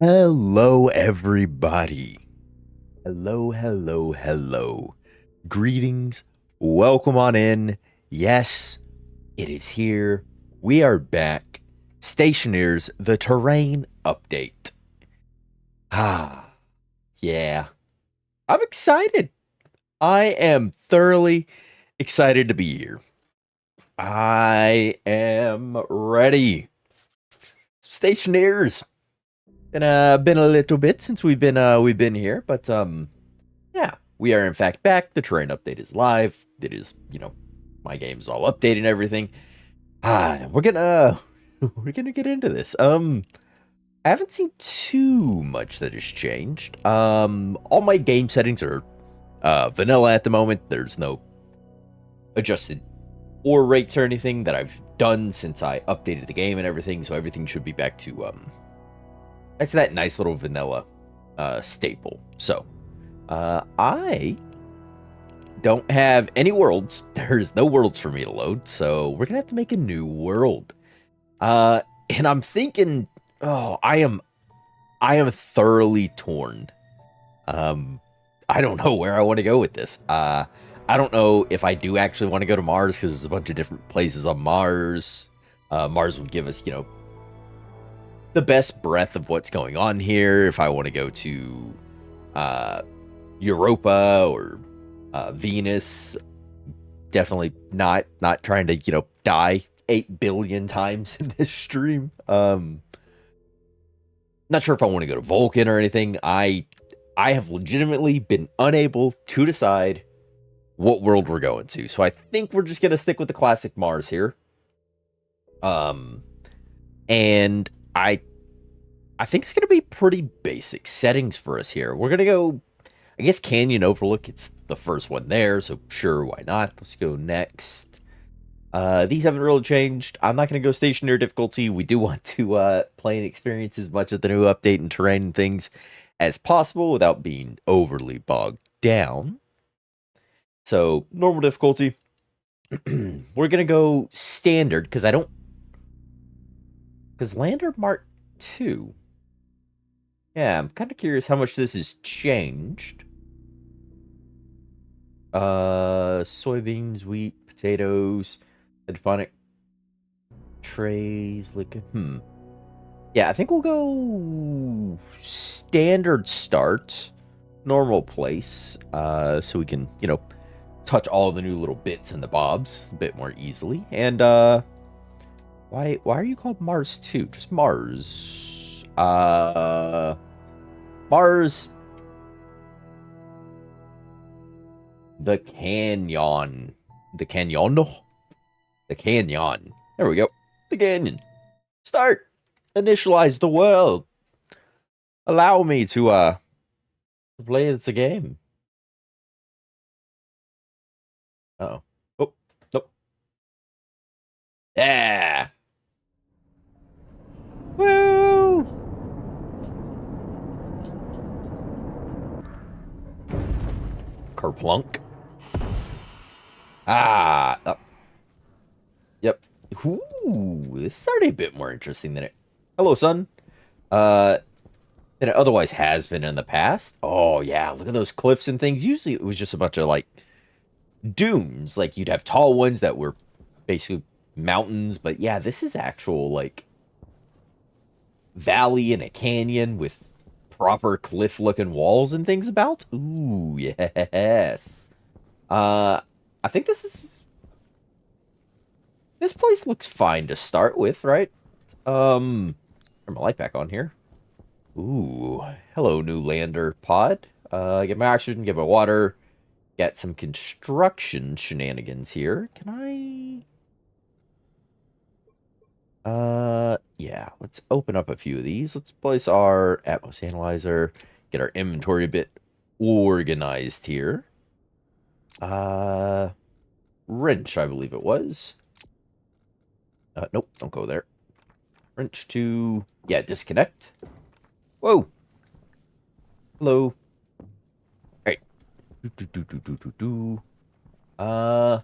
Hello, everybody. Hello, hello, hello. Greetings. Welcome on in. Yes, it is here. We are back. Stationeers, the terrain update. Ah, yeah. I'm excited. I am thoroughly excited to be here. I am ready. Stationeers. Been a little bit since we've been here, but yeah, we are in fact back. The terrain update is live. It is, my game's all updated and everything. We're gonna we're gonna get into this. I haven't seen too much that has changed. All my game settings are vanilla at the moment. There's no adjusted ore rates or anything that I've done since I updated the game and everything, so everything should be back to that nice little vanilla staple. So, I don't have any worlds. There's no worlds for me to load, so we're gonna have to make a new world. And I'm thinking, oh, I am thoroughly torn. Um, I don't know where I want to go with this. I don't know if I do actually want to go to Mars because there's a bunch of different places on Mars. Mars would give us, the best breadth of what's going on here. If I want to go to uh, Europa or Venus, definitely not trying to die 8 billion times in this stream. Not sure if I want to go to Vulcan or anything. I have legitimately been unable to decide what world we're going to, so I think we're just gonna stick with the classic Mars here. Um, and I think it's gonna be pretty basic settings for us here. We're gonna go, I guess, Canyon Overlook. It's the first one there, so sure, why not? Let's go next. These haven't really changed. I'm not going to go stationary difficulty. We do want to play and experience as much of the new update and terrain and things as possible without being overly bogged down. So, normal difficulty. We're going to go standard because I don't. Because Lander Mark 2. Yeah, I'm kind of curious how much this has changed. Soybeans, wheat, potatoes, hydroponic trays, like yeah, I think we'll go standard start, normal place, so we can, touch all the new little bits and the bobs a bit more easily. And why are you called Mars 2? Just Mars. Mars, the canyon. The canyon? The canyon. There we go. The canyon. Start. Initialize the world. Allow me to play this game. Uh-oh. Oh, nope. Yeah. Woo! Kerplunk. Oh. Yep. Ooh, this is already a bit more interesting than it. Hello, son. Than it otherwise has been in the past. Oh yeah, look at those cliffs and things. Usually it was just a bunch of like dunes. Like you'd have tall ones that were basically mountains, but yeah, this is actual like valley and a canyon with proper cliff looking walls and things about. Ooh, yes. I think this place looks fine to start with, right? Turn my light back on here. Ooh, hello, new lander pod. Get my oxygen, get my water, get some construction shenanigans here. Can I? Yeah, let's open up a few of these. Let's place our Atmos analyzer, get our inventory a bit organized here. Wrench, I believe it was. Nope, don't go there. Wrench to, yeah, disconnect. Whoa. Hello. Alright. Yeah,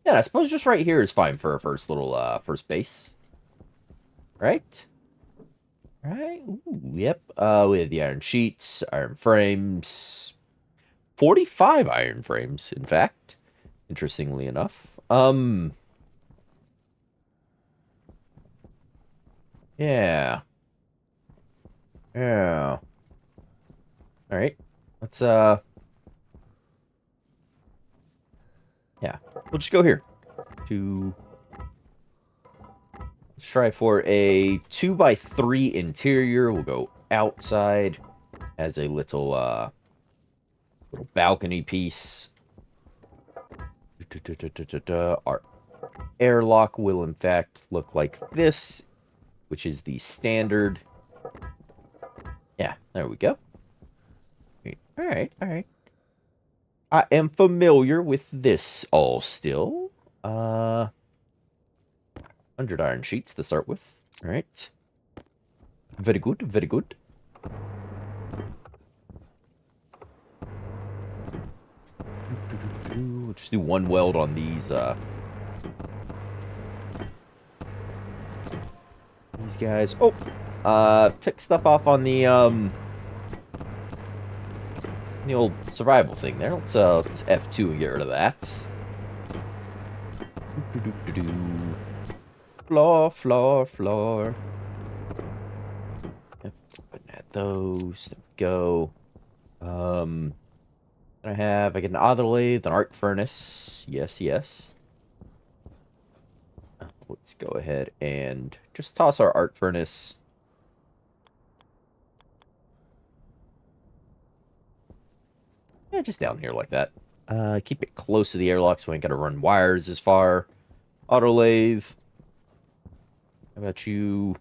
I suppose just right here is fine for our first little, first base. Right? Right. Ooh, yep. We have the iron sheets, iron frames, 45 iron frames, in fact. Interestingly enough. Yeah. Yeah. All right. Let's yeah. We'll just go here. To Let's try for a 2x3 interior. We'll go outside as a little balcony piece. Our airlock will in fact look like this, which is the standard. Yeah, there we go. All right, all right. I am familiar with this all still. 100 iron sheets to start with. All right. Very good, very good. We'll just do one weld on these guys. Oh, took stuff off on the old survival thing there. Let's F2 and get rid of that. Floor, floor, floor. Yep, putting at those. There we go. I get an auto lathe, an arc furnace. Yes, yes. Let's go ahead and just toss our arc furnace. Yeah, just down here like that. Keep it close to the airlock so we ain't gotta run wires as far. Auto lathe. How about you?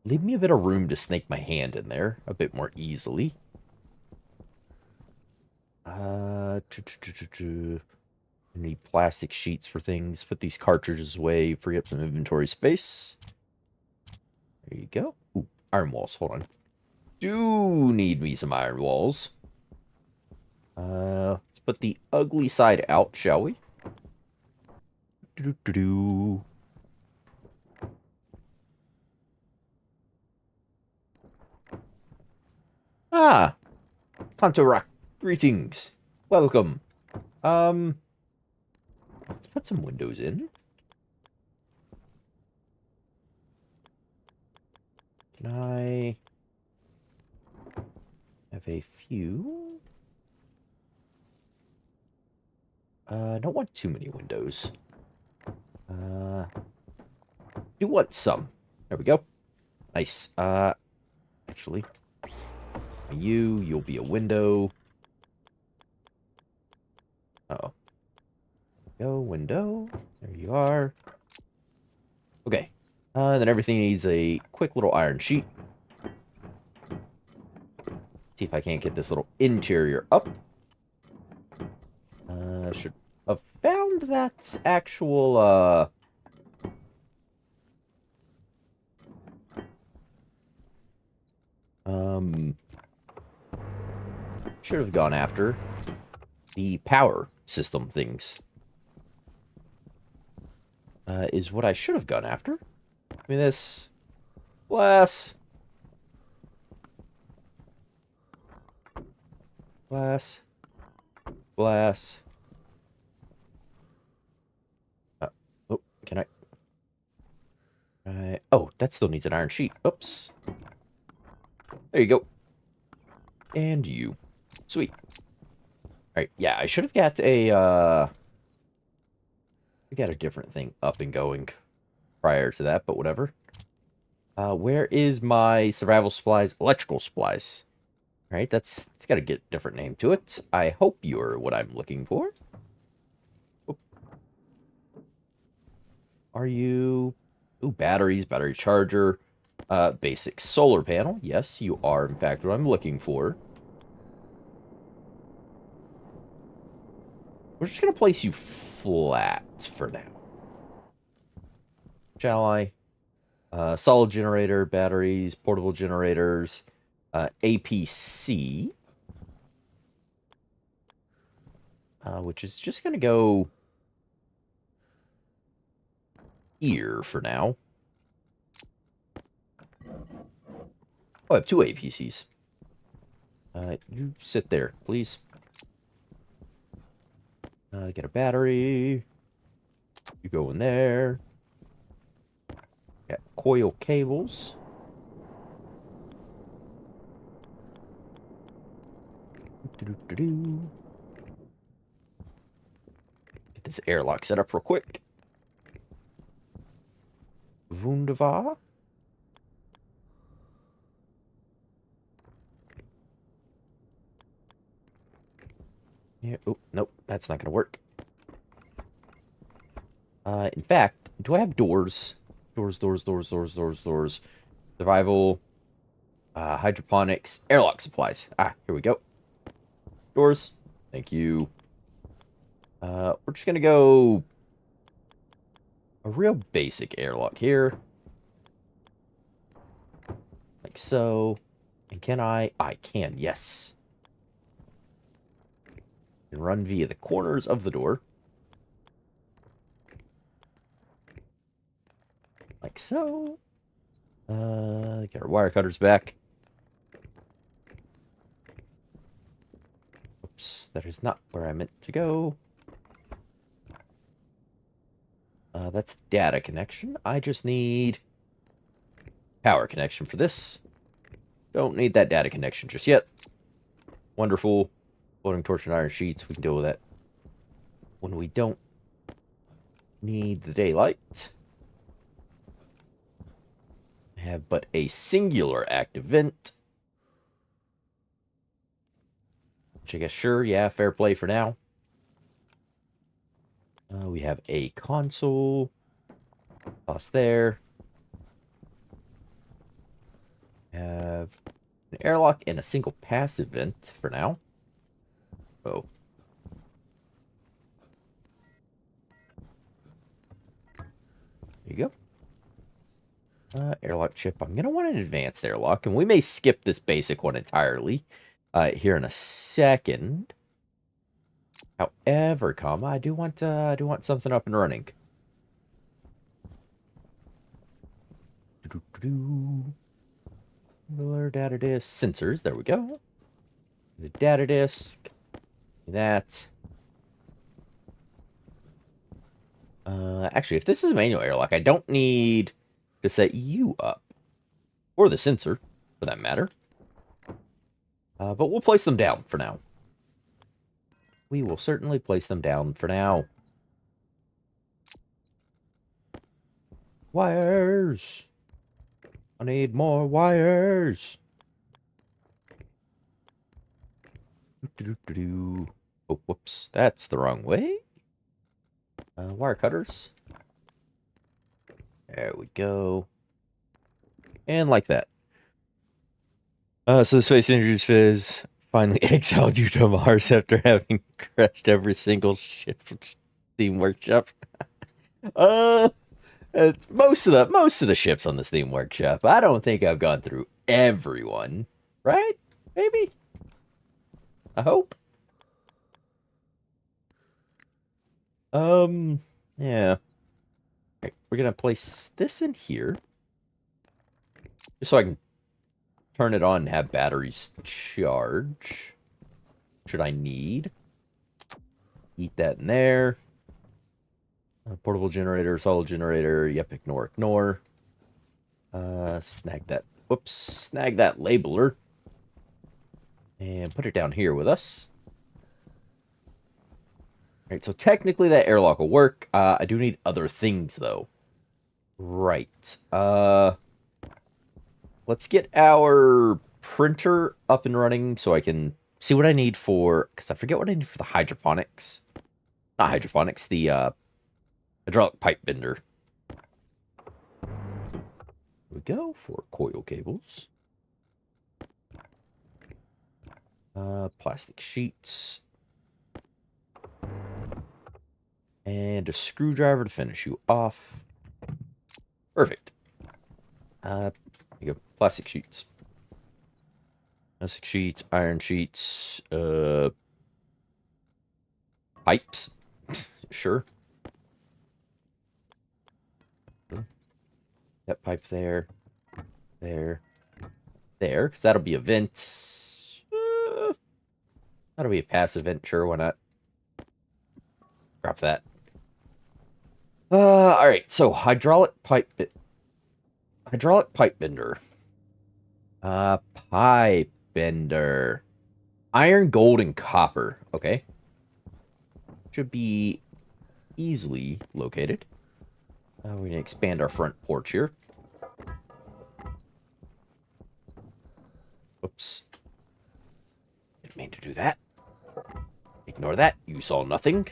Leave me a bit of room to snake my hand in there a bit more easily. Need plastic sheets for things. Put these cartridges away. Free up some inventory space. There you go. Ooh, iron walls. Hold on. Do need me some iron walls. Let's put the ugly side out, shall we? Do-do-do-do. Ah, Kantorak. Greetings. Welcome. Let's put some windows in. Can I have a few? Don't want too many windows. Do want some. There we go. Nice. Actually, you'll be a window. Uh-oh. Go, window. There you are. Okay. Then everything needs a quick little iron sheet. See if I can't get this little interior up. Should have found that actual, should have gone after the power system things. Is what I should have gone after. Give me this. Glass. Glass. Glass. Oh, can I? Oh, that still needs an iron sheet. Oops. There you go. And you. Sweet. Alright, yeah, I should have got we got a different thing up and going prior to that, but whatever. Where is my survival supplies? Electrical supplies. Alright, it's got to get a different name to it. I hope you're what I'm looking for. Oop. Are you... Ooh, batteries, battery charger, basic solar panel. Yes, you are, in fact, what I'm looking for. We're just going to place you flat for now. Shall I? Solid generator, batteries, portable generators, APC. Which is just going to go here for now. Oh, I have two APCs. You sit there, please. Get a battery. You go in there. Got coil cables. Get this airlock set up real quick. Wunderbar. Yeah. Oh, nope. That's not going to work. In fact, do I have doors? Doors. Survival. Hydroponics. Airlock supplies. Ah, here we go. Doors. Thank you. We're just going to go a real basic airlock here. Like so. And can I? I can, yes. And run via the corners of the door. Like so. Get our wire cutters back. Oops, that is not where I meant to go. That's data connection. I just need power connection for this. Don't need that data connection just yet. Wonderful. Floating torch and iron sheets. We can deal with that when we don't need the daylight. I have but a singular active vent. Which I guess, sure, yeah, fair play for now. We have a console. Toss there. Have an airlock and a single passive vent for now. Oh. There you go. Airlock chip. I'm going to want an advanced airlock, and we may skip this basic one entirely here in a second. However, I do want something up and running. Data disk sensors. There we go. The data disk. That. Actually, if this is a manual airlock, I don't need to set you up. Or the sensor, for that matter. But we'll place them down for now. We will certainly place them down for now. Wires! I need more wires! Oh, whoops. That's the wrong way. Wire cutters. There we go. And like that. So the Space Injuries Fizz finally exiled you to Mars after having crashed every single ship from Steam Workshop. Most of the ships on the Steam Workshop. I don't think I've gone through everyone. Right? Maybe? I hope. Yeah. Right, we're gonna place this in here. Just so I can turn it on and have batteries charge. Should I need. Eat that in there. Portable generator, solid generator. Yep, ignore. Snag that. Whoops. Snag that labeler. And put it down here with us. Alright, so technically that airlock will work. I do need other things, though. Right. Let's get our printer up and running so I can see what I need for... Because I forget what I need for the hydroponics. Not hydroponics, the hydraulic pipe bender. Here we go for coil cables. Plastic sheets. And a screwdriver to finish you off. Perfect. Here you go. Plastic sheets. Plastic sheets, iron sheets, pipes. Sure. That pipe there. There. there, because that'll be a vent. That'll be a passive vent, sure, why not? Drop that. Alright, so hydraulic pipe bender. Pipe bender. Iron, gold, and copper. Okay. Should be easily located. We're going to expand our front porch here. Oops. Didn't mean to do that. Ignore that. You saw nothing.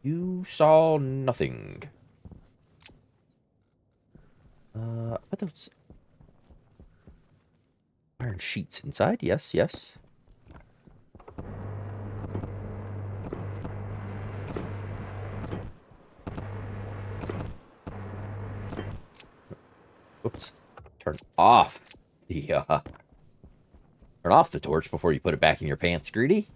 You saw nothing. What those iron sheets inside? Yes, yes. Oops. Turn off the torch before you put it back in your pants, greedy.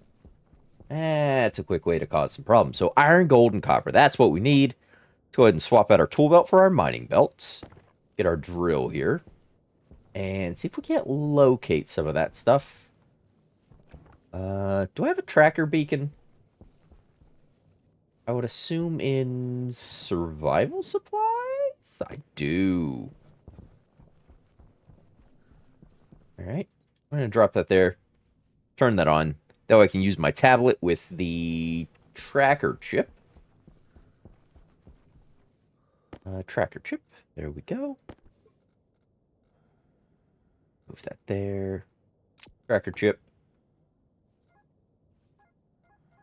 That's a quick way to cause some problems. So iron, gold, and copper. That's what we need. Let's go ahead and swap out our tool belt for our mining belts. Get our drill here. And see if we can't locate some of that stuff. Do I have a tracker beacon? I would assume in survival supplies? I do. Alright. I'm going to drop that there. Turn that on. That way I can use my tablet with the tracker chip. Tracker chip. There we go. Move that there. Tracker chip.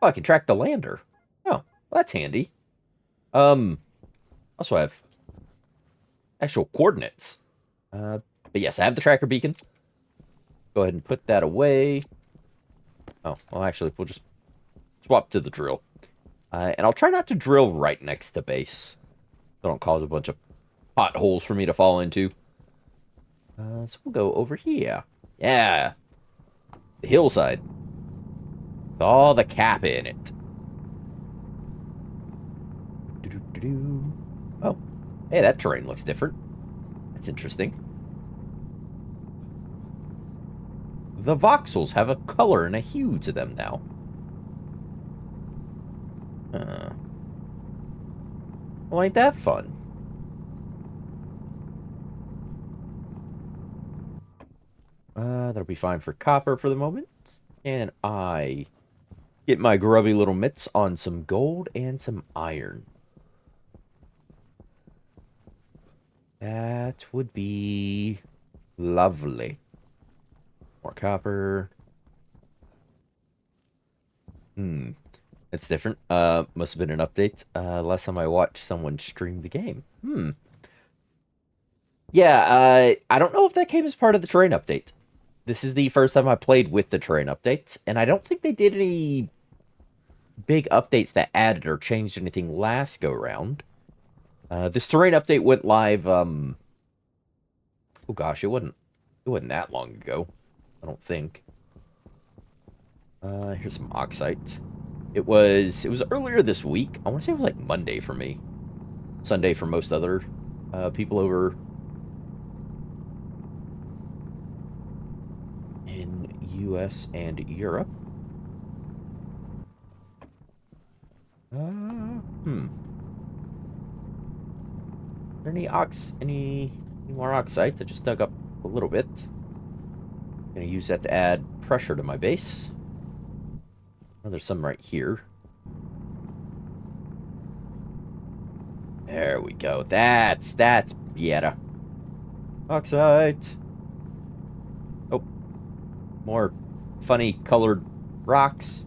Oh, I can track the lander. Oh, well, that's handy. Also have actual coordinates. But yes, I have the tracker beacon. Go ahead and put that away. Oh, well, actually, we'll just swap to the drill. And I'll try not to drill right next to base. So don't cause a bunch of potholes for me to fall into. So we'll go over here. Yeah. The hillside. With all the cap in it. Oh. Hey, that terrain looks different. That's interesting. The voxels have a color and a hue to them now. Well, ain't that fun? That'll be fine for copper for the moment. And I get my grubby little mitts on some gold and some iron. That would be lovely. More copper. It's different. Must have been an update. Last time I watched someone stream the game. Yeah, I don't know if that came as part of the terrain update. This is the first time I played with the terrain update, and I don't think they did any big updates that added or changed anything last go-round. This terrain update went live, oh gosh, it wasn't that long ago. I don't think. Here's some oxite. It was earlier this week. I want to say it was like Monday for me. Sunday for most other people over in US and Europe. Is there any more oxite? I just dug up a little bit. Gonna use that to add pressure to my base. Oh, there's some right here. There we go. That's better. Oxide. Oh, more funny colored rocks.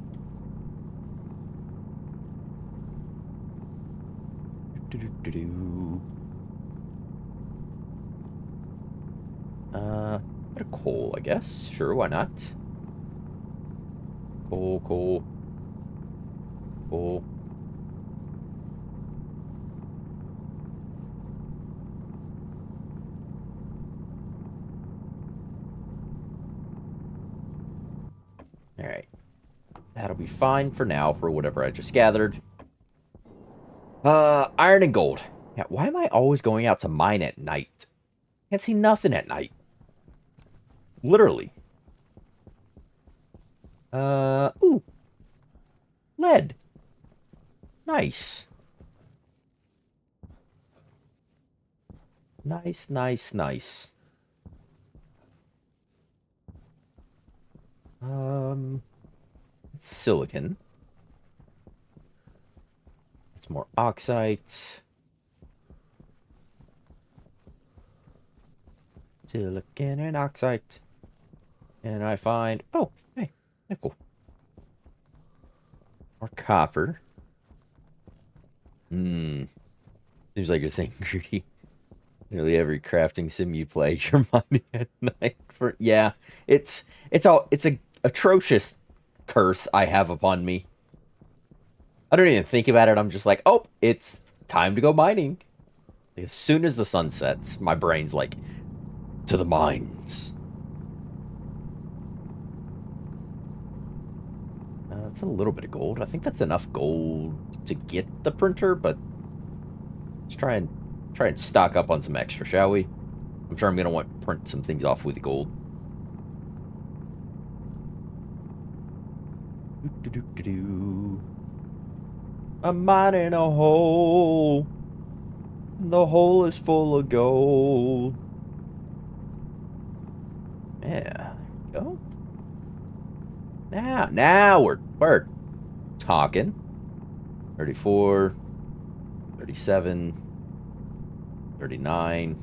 Bit of coal, I guess. Sure, why not? Coal. Alright. That'll be fine for now for whatever I just gathered. Iron and gold. Yeah, why am I always going out to mine at night? Can't see nothing at night. Literally. Ooh, lead. Nice. Nice, nice, nice. Silicon. It's more oxite. Silicon and oxite. And I find, oh, hey, nickel. More copper. Seems like you're thinking greedy. Nearly every crafting sim you play, you're mining at night for. Yeah, it's a atrocious curse I have upon me. I don't even think about it. I'm just like, oh, it's time to go mining. As soon as the sun sets, my brain's like, to the mines. That's a little bit of gold. I think that's enough gold to get the printer, but let's try and stock up on some extra, shall we? I'm sure I'm gonna want to print some things off with gold. I'm mining a hole. The hole is full of gold. Yeah, there we go. Now we're talking. 34, 37, 39.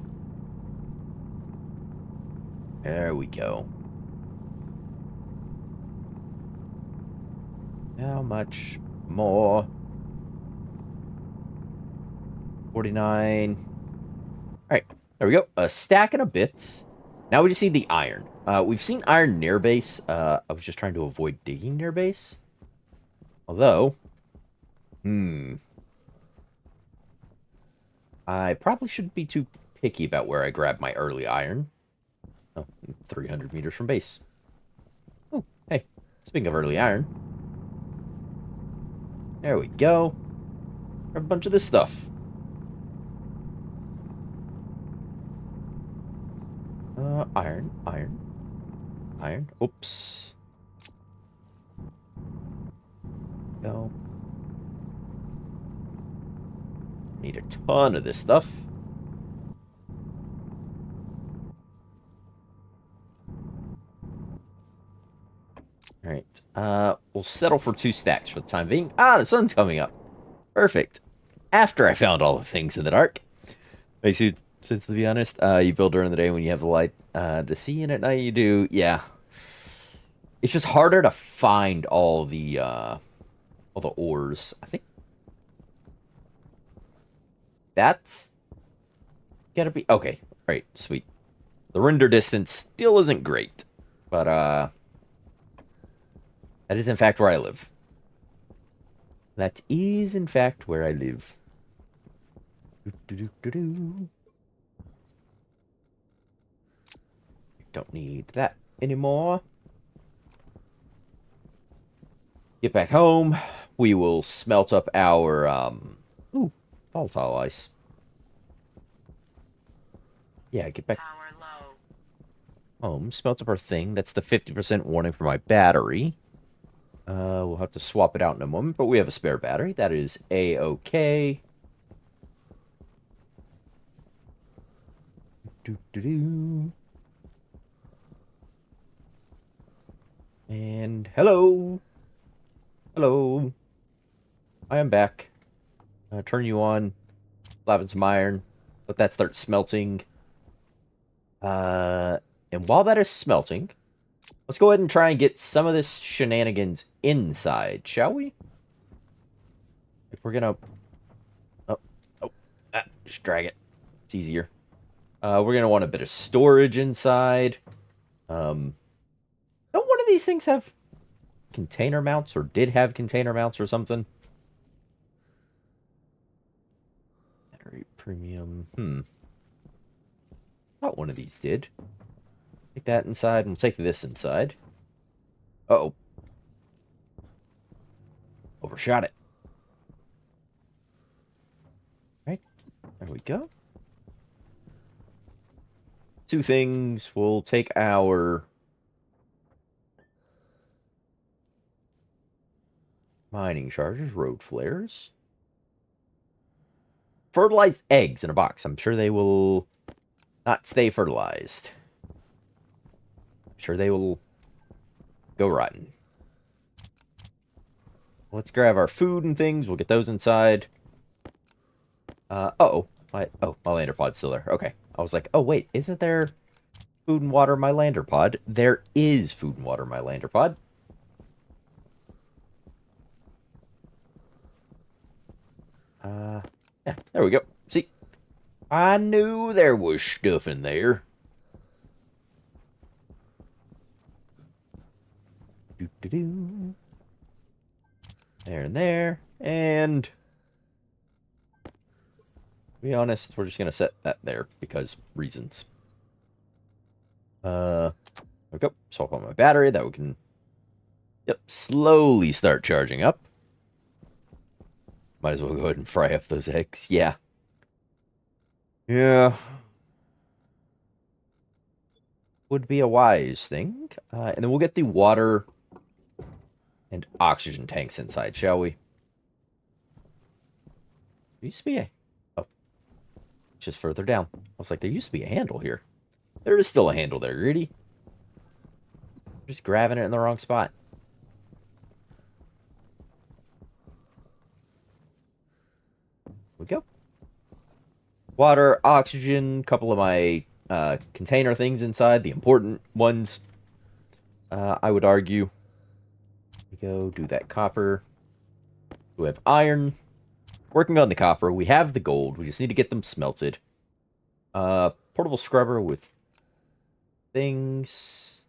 There we go. How much more? 49. All right, there we go. A stack and a bit. Now we just need the iron. We've seen iron near base. I was just trying to avoid digging near base. Although, I probably shouldn't be too picky about where I grab my early iron. Oh, 300 meters from base. Oh, hey, speaking of early iron. There we go. Grab a bunch of this stuff. Iron. Oops. Go. Need a ton of this stuff. Alright. We'll settle for 2 stacks for the time being. Ah, the sun's coming up. Perfect. After I found all the things in the dark. Makes you, since to be honest, you build during the day when you have the light to see, and at night you do. Yeah. It's just harder to find all the ores. I think that's gotta be okay. All right, sweet. The render distance still isn't great, but that is in fact where I live. That is in fact where I live. Don't need that anymore. Get back home. We will smelt up our ooh, volatile ice. Yeah, get back home. Smelt up our thing. That's the 50% warning for my battery. We'll have to swap it out in a moment, but we have a spare battery. That is A-okay. And hello. Hello. I am back. Turn you on. Slapping some iron. Let that start smelting. And while that is smelting, let's go ahead and try and get some of this shenanigans inside, shall we? If we're gonna... just drag it. It's easier. We're gonna want a bit of storage inside. Don't one of these things have container mounts, or did have container mounts or something? Battery premium. Thought one of these did. Take that inside, and we'll take this inside. Uh-oh. Overshot it. Right. There we go. 2 things. We'll take our Mining charges, road flares. Fertilized eggs in a box. I'm sure they will not stay fertilized. I'm sure they will go rotten. Let's grab our food and things. We'll get those inside. Uh-oh. My lander pod's still there. Okay. I was like, oh, wait. Isn't there food and water in my lander pod? There is food and water in my lander pod. Yeah, there we go. See? I knew there was stuff in there. Doo-doo-doo. There and there. And to be honest, we're just gonna set that there because reasons. There we go. Swap on my battery that we can slowly start charging up. Might as well go ahead and fry up those eggs. Yeah. Yeah. Would be a wise thing. And then we'll get the water and oxygen tanks inside, shall we? There used to be a... Oh. Just further down. I was like, there used to be a handle here. There is still a handle there, Gritty. Just grabbing it in the wrong spot. We go. Water, oxygen, couple of my container things inside, the important ones, I would argue. We go do that copper. We have iron. Working on the copper. We have the gold. We just need to get them smelted. Portable scrubber with things.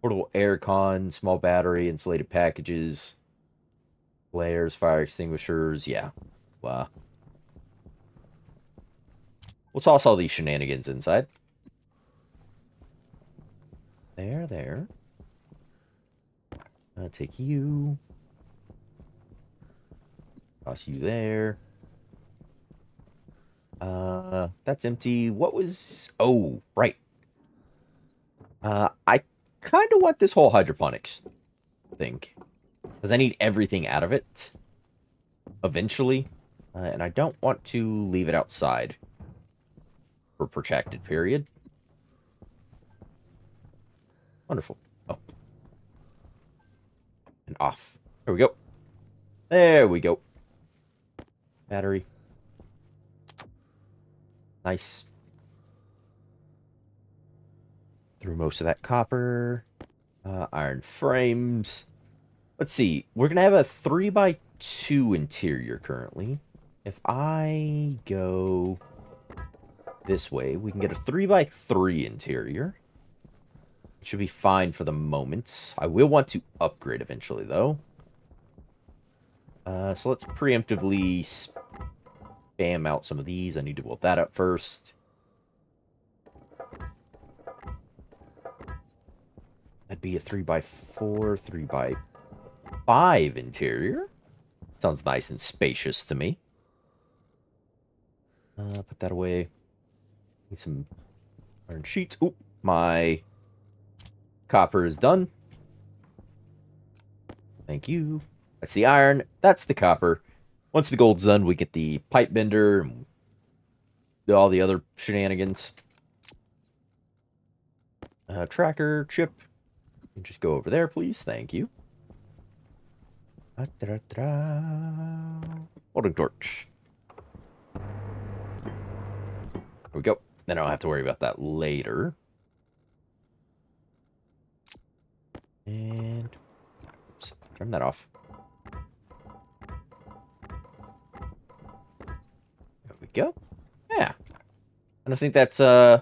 Portable aircon, small battery, insulated packages. Flares, fire extinguishers. Yeah. We'll toss all these shenanigans inside. There. I'll take you. Toss you there. That's empty. What was... Oh, right. I kind of want this whole hydroponics thing. Because I need everything out of it. Eventually. And I don't want to leave it outside. For a protracted period. Wonderful. Oh. And off. There we go. There we go. Battery. Nice. Through most of that copper. Iron frames. Let's see. We're going to have a 3x2 interior currently. If I go this way, we can get a 3x3 interior. It should be fine for the moment. I will want to upgrade eventually, though. So let's preemptively spam out some of these. I need to build that up first. That'd be a 3x4, 3x5 interior. Sounds nice and spacious to me. Put that away. Need some iron sheets. Oop, my copper is done. Thank you. That's the iron. That's the copper. Once the gold's done, we get the pipe bender and all the other shenanigans. Tracker, chip. You can just go over there, please. Thank you. Holding torch. There we go. Then I don't have to worry about that later. And oops, turn that off. There we go. Yeah. And I think that's I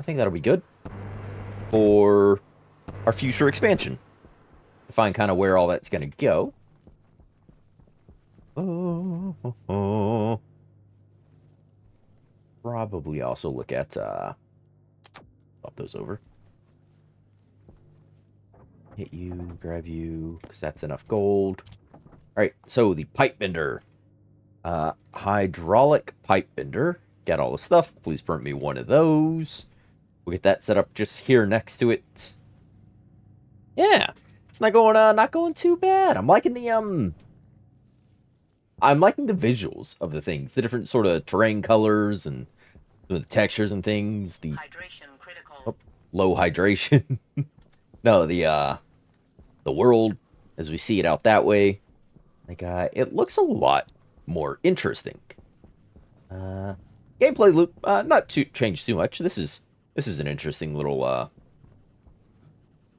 think that'll be good for our future expansion. To find kind of where all that's gonna go. Probably also look at swap those over. Hit you, grab you, because that's enough gold. Alright, so the pipe bender. Hydraulic pipe bender. Got all the stuff. Please print me one of those. We'll get that set up just here next to it. Yeah, it's not going too bad. I'm liking the visuals of the things, the different sort of terrain colors and the textures and things. The Hydration critical. oh, low hydration. No, the world as we see it out that way. Like it looks a lot more interesting. Uh, Gameplay loop not too changed too much. This is an interesting little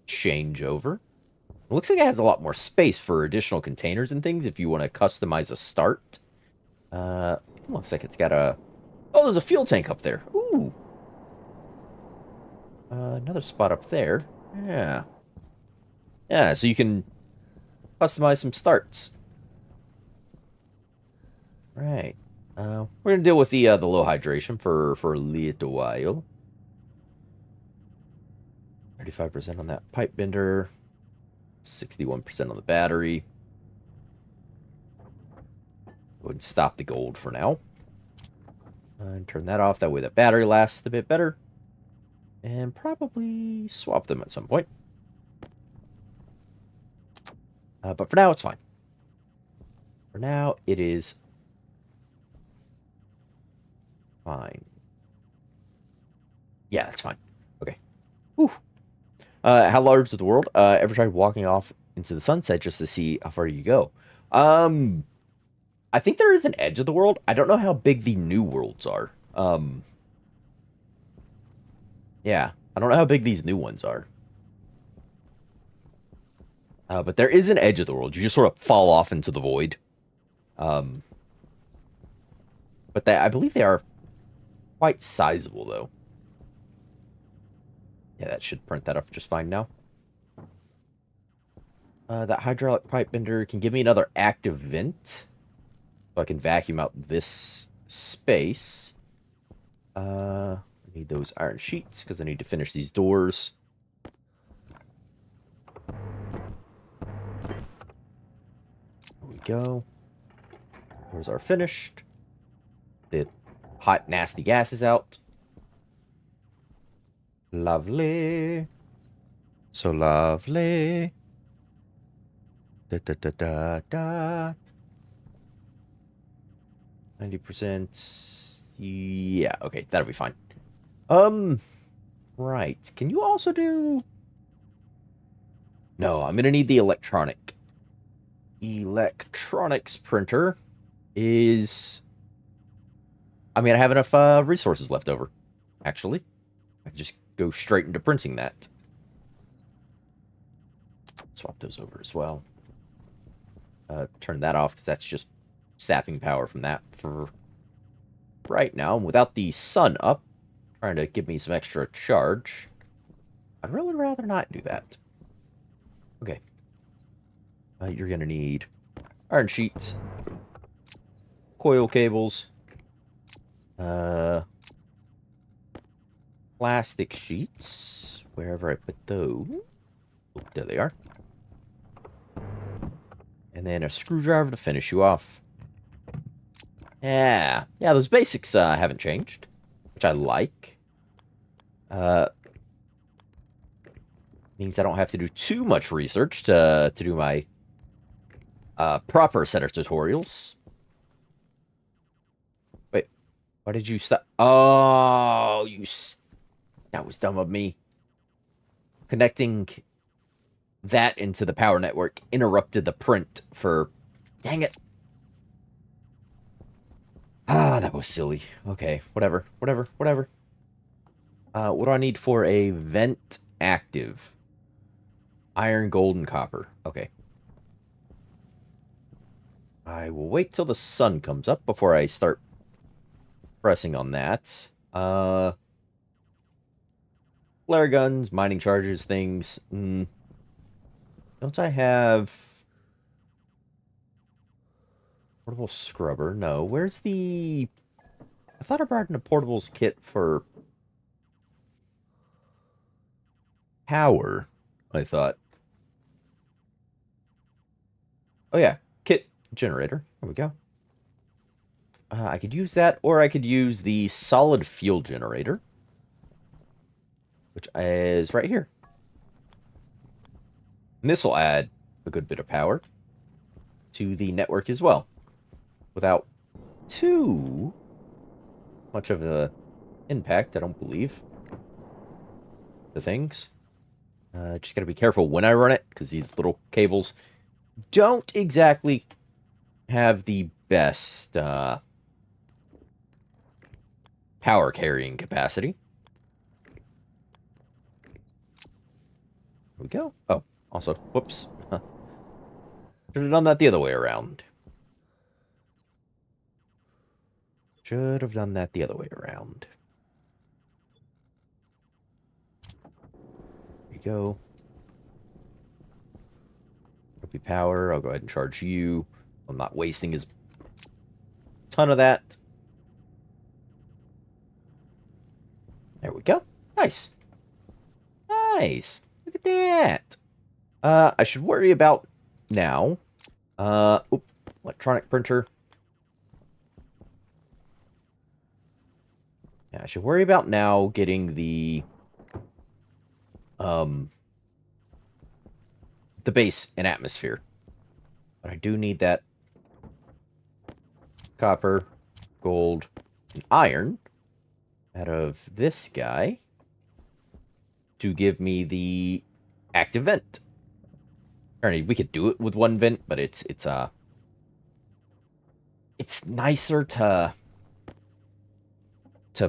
changeover. It looks like it has a lot more space for additional containers and things if you want to customize a start. Looks like it's got a... Oh, there's a fuel tank up there. Ooh. Another spot up there. Yeah. Yeah, so you can customize some starts. Right. We're gonna deal with the low hydration for a little while. 35% on that pipe bender. 61% on the battery. Go ahead and stop the gold for now. And turn that off. That way the battery lasts a bit better. And probably swap them at some point. But for now, it's fine. For now, it is fine. Yeah, that's fine. Okay. Whew. How large is the world? Ever tried walking off into the sunset just to see how far you go? I think there is an edge of the world. I don't know how big the new worlds are. Yeah, I don't know how big these new ones are. But there is an edge of the world. You just sort of fall off into the void. Um, but I believe they are quite sizable, though. Yeah, that should print that off just fine now. That hydraulic pipe bender can give me another active vent. So I can vacuum out this space. I need those iron sheets because I need to finish these doors. There we go. Doors are finished. The hot, nasty gas is out. Lovely. So lovely. Da da da da da. 90%. Yeah, okay, that'll be fine. Right. Can you also do... No, I'm gonna need the electronics printer is... I mean, I have enough resources left over, actually. I can just go straight into printing that. Swap those over as well. Turn that off because that's just staffing power from that for right now. Without the sun up, trying to give me some extra charge. I'd really rather not do that. Okay. You're going to need iron sheets, coil cables, plastic sheets, wherever I put those. Oh, there they are. And then a screwdriver to finish you off. Yeah, those basics haven't changed, which I like. Means I don't have to do too much research to do my proper set of tutorials. Wait, why did you stop? Oh, that was dumb of me. Connecting that into the power network interrupted the print for... Dang it. Ah, that was silly. Okay, whatever. What do I need for a vent active? Iron, gold, and copper. Okay. I will wait till the sun comes up before I start pressing on that. Flare guns, mining charges, things. Don't I have... Portable scrubber? No. Where's the... I thought I brought in a portables kit for... power, I thought. Oh yeah, kit generator. There we go. I could use that, or I could use the solid fuel generator, which is right here. And this will add a good bit of power to the network as well, without too much of a impact, I don't believe. The things. Just gotta be careful when I run it, because these little cables don't exactly have the best power carrying capacity. Here we go. Oh, also, whoops. Should have done that the other way around. Should have done that the other way around. There we go. Be power. I'll go ahead and charge you. I'm not wasting his ton of that. There we go. Nice. Nice. Look at that. I should worry about now. Electronic printer. Yeah, I should worry about now getting the base and atmosphere. But I do need that copper, gold, and iron out of this guy to give me the active vent. Apparently, we could do it with one vent, but it's nicer to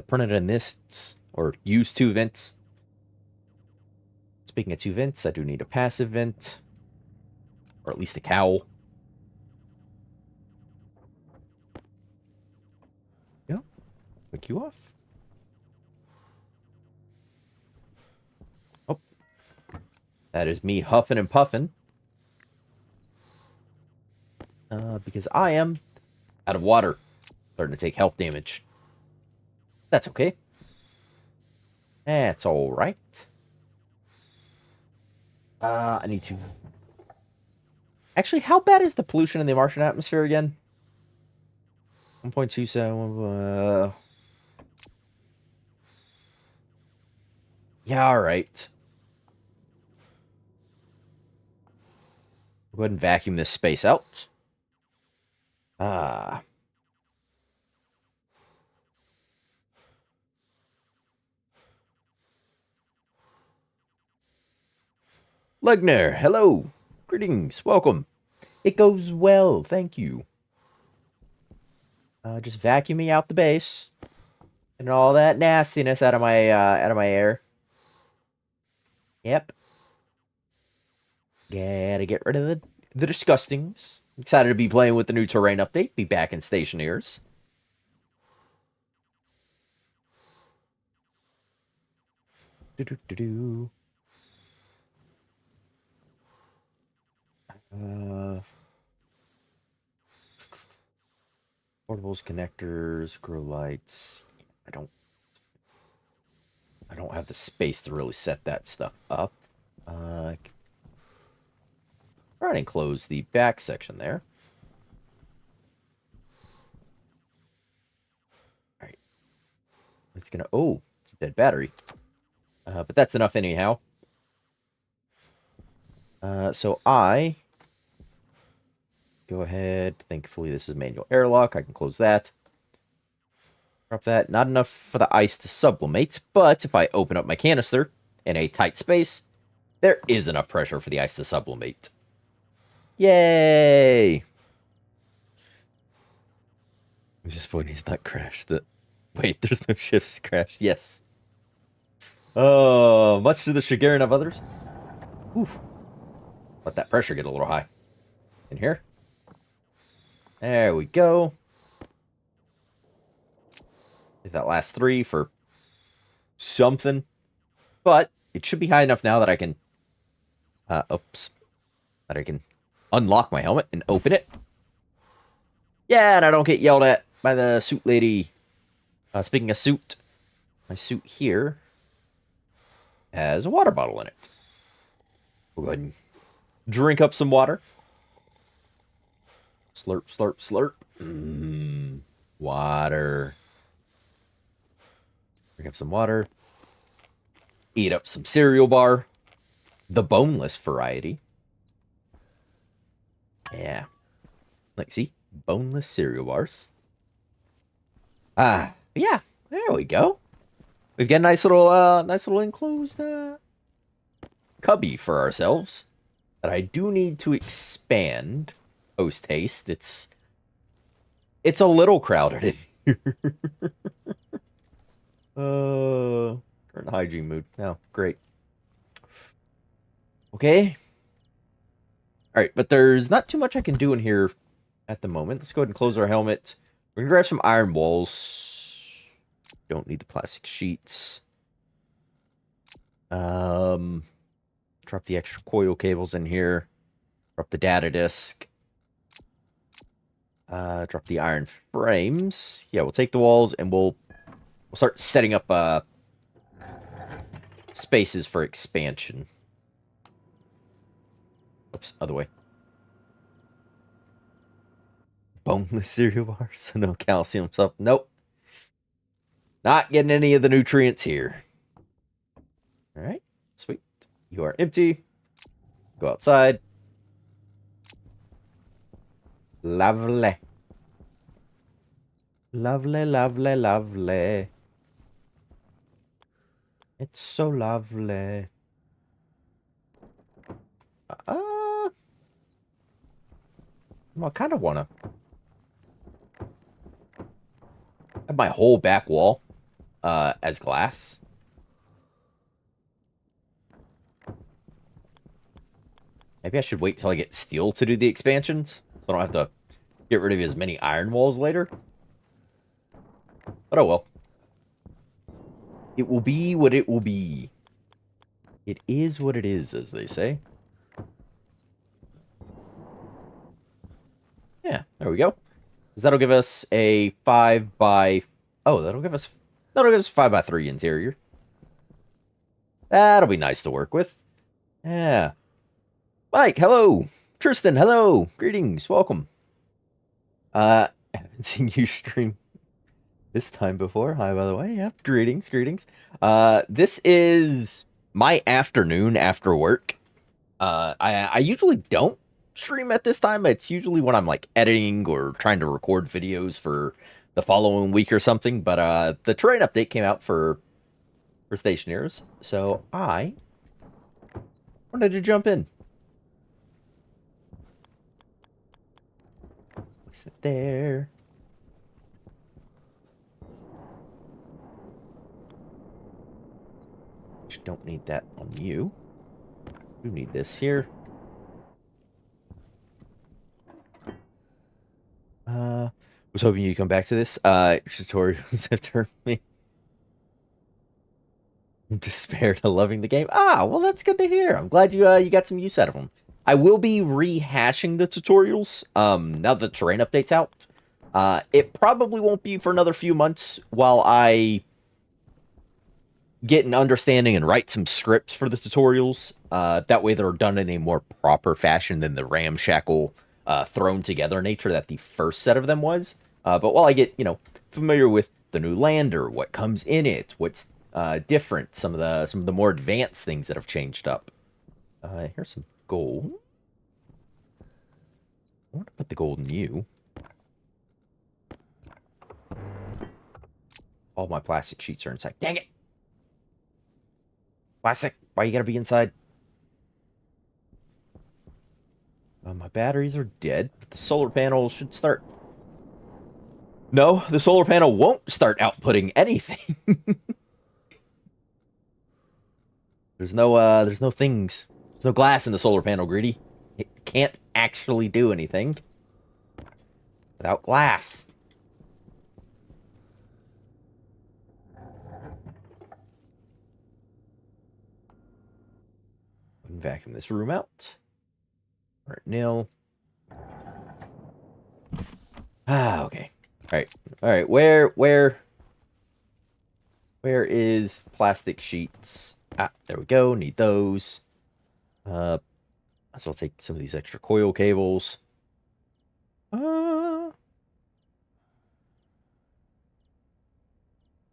print it in this, or use two vents. Speaking of two vents, I do need a passive vent, or at least a cowl. Yeah, click you off. Oh, that is me huffing and puffing. Because I am out of water, starting to take health damage. That's okay. That's all right. I need to... Actually, how bad is the pollution in the Martian atmosphere again? 1.27... Yeah, alright. Go ahead and vacuum this space out. Legner, hello. Greetings, welcome. It goes well, thank you. Just vacuuming out the base and all that nastiness out of my air. Yep. Gotta get rid of the disgustings. Excited to be playing with the new terrain update. Be back in Stationeers. Do-do-do-do. Portables, connectors, grow lights. I don't have the space to really set that stuff up. Try and close the back section there. All right. It's gonna... Oh, it's a dead battery. But that's enough anyhow. So I... Go ahead. Thankfully, this is manual airlock. I can close that. Drop that. Not enough for the ice to sublimate, but if I open up my canister in a tight space, there is enough pressure for the ice to sublimate. Yay! I'm just hoping he's not crashed. Wait, there's no shifts crashed. Yes. Oh, much to the chagrin of others. Oof. Let that pressure get a little high. In here. There we go. Did that last 3 for something. But it should be high enough now that I can... That I can unlock my helmet and open it. Yeah, and I don't get yelled at by the suit lady. Speaking of suit, my suit here has a water bottle in it. We'll go ahead and drink up some water. Slurp, slurp, slurp. Water. Drink up some water. Eat up some cereal bar. The boneless variety. Yeah. Like, see? Boneless cereal bars. Yeah. There we go. We've got a nice little enclosed cubby for ourselves that I do need to expand post haste. It's a little crowded in here. Current hygiene mood. Oh, great. Okay. All right, but there's not too much I can do in here at the moment. Let's go ahead and close our helmet. We're gonna grab some iron walls. Don't need the plastic sheets. Drop the extra coil cables in here. Drop the data disk. Drop the iron frames. Yeah, we'll take the walls and we'll start setting up spaces for expansion. Oops, other way. Boneless cereal bars. No calcium stuff. Nope. Not getting any of the nutrients here. All right. Sweet. You are empty. Go outside. Lovely. Lovely, lovely, lovely. It's so lovely. I kind of want to have my whole back wall as glass. Maybe I should wait till I get steel to do the expansions, so I don't have to get rid of as many iron walls later. But oh well. It will be what it will be. It is what it is, as they say. Yeah, there we go. Because that'll give us a 5 by... Oh, that'll give us a 5x3 interior. That'll be nice to work with. Yeah. Mike, hello. Tristan, hello. Greetings. Welcome. Haven't seen you stream this time before. Hi, by the way. Yeah, greetings. This is my afternoon after work. I usually don't stream at this time. It's usually when I'm like editing or trying to record videos for the following week or something. But the terrain update came out for Stationeers, so I wanted to jump in. What's it there? Don't need that on you. You need this here. Was hoping you'd come back to this. Tutorials have turned me from despair to loving the game. Ah, well, that's good to hear. I'm glad you got some use out of them. I will be rehashing the tutorials now that the terrain update's out. It probably won't be for another few months while I get an understanding and write some scripts for the tutorials. That way they're done in a more proper fashion than the ramshackle thrown together nature that the first set of them was. But while I get, familiar with the new lander, what comes in it, what's different, some of the more advanced things that have changed up. Here's some gold. I want to put the gold in you. All my plastic sheets are inside. Dang it! Plastic, why you gotta be inside? My batteries are dead, but the solar panels should start. No, the solar panel won't start outputting anything. There's no things. There's no glass in the solar panel, Greedy. It can't actually do anything without glass. Vacuum this room out. All right, nil. Okay. All right. Where is plastic sheets? There we go. Need those. So I'll take some of these extra coil cables. I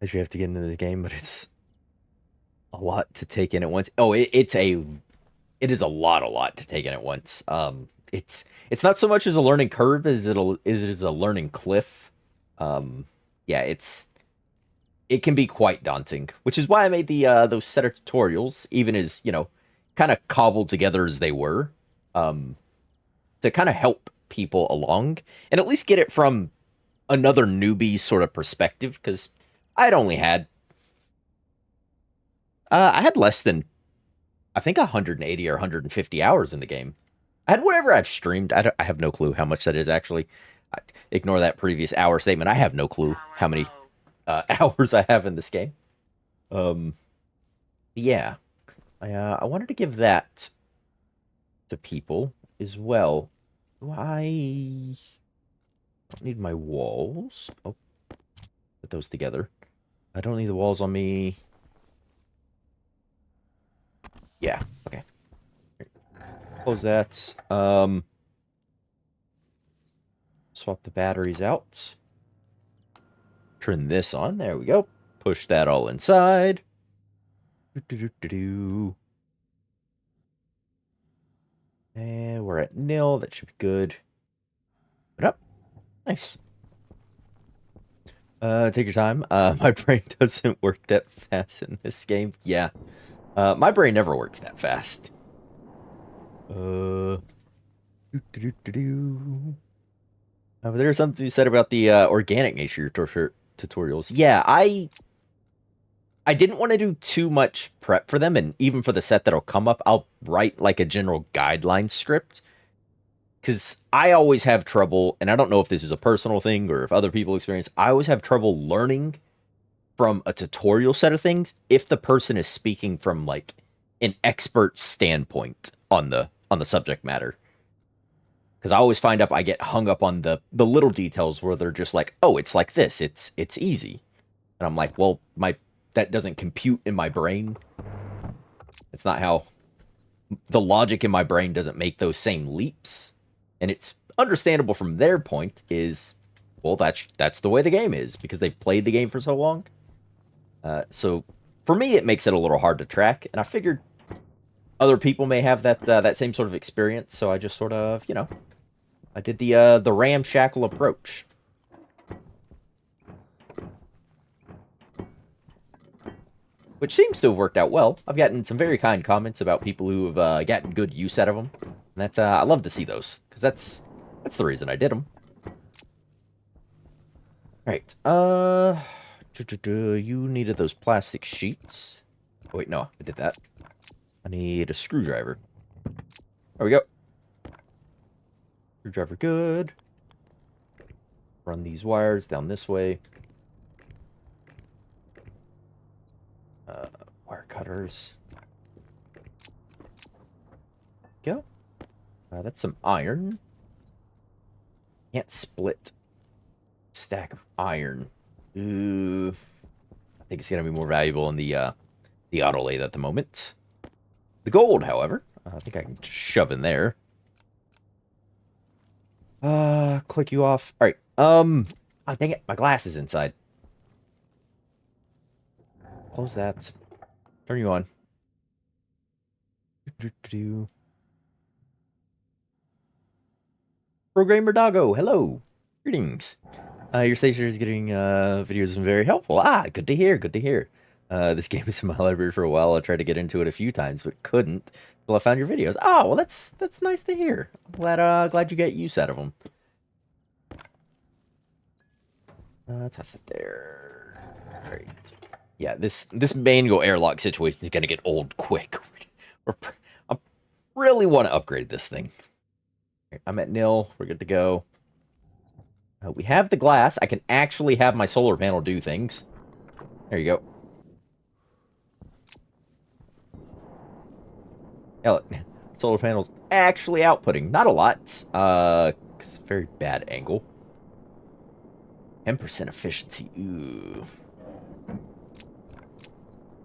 actually have to get into this game, but it's a lot to take in at once. Oh, it is a lot to take in at once. it's not so much as a learning curve as it is a learning cliff. Yeah, it can be quite daunting, which is why I made the those set of tutorials, even as kind of cobbled together as they were, um, to kind of help people along and at least get it from another newbie sort of perspective. Because I'd only had I had less than I think 180 or 150 hours in the game. I had whatever I've streamed. I have no clue how much that is actually. Ignore that previous hour statement. I have no clue how many hours I have in this game. Um, yeah, I wanted to give that to people as well. Do I don't need my walls? Oh, put those together. I don't need the walls on me. Yeah, okay. Close that. Swap the batteries out. Turn this on. There we go. Push that all inside. And we're at nil. That should be good. Put up. Nice. Take your time. My brain doesn't work that fast in this game. Yeah. My brain never works that fast. There's something you said about the organic nature of your tutorials. Yeah, I didn't want to do too much prep for them, and even for the set that'll come up, I'll write like a general guideline script. Because I always have trouble, and I don't know if this is a personal thing or if other people experience, I always have trouble learning from a tutorial set of things if the person is speaking from like an expert standpoint on the subject matter. Because I always find I get hung up on the little details where they're just like, oh, it's like this, it's easy. And I'm like, well, that doesn't compute in my brain. It's not how the logic in my brain doesn't make those same leaps. And it's understandable from their point is, well, that's the way the game is because they've played the game for so long. So for me, it makes it a little hard to track. And I figured other people may have that same sort of experience. So I just sort of, I did the ramshackle approach. Which seems to have worked out well. I've gotten some very kind comments about people who have gotten good use out of them. And that's I love to see those, because that's the reason I did them. Alright, you needed those plastic sheets. Oh, wait, no, I did that. I need a screwdriver. There we go. Screwdriver good. Run these wires down this way. Wire cutters. Go. That's some iron. Can't split. Stack of iron. Ooh. I think it's gonna be more valuable in the auto lathe at the moment. The gold, however, I think I can shove in there. Click you off. All right. Oh, dang it, my glass is inside. Close that. Turn you on. Programmer Doggo, hello. Greetings. Your station is getting videos and very helpful. Good to hear, good to hear. This game is in my library for a while. I tried to get into it a few times, but couldn't until I found your videos. Oh, well, that's nice to hear. I'm glad you get use out of them. Toss it there. Great. Yeah, this manual airlock situation is gonna get old quick. I really want to upgrade this thing. I'm at nil. We're good to go. We have the glass. I can actually have my solar panel do things. There you go. Hell, solar panel's actually outputting. Not a lot. It's a very bad angle. 10% efficiency. Ooh.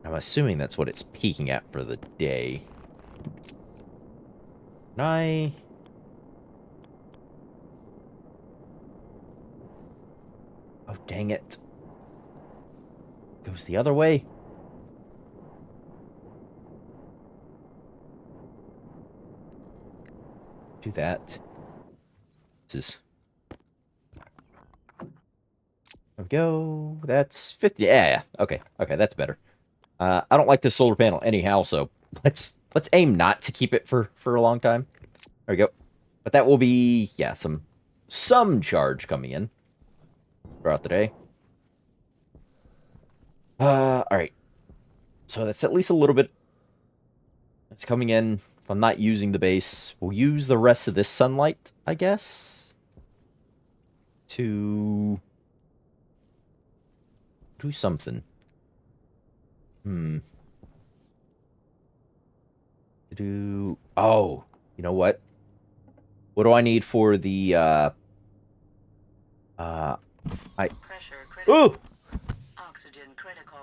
I'm assuming that's what it's peaking at for the day. Can I... Oh, dang it. Goes the other way. Do that. This is... There we go. That's 50. Yeah. Okay. Okay, that's better. I don't like this solar panel anyhow, so let's aim not to keep it for a long time. There we go. But that will be, yeah, some charge coming in throughout the day. All right. So that's at least a little bit. It's coming in. If I'm not using the base, we'll use the rest of this sunlight, I guess, to do something. To do... Oh, you know what? What do I need for the, Pressure critical. Ooh! Oxygen critical.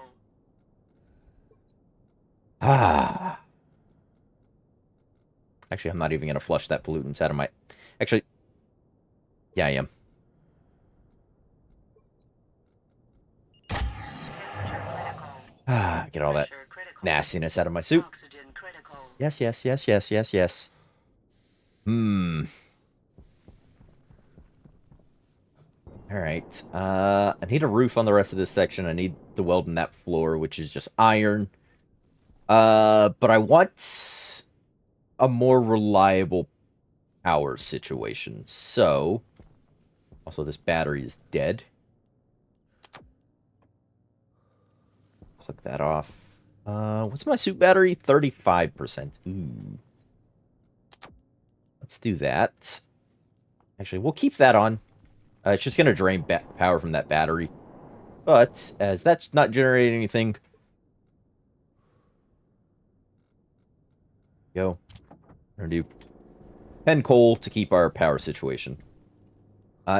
Actually, I'm not even going to flush that pollutants out of my... Actually, yeah, I am. Get all that nastiness out of my soup. Yes, yes, yes, yes, yes, yes. Alright. I need a roof on the rest of this section. I need to weld in that floor, which is just iron. But I want a more reliable power situation. So, also this battery is dead. Click that off. What's my suit battery? 35%. Ooh. Let's do that. Actually, we'll keep that on. It's just going to drain power from that battery. But, as that's not generating anything... Go. We're going to do 10 coal to keep our power situation.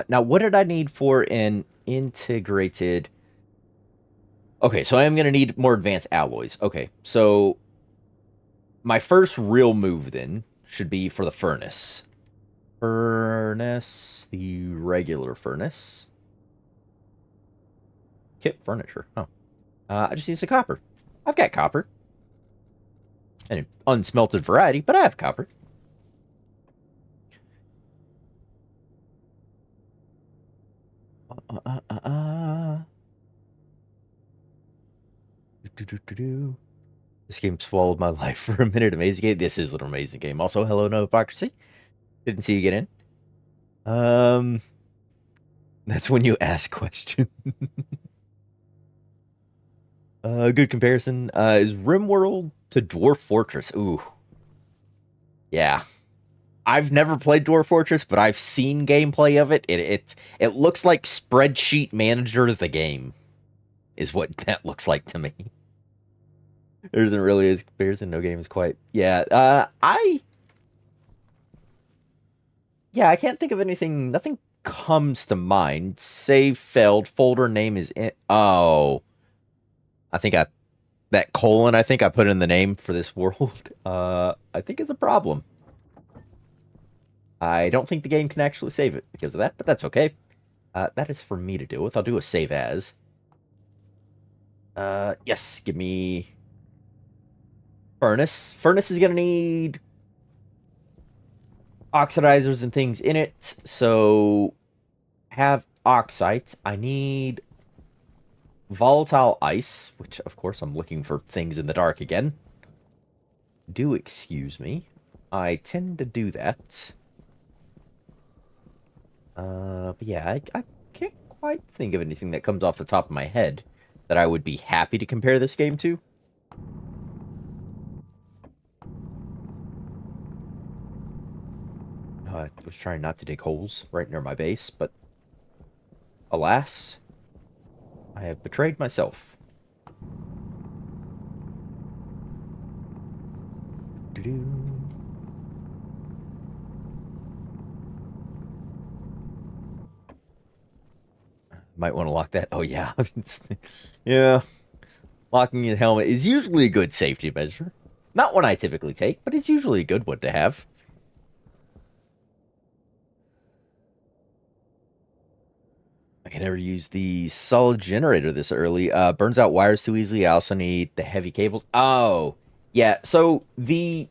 Now, what did I need for an integrated... Okay, so I am going to need more advanced alloys. Okay, so my first real move then should be for the furnace. Furnace, the regular furnace. Kit furniture. Oh. I just need some copper. I've got copper. And an unsmelted variety, but I have copper. This game swallowed my life for a minute. Amazing game. This is an amazing game. Also, hello, no hypocrisy. Didn't see you get in. That's when you ask questions. Good comparison. Is RimWorld to Dwarf Fortress? Ooh. Yeah. I've never played Dwarf Fortress, but I've seen gameplay of it. It looks like Spreadsheet Manager the game. Is what that looks like to me. There isn't really a comparison. No game is quite... Yeah, I can't think of anything. Nothing comes to mind. Save failed. Folder name is in... Oh. I think that colon, I think I put in the name for this world, I think is a problem. I don't think the game can actually save it because of that, but that's okay. That is for me to deal with. I'll do a save as. Yes, give me... Furnace. Furnace is going to need oxidizers and things in it, so have oxite. I need volatile ice, which, of course, I'm looking for things in the dark again. Do excuse me. I tend to do that. But yeah, I can't quite think of anything that comes off the top of my head that I would be happy to compare this game to. I was trying not to dig holes right near my base, but alas, I have betrayed myself. Doo-doo. Might want to lock that. Oh, yeah. Yeah. Locking your helmet is usually a good safety measure. Not one I typically take, but it's usually a good one to have. I can never use the solid generator this early. Burns out wires too easily. I also need the heavy cables. Oh, yeah. So the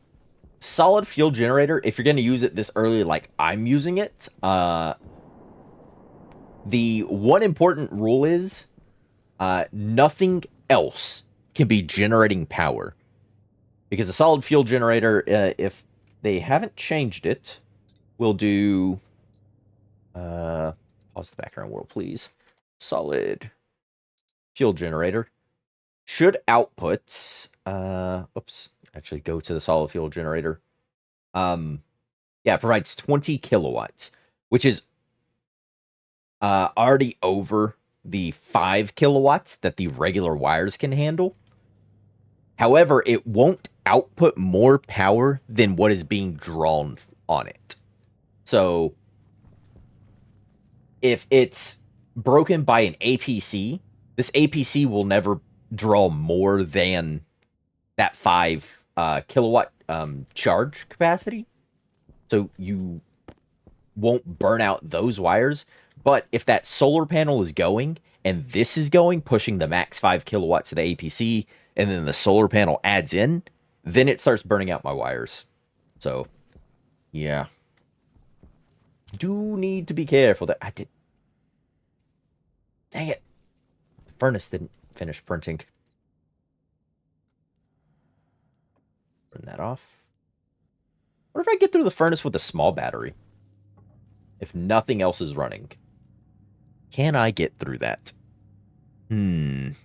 solid fuel generator, if you're going to use it this early like I'm using it, the one important rule is nothing else can be generating power. Because a solid fuel generator, if they haven't changed it, will do... pause the background world, please. Solid fuel generator should output... oops. Actually, go to the solid fuel generator. Yeah, it provides 20 kilowatts, which is already over the 5 kilowatts that the regular wires can handle. However, it won't output more power than what is being drawn on it. So, if it's broken by an APC, this APC will never draw more than that 5 kilowatt charge capacity. So you won't burn out those wires. But if that solar panel is going and this is going, pushing the max 5 kilowatts of the APC, and then the solar panel adds in, then it starts burning out my wires. So, yeah. Do need to be careful that I did. Dang it. The furnace didn't finish printing. Turn that off. What if I get through the furnace with a small battery? If nothing else is running. Can I get through that? Is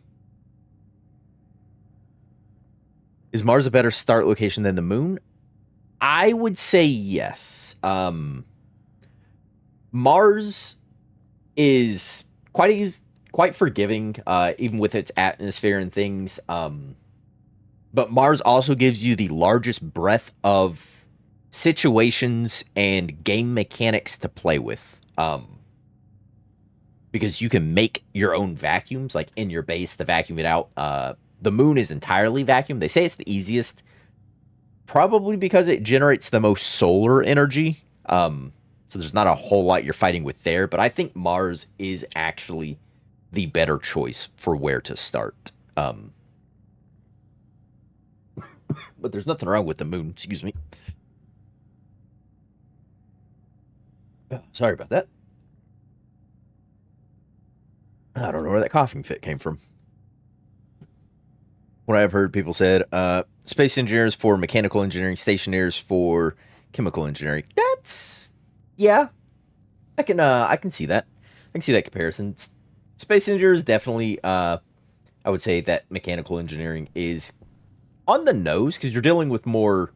Mars a better start location than the moon? I would say yes. Mars is quite forgiving, even with its atmosphere and things. But Mars also gives you the largest breadth of situations and game mechanics to play with. Because you can make your own vacuums, like in your base to vacuum it out. The moon is entirely vacuum. They say it's the easiest, probably because it generates the most solar energy. So there's not a whole lot you're fighting with there. But I think Mars is actually the better choice for where to start. But there's nothing wrong with the moon. Excuse me. Sorry about that. I don't know where that coughing fit came from. What I've heard people said, space engineers for mechanical engineering, stationeers for chemical engineering. That's, yeah, I can see that. I can see that comparison. Space engineers definitely, I would say that mechanical engineering is on the nose because you're dealing with more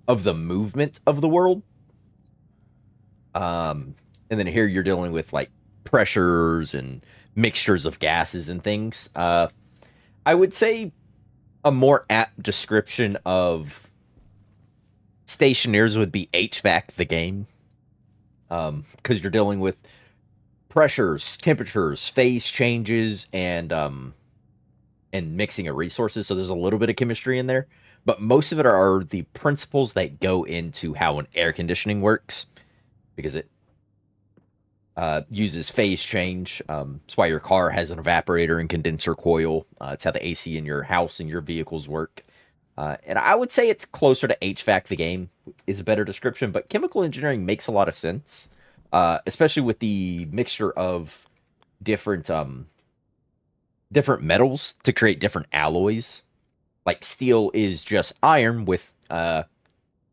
of the movement of the world. And then here you're dealing with like pressures and mixtures of gases and things. I would say a more apt description of Stationeers would be HVAC the game. Because you're dealing with pressures, temperatures, phase changes, and mixing of resources. So there's a little bit of chemistry in there. But most of it are the principles that go into how an air conditioning works. Because it uses phase change. That's why your car has an evaporator and condenser coil. It's how the AC in your house and your vehicles work. And I would say it's closer to HVAC the game is a better description, but chemical engineering makes a lot of sense, especially with the mixture of different different metals to create different alloys. Like steel is just iron with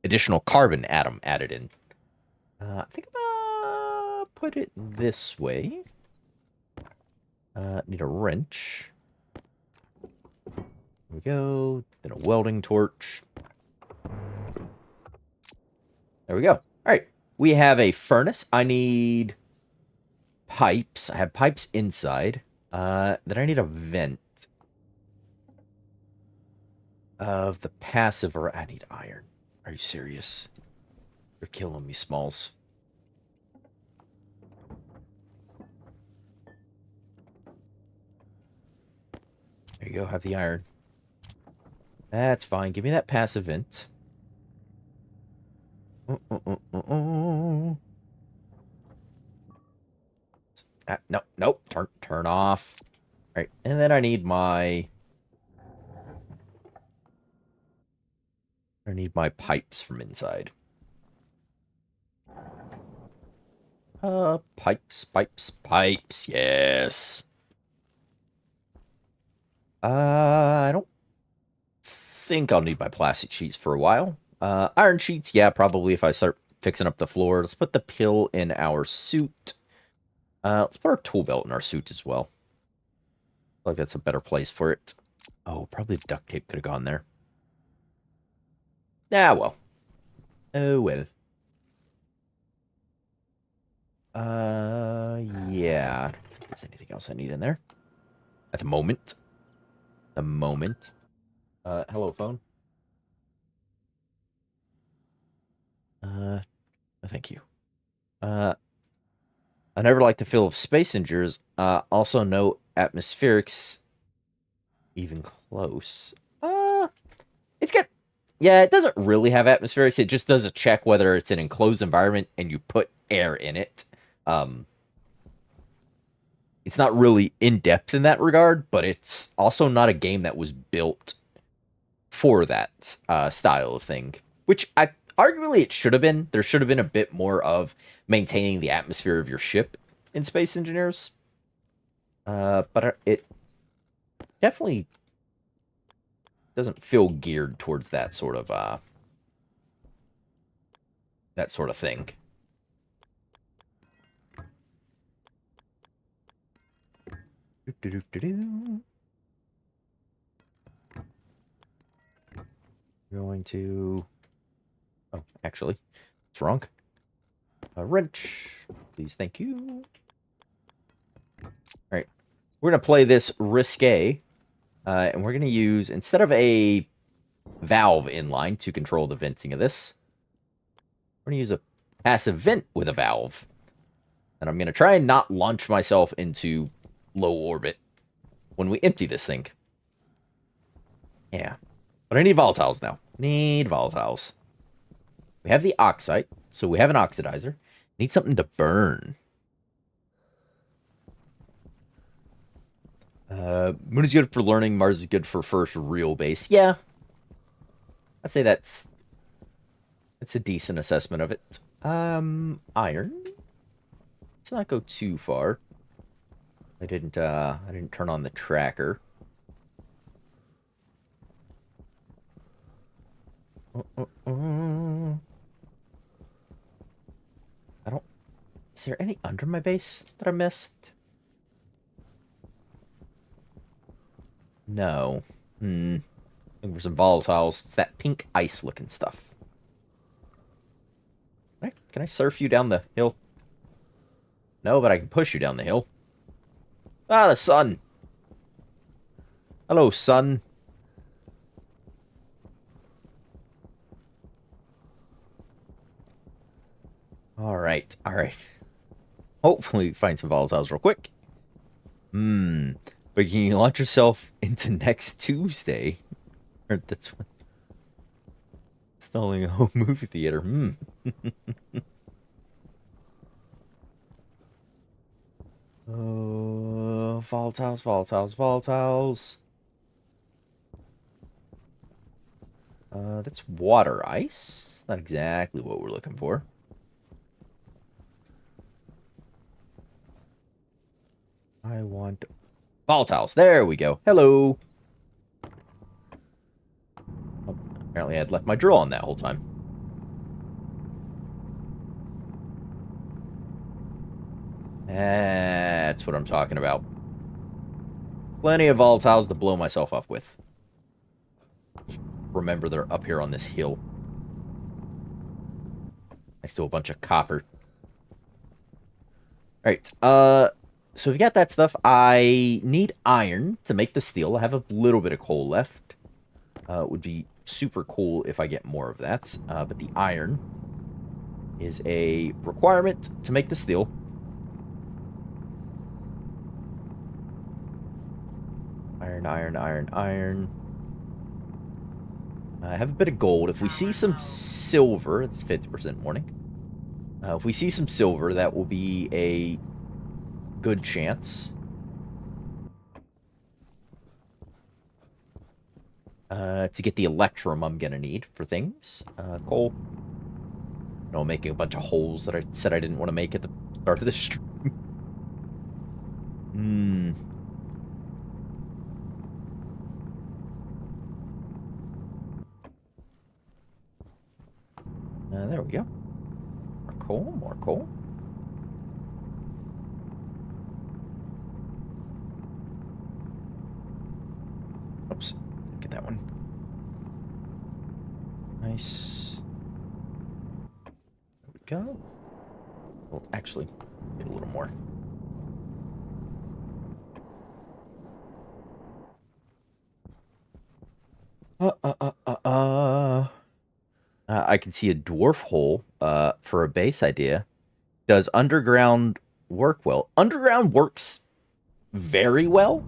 additional carbon atom added in. I think I'm gonna put it this way. Need a wrench. There we go. Then a welding torch. There we go. All right. We have a furnace. I need pipes. I have pipes inside. Then I need a vent of the passive. Or I need iron. Are you serious? You're killing me, Smalls. There you go. Have the iron. That's fine. Give me that passive vent. No, nope. Turn off. All right, and then I need my I need my pipes from inside. Pipes, yes. I don't think I'll need my plastic sheets for a while. Iron sheets, yeah, probably if I start fixing up the floor. Let's put the pill in our suit. Let's put our tool belt in our suit as well. I feel like that's a better place for it. Oh, probably duct tape could have gone there. Ah, well. Oh, well. Yeah. I don't think there's anything else I need in there. At the moment. Hello, phone. No, thank you. I never liked the feel of space injures. Also, no atmospherics even close. It's got. Yeah, it doesn't really have atmospherics. It just does a check whether it's an enclosed environment and you put air in it. Um, it's not really in depth in that regard, but it's also not a game that was built for that style of thing. Which I arguably it should have been. There should have been a bit more of maintaining the atmosphere of your ship in Space Engineers. But it definitely doesn't feel geared towards that sort of thing. Going to. Oh, actually, it's wrong. A wrench, please. Thank you. All right, we're gonna play this risque, and we're gonna use instead of a valve inline to control the venting of this, we're gonna use a passive vent with a valve, and I'm gonna try and not launch myself into low orbit when we empty this thing. Yeah, but I need volatiles now. Need volatiles. We have the oxide, so we have an oxidizer. Need something to burn. Moon is good for learning. Mars is good for first real base. Yeah, I'd say that's a decent assessment of it. Iron. Let's not go too far. I didn't turn on the tracker. I don't. Is there any under my base that I missed? No. Looking for some volatiles. It's that pink ice looking stuff. Can I surf you down the hill? No, but I can push you down the hill. Ah, the sun. Hello, sun. All right. Hopefully find some volatiles real quick. But can you launch yourself into next Tuesday? Or that's when... Installing a home movie theater. Oh, volatiles. That's water ice. Not exactly what we're looking for. I want volatiles. There we go. Hello. Oh, apparently I had left my drill on that whole time. That's what I'm talking about. Plenty of volatiles to blow myself up with. Remember, they're up here on this hill. Next to a bunch of copper. Alright, so we've got that stuff. I need iron to make the steel. I have a little bit of coal left. It would be super cool if I get more of that. But the iron is a requirement to make the steel. Iron. I have a bit of gold. If we see some silver, it's 50% warning. If we see some silver, that will be a good chance. To get the electrum I'm gonna need for things. Coal. No, making a bunch of holes that I said I didn't want to make at the start of the stream. Hmm. There we go. More coal, more coal. Oops, get that one. Nice. There we go. Well, actually, get a little more. I can see a dwarf hole for a base idea. Does underground work well? Underground works very well.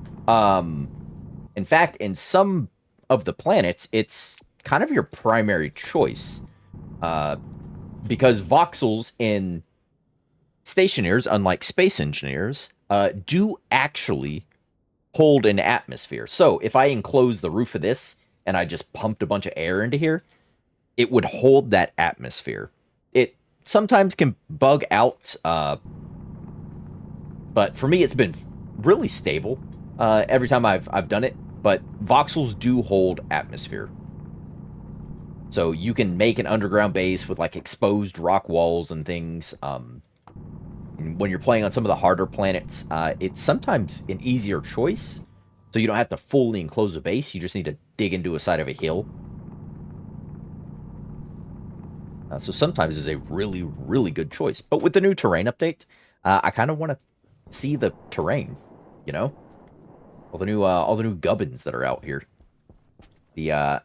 In fact, in some of the planets, it's kind of your primary choice. Because voxels in Stationeers, unlike space engineers, do actually hold an atmosphere. So if I enclose the roof of this and I just pumped a bunch of air into here, it would hold that atmosphere. It sometimes can bug out, but for me, it's been really stable every time I've done it. But voxels do hold atmosphere. So you can make an underground base with like exposed rock walls and things. And when you're playing on some of the harder planets, it's sometimes an easier choice. So you don't have to fully enclose a base. You just need to dig into a side of a hill. So sometimes it's a really, really good choice. But with the new terrain update, I kind of want to see the terrain, you know? All the new gubbins that are out here. The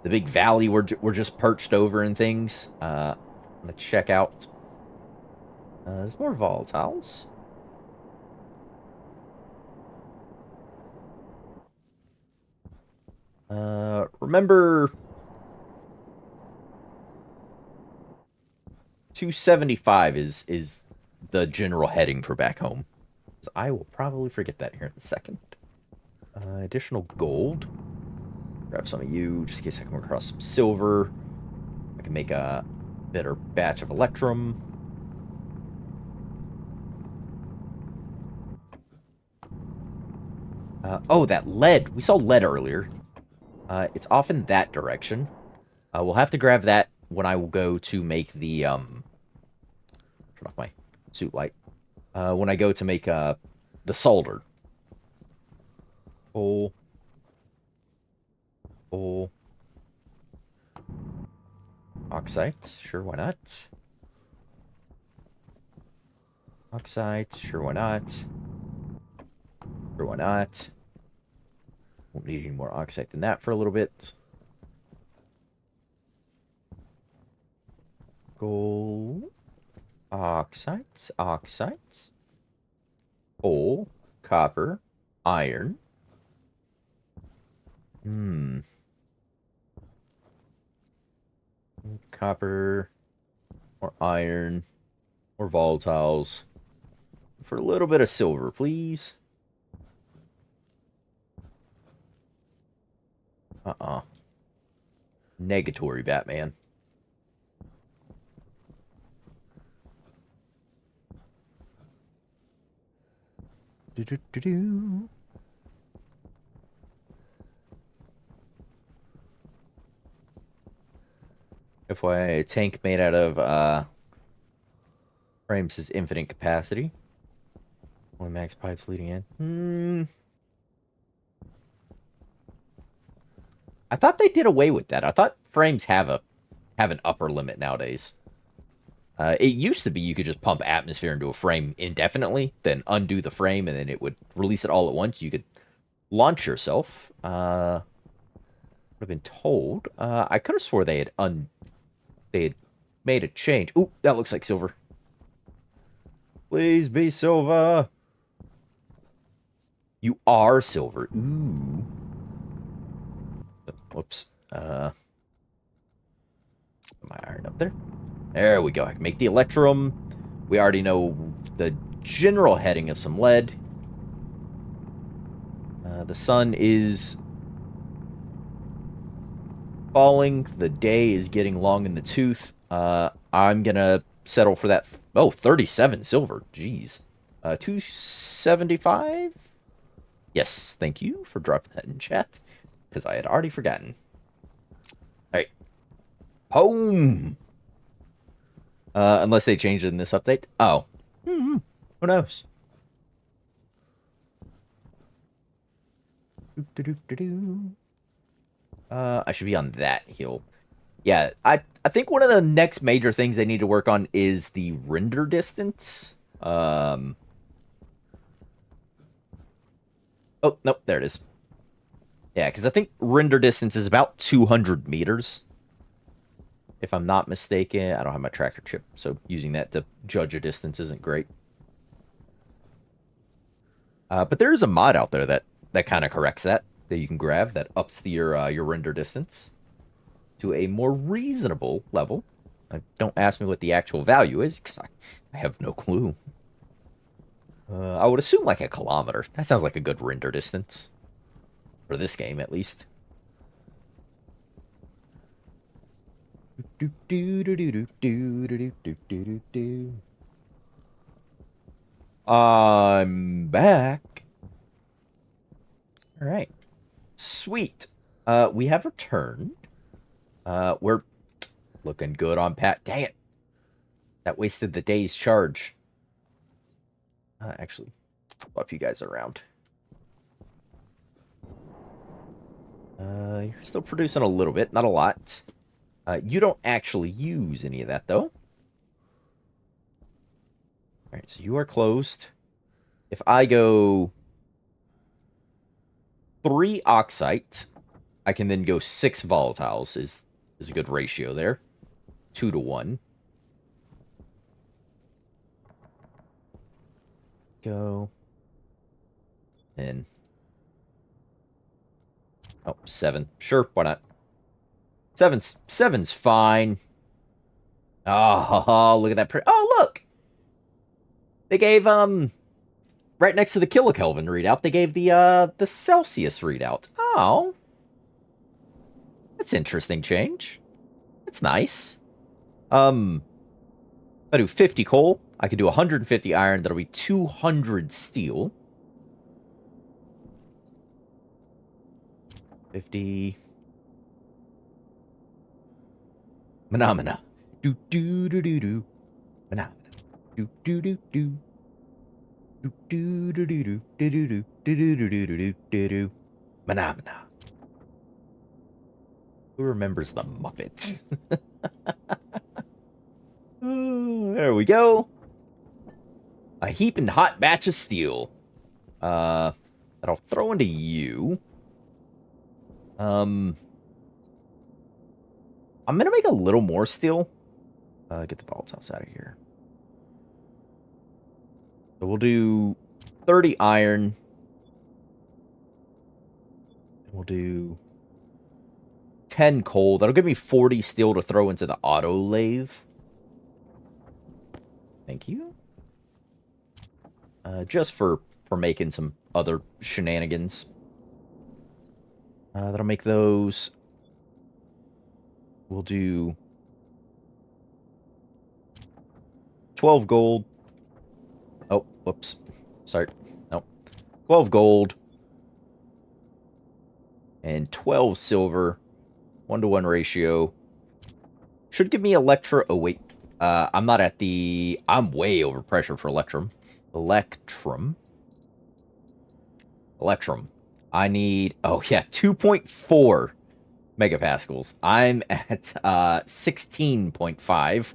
big valley we're just perched over and things. I'm gonna check out. There's more volatiles. Remember 275 is the general heading for back home. I will probably forget that here in a second. Additional gold. Grab some of you, just in case I come across some silver. I can make a better batch of electrum. Oh, that lead. We saw lead earlier. It's off in that direction. We'll have to grab that when I will go to make the, turn off my suit light. When I go to make, the solder. Coal. Coal. Oxide. Sure, why not? Oxide. Sure, why not? Sure, why not? Won't need any more oxide than that for a little bit. Gold. Oxides. Oxides. Coal. Copper. Iron. Copper. Or iron. Or volatiles. For a little bit of silver, please. Negatory, Batman. Do-do-do-do. FYI, a tank made out of frames is infinite capacity. Only max pipes leading in. I thought they did away with that. I thought frames have an upper limit nowadays. It used to be you could just pump atmosphere into a frame indefinitely, then undo the frame, and then it would release it all at once. You could launch yourself. Would have been told. I could have swore they had made a change. Ooh, that looks like silver. Please be silver. You are silver. Ooh. Whoops. Put my iron up there. There we go. I can make the electrum. We already know the general heading of some lead. The sun is falling. The day is getting long in the tooth. I'm gonna settle for that. Oh, 37 silver. Jeez. 275? Yes, thank you for dropping that in chat, because I had already forgotten. Alright. Home! Unless they changed it in this update. Oh. Who knows? I should be on that hill. Yeah, I think one of the next major things they need to work on is the render distance. Oh, nope, there it is. Yeah, because I think render distance is about 200 meters. If I'm not mistaken, I don't have my tracker chip, so using that to judge a distance isn't great. But there is a mod out there that kind of corrects that you can grab that ups your render distance to a more reasonable level. Don't ask me what the actual value is, because I have no clue. I would assume like a kilometer. That sounds like a good render distance. For this game, at least. I'm back. All right. Sweet. We have returned. We're looking good on Pat. Dang it. That wasted the day's charge. Actually, buff you guys around. You're still producing a little bit, not a lot. You don't actually use any of that, though. Alright, so you are closed. If I go 3 oxite, I can then go 6 volatiles, is a good ratio there. 2 to 1. Go. And... oh, 7. Sure, why not? Seven's fine. Oh, look at that. Oh, look! They gave, right next to the kilokelvin readout, they gave the Celsius readout. Oh. That's interesting change. That's nice. If I do 50 coal, I can do 150 iron, that'll be 200 steel. 50. Phenomena. Do do do do do. Phenomena. Do do do do. Do do do do do do do do do do do do do. Phenomena. Who remembers the Muppets? There we go. A heaping hot batch of steel. That I'll throw into you. I'm gonna make a little more steel. Get the volatiles out of here. So we'll do 30 iron. And we'll do 10 coal. That'll give me 40 steel to throw into the auto lathe. Thank you. Just for making some other shenanigans. That'll make those. We'll do 12 gold. Oh, whoops. Sorry. Nope. 12 gold. And 12 silver. 1-to-1 ratio. Should give me Electra. Oh, wait. I'm not at the... I'm way over pressure for Electrum. Electrum. I need... oh, yeah. 2.4 megapascals. I'm at 16.5.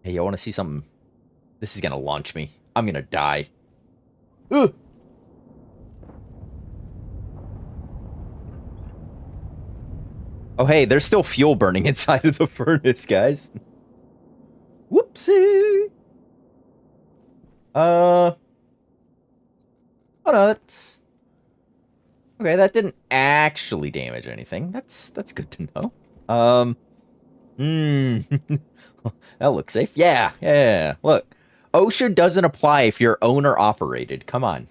Hey, you want to see something? This is going to launch me. I'm going to die. Ugh! Oh, hey, there's still fuel burning inside of the furnace, guys. Whoopsie! Oh, no, that's... okay, that didn't actually damage anything. That's good to know. That looks safe. Yeah. Look, OSHA doesn't apply if you're owner-operated. Come on.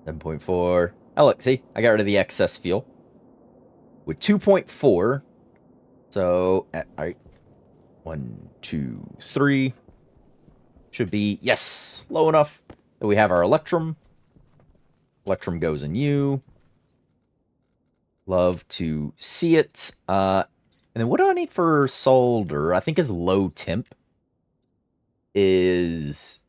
7.4. Oh, look, see? I got rid of the excess fuel. With 2.4. So, all right. 1, 2, 3. Should be, yes, low enough that we have our Electrum. Electrum goes in you. Love to see it. And then what do I need for solder? I think his low temp is,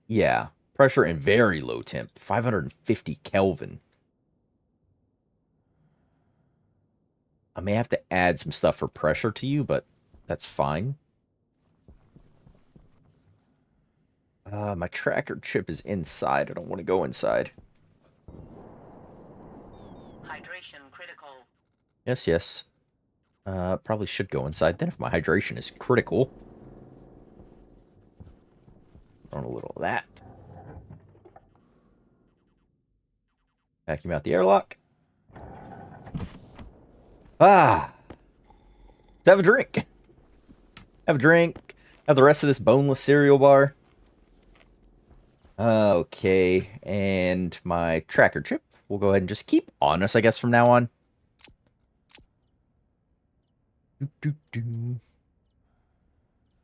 yeah, pressure and very low temp. 550 Kelvin. I may have to add some stuff for pressure to you, but that's fine. My tracker chip is inside. I don't want to go inside. Hydration critical. Yes, yes. Probably should go inside then if my hydration is critical. On a little of that. Vacuum out the airlock. Ah! Let's have a drink. Have a drink. Have the rest of this boneless cereal bar. Okay, and my tracker chip. We'll go ahead and just keep on us, I guess, from now on.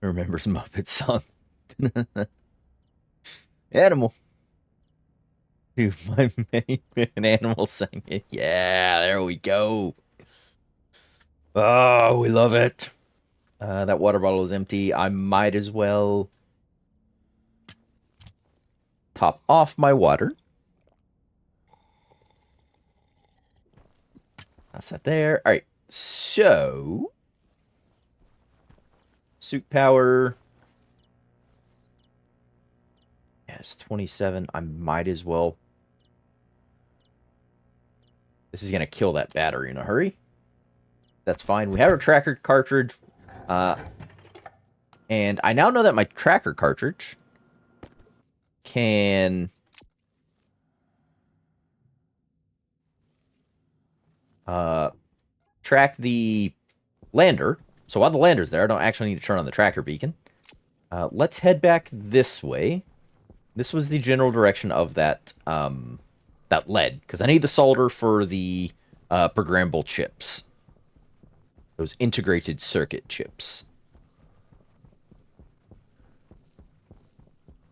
Remembers Muppet song. Animal. Dude, my main animal sang it. Yeah, there we go. Oh, we love it. That water bottle is empty. I might as well top off my water. That's that there. All right, so suit power. Yeah, it's 27. I might as well. This is gonna kill that battery in a hurry. That's fine. We have a tracker cartridge. And I now know that my tracker cartridge can track the lander. So while the lander's there, I don't actually need to turn on the tracker beacon. Let's head back this way. This was the general direction of that that lead, because I need the solder for the programmable chips. Those integrated circuit chips.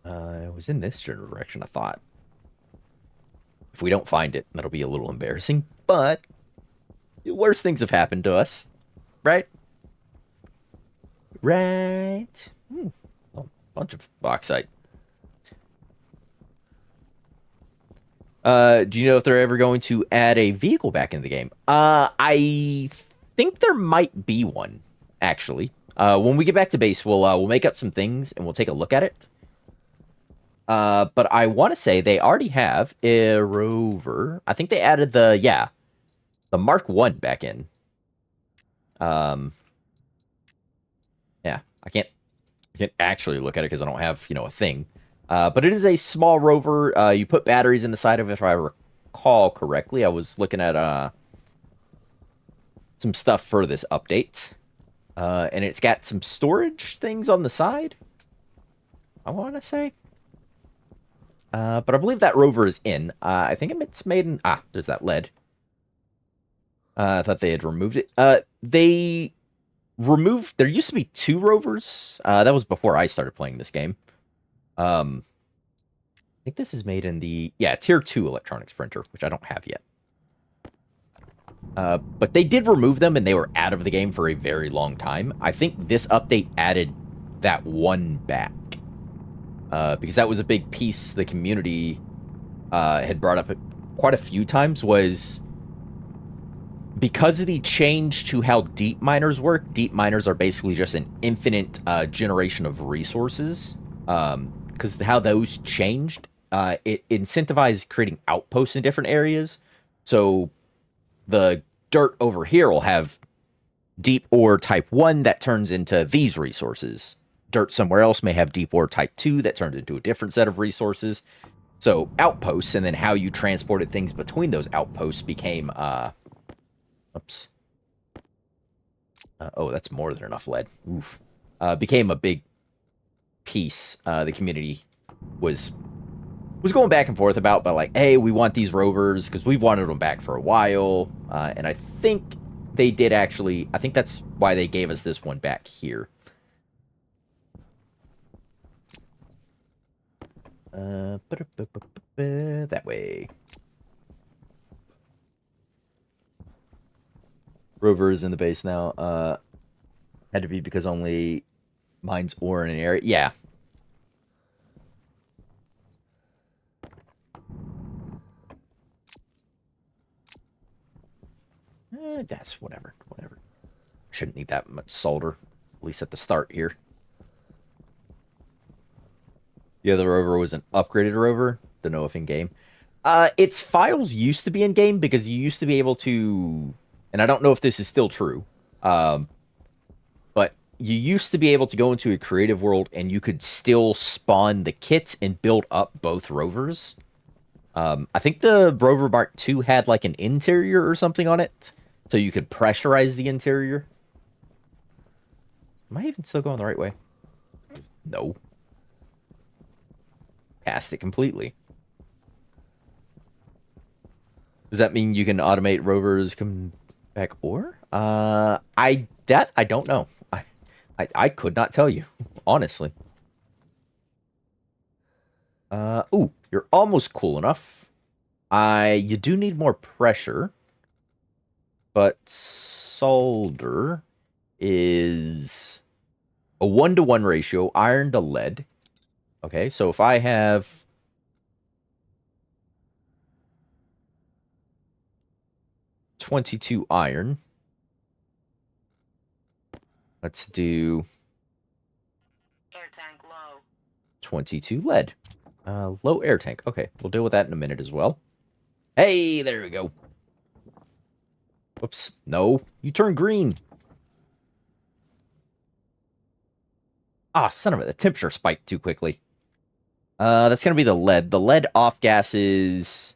It was in this general direction, I thought. If we don't find it, that'll be a little embarrassing, but worse things have happened to us, right? Right. A bunch of bauxite. Do you know if they're ever going to add a vehicle back into the game? I think there might be one, actually. When we get back to base, we'll make up some things and we'll take a look at it. But I want to say they already have a rover. I think they added the Mark 1 back in. Yeah, I can't actually look at it because I don't have, a thing. But it is a small rover. You put batteries in the side of it, if I recall correctly. I was looking at some stuff for this update. And it's got some storage things on the side, I want to say. But I believe that rover is in. I think it's made in... there's that lead. I thought they had removed it. They removed... There used to be 2 rovers. That was before I started playing this game. I think this is made in the... Yeah, Tier 2 electronics printer, which I don't have yet. But they did remove them, and they were out of the game for a very long time. I think this update added that one back. Because that was a big piece the community had brought up quite a few times, was because of the change to how deep miners work. Deep miners are basically just an infinite generation of resources. Because how those changed, it incentivized creating outposts in different areas. So the dirt over here will have deep ore type 1 that turns into these resources. Dirt somewhere else may have deep ore type 2 that turns into a different set of resources. So outposts, and then how you transported things between those outposts became oops. Oh, that's more than enough lead. Oof. Became a big piece the community was was going back and forth about, but like, hey, we want these rovers because we've wanted them back for a while, and I think they did actually. I think that's why they gave us this one back here. That way. Rover is in the base now. Had to be because only mine's ore in an area. Yeah. That's whatever. Whatever. Shouldn't need that much solder, at least at the start here. The other rover was an upgraded rover. Don't know if in game. Its files used to be in game because you used to be able to, and I don't know if this is still true. But you used to be able to go into a creative world and you could still spawn the kits and build up both rovers. I think the Rover Mark II had like an interior or something on it, so you could pressurize the interior. Am I even still going the right way? No. Passed it completely. Does that mean you can automate rovers come back ore? I don't know. I could not tell you, honestly. Ooh, you're almost cool enough. You do need more pressure, but solder is a 1-to-1 ratio, iron to lead. Okay, so if I have 22 iron, let's do Air tank low. 22 lead. Low air tank. Okay, we'll deal with that in a minute as well. Hey, there we go. Whoops. No, you turn green. Ah, son of a... The temperature spiked too quickly. That's going to be the lead. The lead off gas is...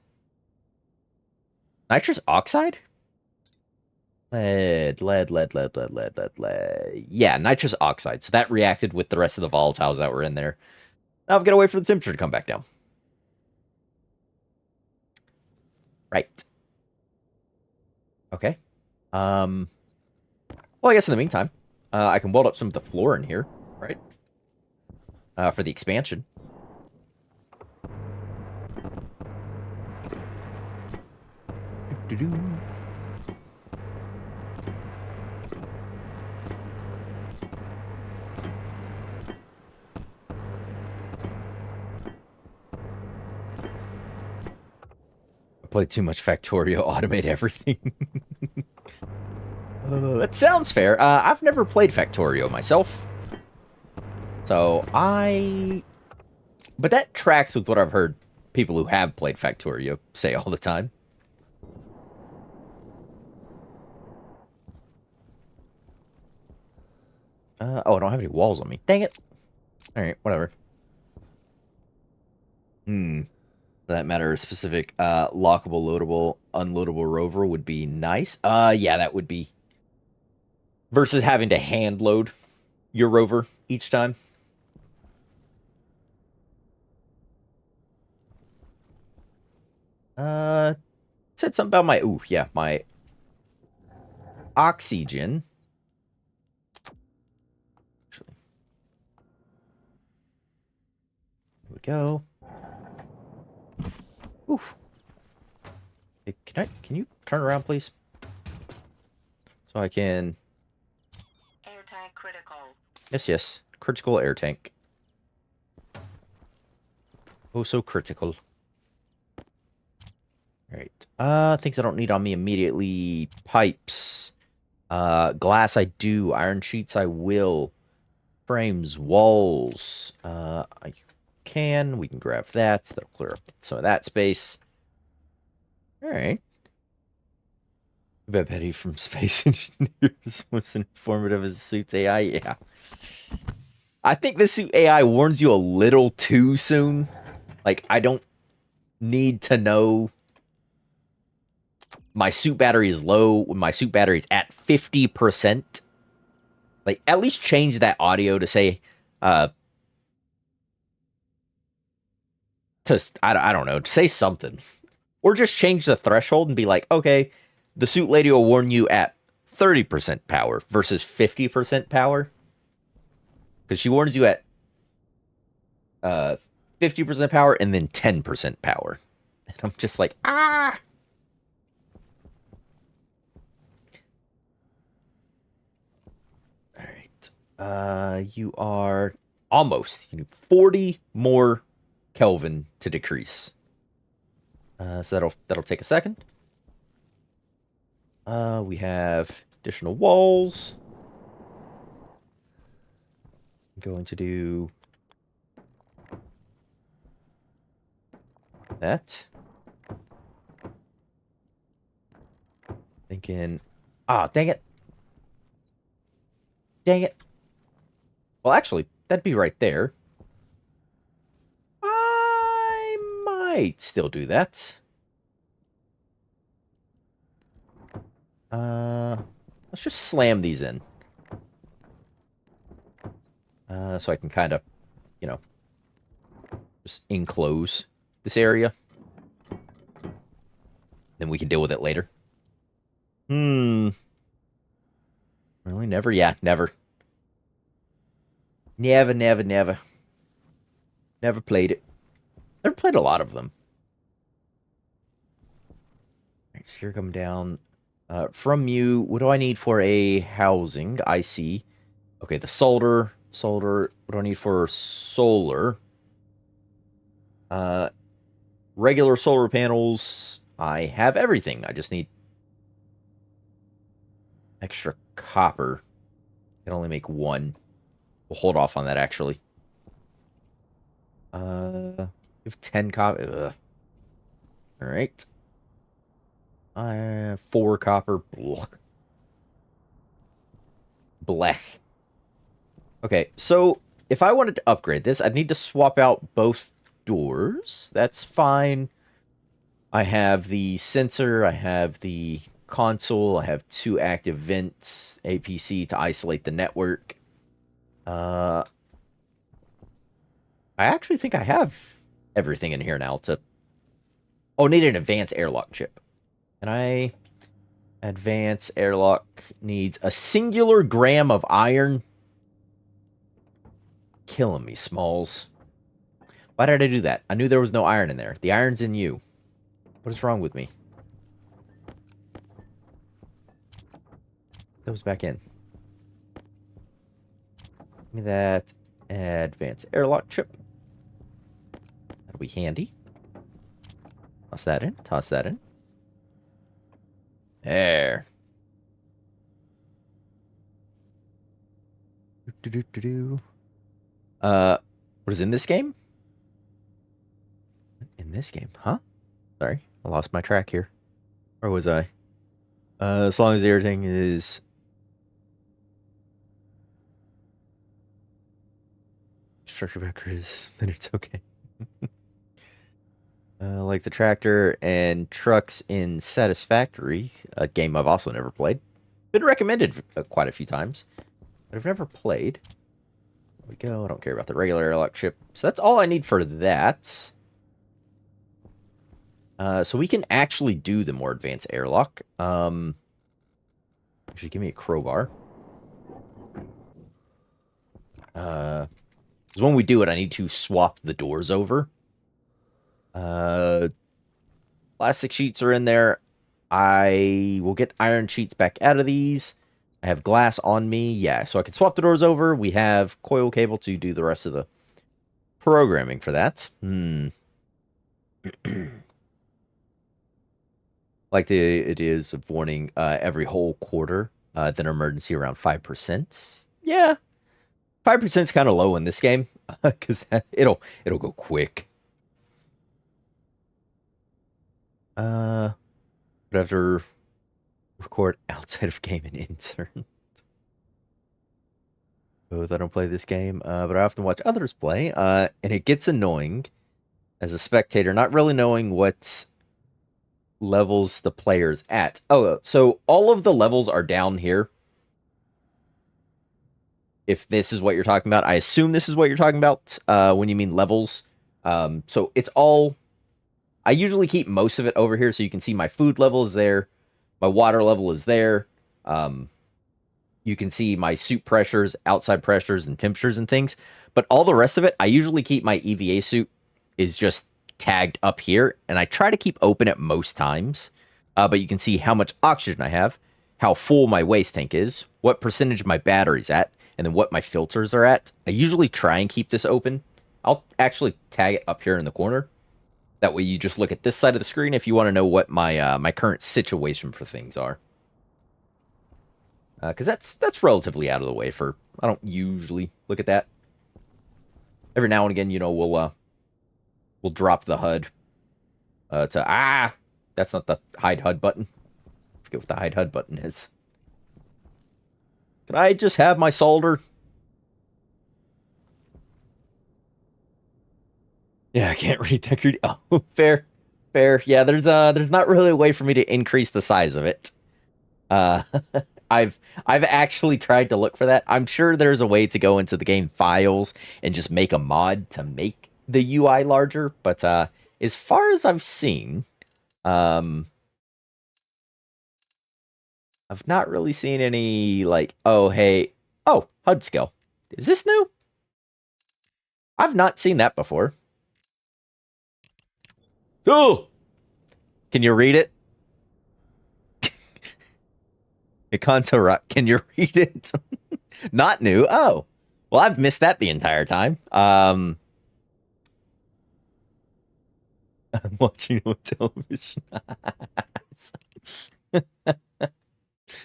nitrous oxide? Lead. Yeah, nitrous oxide. So that reacted with the rest of the volatiles that were in there. Now I've got to wait for the temperature to come back down. Right. Okay. Well, I guess in the meantime, I can weld up some of the floor in here, right? For the expansion. Doo-doo. I played too much Factorio, automate everything. That sounds fair. I've never played Factorio myself. So but that tracks with what I've heard people who have played Factorio say all the time. Oh, I don't have any walls on me. Dang it. Alright, whatever. For that matter, a specific lockable, loadable, unloadable rover would be nice. Yeah, that would be. Versus having to hand load your rover each time. Said something about my... Ooh, yeah, my oxygen. Actually, here we go. Oof. Hey, can you turn around, please? So I can... Air tank critical. Yes. Critical air tank. Oh, so critical. Alright. Things I don't need on me immediately. Pipes. Glass I do. Iron sheets I will. Frames. Walls. I can. We can grab that. That'll clear up some of that space. Alright. I bet Betty from Space Engineers was informative as Suit's AI. Yeah. I think the Suit AI warns you a little too soon. Like, I don't need to know my suit battery is low when my suit battery is at 50%. Like, at least change that audio to say, to I don't know, say something. Or just change the threshold and be like, okay, the suit lady will warn you at 30% power versus 50% power. Because she warns you at 50% power and then 10% power. And I'm just like, ah. All right. You are almost. You need 40 more Kelvin to decrease. So that'll take a second. We have additional walls. I'm going to do that. Thinking, dang it. Dang it. Well, actually, that'd be right there. I might still do that. Let's just slam these in. So I can kind of, just enclose this area. Then we can deal with it later. Really? Never? Yeah, never. Never, never, never. Never played it. Never played a lot of them. Alright, so here come down. From you, what do I need for a housing? I see. Okay, the solder. What do I need for solar? Regular solar panels. I have everything. I just need extra copper. I can only make one. We'll hold off on that, actually. You have 10 copper. All right. 4 copper. Blech. Okay, so if I wanted to upgrade this, I'd need to swap out both doors. That's fine. I have the sensor, I have the console, I have 2 active vents, APC to isolate the network. I actually think I have everything in here now to... Oh, need an advanced airlock chip. Can I... Advanced airlock needs a singular gram of iron. Killing me, Smalls. Why did I do that? I knew there was no iron in there. The iron's in you. What is wrong with me? Those back in. Give me that advanced airlock chip. That'll be handy. Toss that in. Toss that in. There. What is in this game? In this game, huh? Sorry, I lost my track here. Where was I? As long as everything is structure backwards, then it's okay. Like the tractor and trucks in Satisfactory, a game I've also never played. Been recommended quite a few times, but I've never played. There we go. I don't care about the regular airlock chip. So that's all I need for that. So we can actually do the more advanced airlock. Actually, give me a crowbar. Because when we do it, I need to swap the doors over. Plastic sheets are in there. I will get iron sheets back out of these. I have glass on me. Yeah, so I can swap the doors over. We have coil cable to do the rest of the programming for that. Like the ideas of warning every whole quarter, then emergency around 5%. Yeah, 5% is kind of low in this game because it'll go quick. But I have to record outside of game and insert. Both I don't play this game, but I often watch others play, and it gets annoying as a spectator, not really knowing what levels the player's at. Oh, so all of the levels are down here. If this is what you're talking about, I assume this is what you're talking about when you mean levels. So it's all. I usually keep most of it over here, so you can see my food level is there, my water level is there. Um, you can see my suit pressures, outside pressures, and temperatures and things. But all the rest of it, I usually keep my EVA suit is just tagged up here, and I try to keep open at most times. But you can see how much oxygen I have, how full my waste tank is, what percentage my battery's at, and then what my filters are at. I usually try and keep this open. I'll actually tag it up here in the corner. That way, you just look at this side of the screen if you want to know what my current situation for things are. Because that's relatively out of the way for. I don't usually look at that. Every now and again, we'll drop the HUD to that's not the hide HUD button. I forget what the hide HUD button is. Can I just have my solder? Yeah, I can't read that. Oh, fair, fair. Yeah, there's not really a way for me to increase the size of it. Uh, I've actually tried to look for that. I'm sure there's a way to go into the game files and just make a mod to make the UI larger, but as far as I've seen, um, I've not really seen any like, oh hey, oh HUD scale. Is this new? I've not seen that before. Oh, can you read it? Ikanto, can you read it? Not new. Oh, well, I've missed that the entire time. I'm watching on television.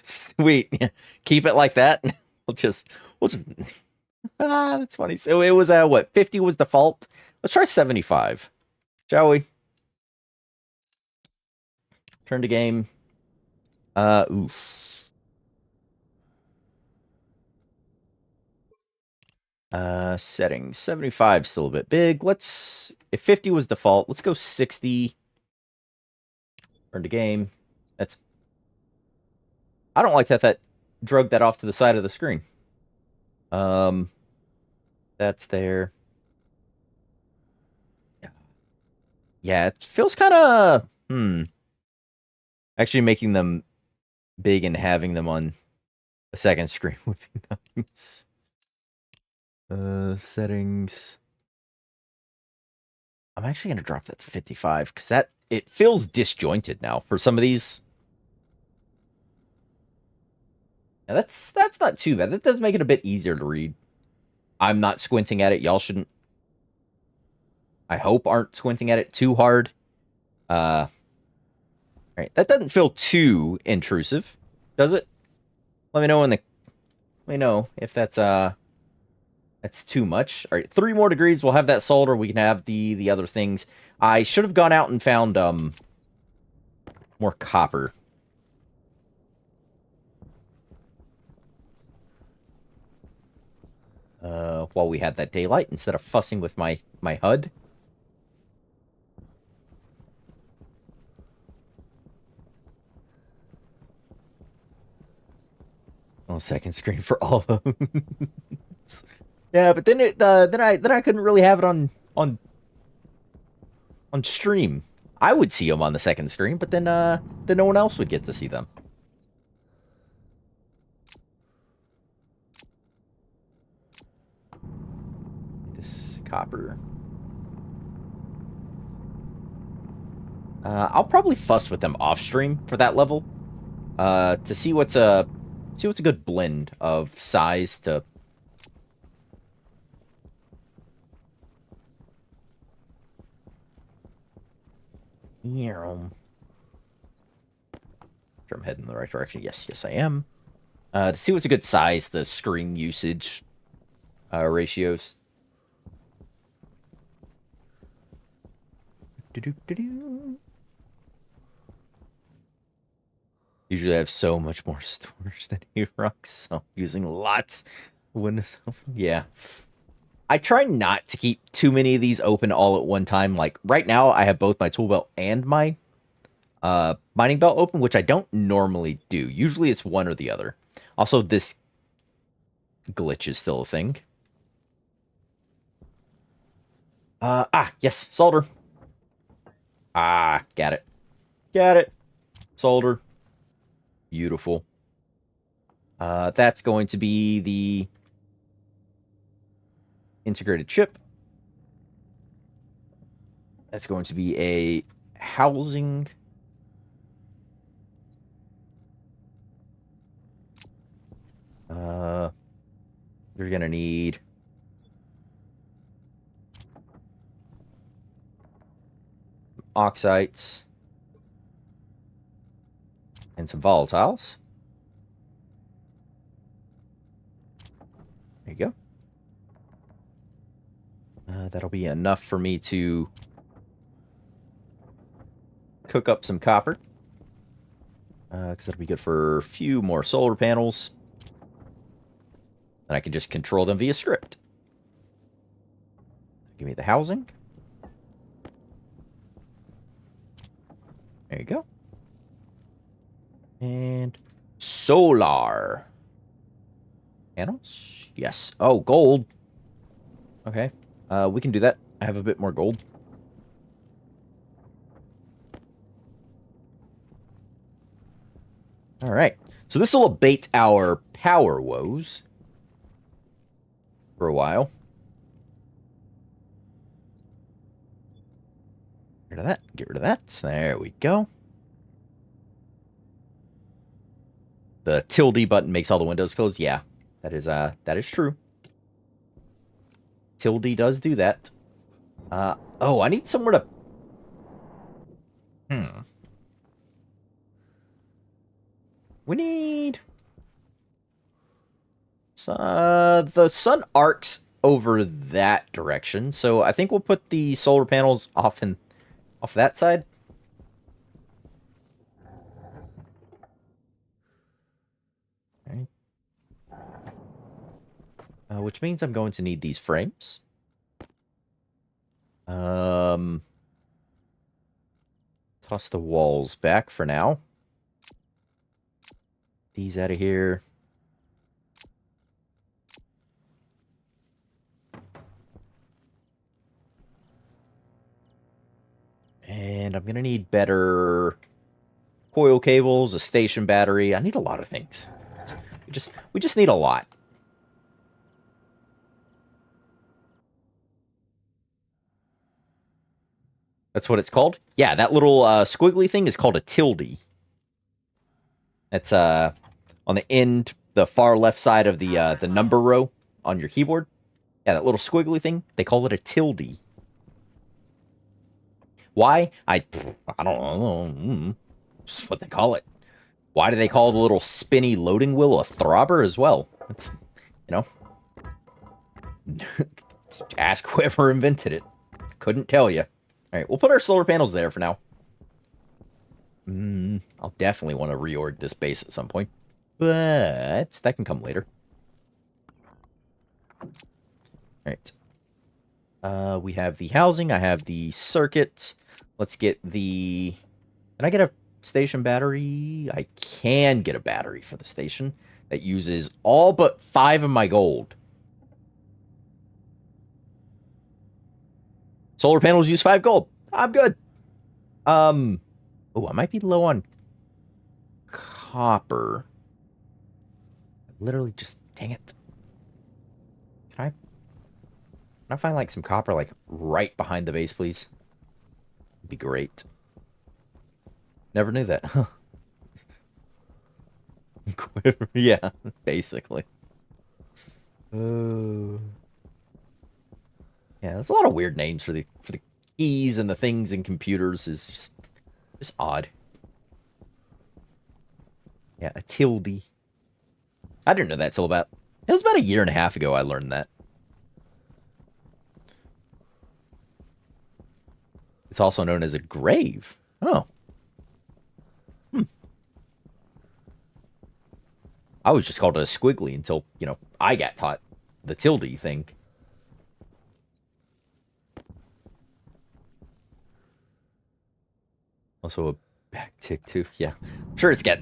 Sweet. Keep it like that. We'll just that's funny. So it was what, 50 was default? Let's try 75. Shall we? Turn to game. Oof. Settings. 75 still a bit big. If 50 was default, let's go 60. Turn to game. I don't like that drug that off to the side of the screen. Um, that's there. Yeah, it feels kind of Actually, making them big and having them on a second screen would be nice. Settings. I'm actually gonna drop that to 55 because it feels disjointed now for some of these. Now that's not too bad. That does make it a bit easier to read. I'm not squinting at it. Y'all shouldn't. I hope aren't squinting at it too hard. All right, that doesn't feel too intrusive, does it? Let me know let me know if that's too much. All right, 3 more degrees. We'll have that solder. We can have the other things. I should have gone out and found more copper. While we had that daylight instead of fussing with my HUD. Oh, second screen for all of them. Yeah, but then I couldn't really have it on stream. I would see them on the second screen, but then no one else would get to see them. This copper. I'll probably fuss with them off stream for that level. To see what's a good blend of size to. Yeah. Sure, I'm heading in the right direction. Yes, I am. To see what's a good size, the screen usage ratios. Usually I have so much more storage than Airlock, so I'm using lots of Windows. Yeah. I try not to keep too many of these open all at one time. Like right now, I have both my tool belt and my mining belt open, which I don't normally do. Usually it's one or the other. Also, this glitch is still a thing. Yes, solder. Got it. Got it. Solder. Beautiful. That's going to be the integrated chip. That's going to be a housing. You're gonna need oxides and some volatiles. There you go. That'll be enough for me to cook up some copper. Because that'll be good for a few more solar panels. And I can just control them via script. Give me the housing. There you go. And solar panels. Yes. Oh, gold. Okay. We can do that. I have a bit more gold. All right. So this will abate our power woes for a while. Get rid of that. Get rid of that. There we go. The tilde button makes all the windows close. Yeah, that is true. Tilde does do that. Oh, I need somewhere to... We need... the sun arcs over that direction, so I think we'll put the solar panels off that side. Okay. Which means I'm going to need these frames. Toss the walls back for now. These out of here. And I'm going to need better coil cables, a station battery. I need a lot of things. We just need a lot. That's what it's called? Yeah, that little squiggly thing is called a tilde. It's on the end, the far left side of the number row on your keyboard. Yeah, that little squiggly thing, they call it a tilde. Why? I don't know. Just what they call it. Why do they call the little spinny loading wheel a throbber as well? It's, you know. Ask whoever invented it. Couldn't tell you. All right, we'll put our solar panels there for now. I'll definitely want to reorg this base at some point. But that can come later. All right. We have the housing. I have the circuit. Let's get the... Can I get a station battery? I can get a battery for the station that uses all but 5 of my gold. Solar panels use 5 gold. I'm good. Oh, I might be low on copper. Literally just... Dang it. Can I find, like, some copper, like, right behind the base, please? It'd be great. Never knew that. Yeah, basically. Yeah, there's a lot of weird names for the keys and the things in computers. Is just odd. Yeah, a tilde. I didn't know that till about... It was about a year and a half ago I learned that. It's also known as a grave. Oh. I was just called a squiggly until, you know, I got taught the tilde thing. Also a backtick too. Yeah. I'm sure it's got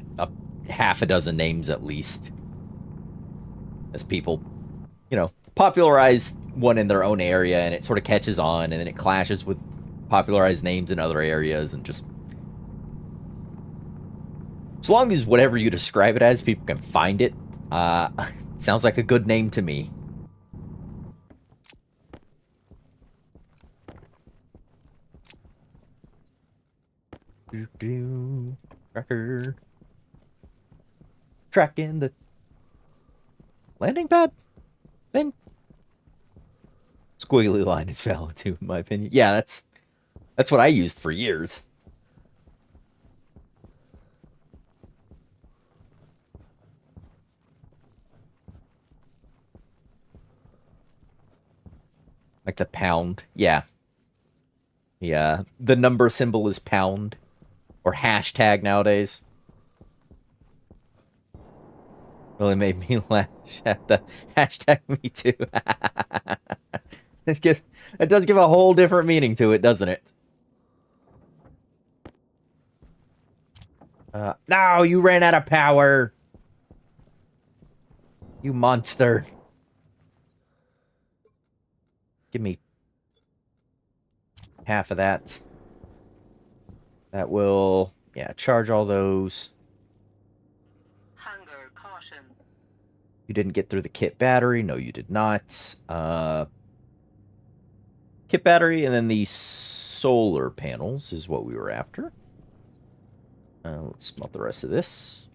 half a dozen names at least. As people, you know, popularize one in their own area, and it sort of catches on, and then it clashes with popularized names in other areas, and just as long as whatever you describe it as, people can find it, sounds like a good name to me. Tracker. Tracking the landing pad thing. Squiggly line is valid too, in my opinion. Yeah, that's what I used for years. Like the pound. Yeah. Yeah. The number symbol is pound. Or hashtag nowadays. Really made me laugh at the hashtag me too. It does give a whole different meaning to it, doesn't it? No, you ran out of power. You monster. Give me half of that. That will, yeah, charge all those. Hunger caution. You didn't get through the kit battery. No, you did not. Kit battery and then the solar panels is what we were after. Let's smelt the rest of this.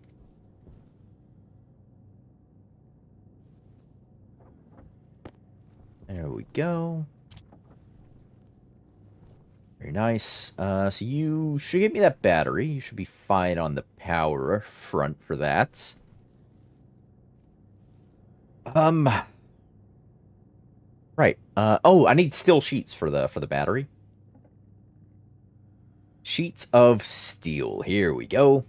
There we go. Very nice. So you should give me that battery. You should be fine on the power front for that. Right. Oh, I need steel sheets for the battery. Sheets of steel. Here we go.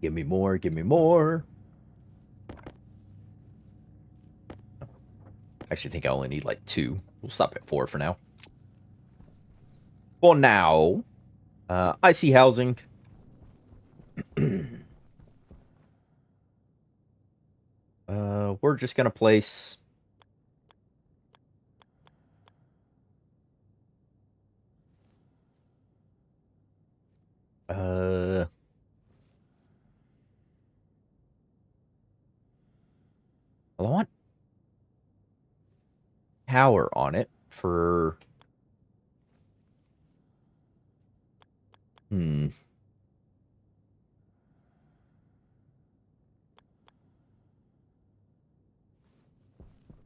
Give me more, give me more. I actually think I only need like 2. We'll stop at 4 for now. For now, I see housing. We're just gonna place well, I want power on it for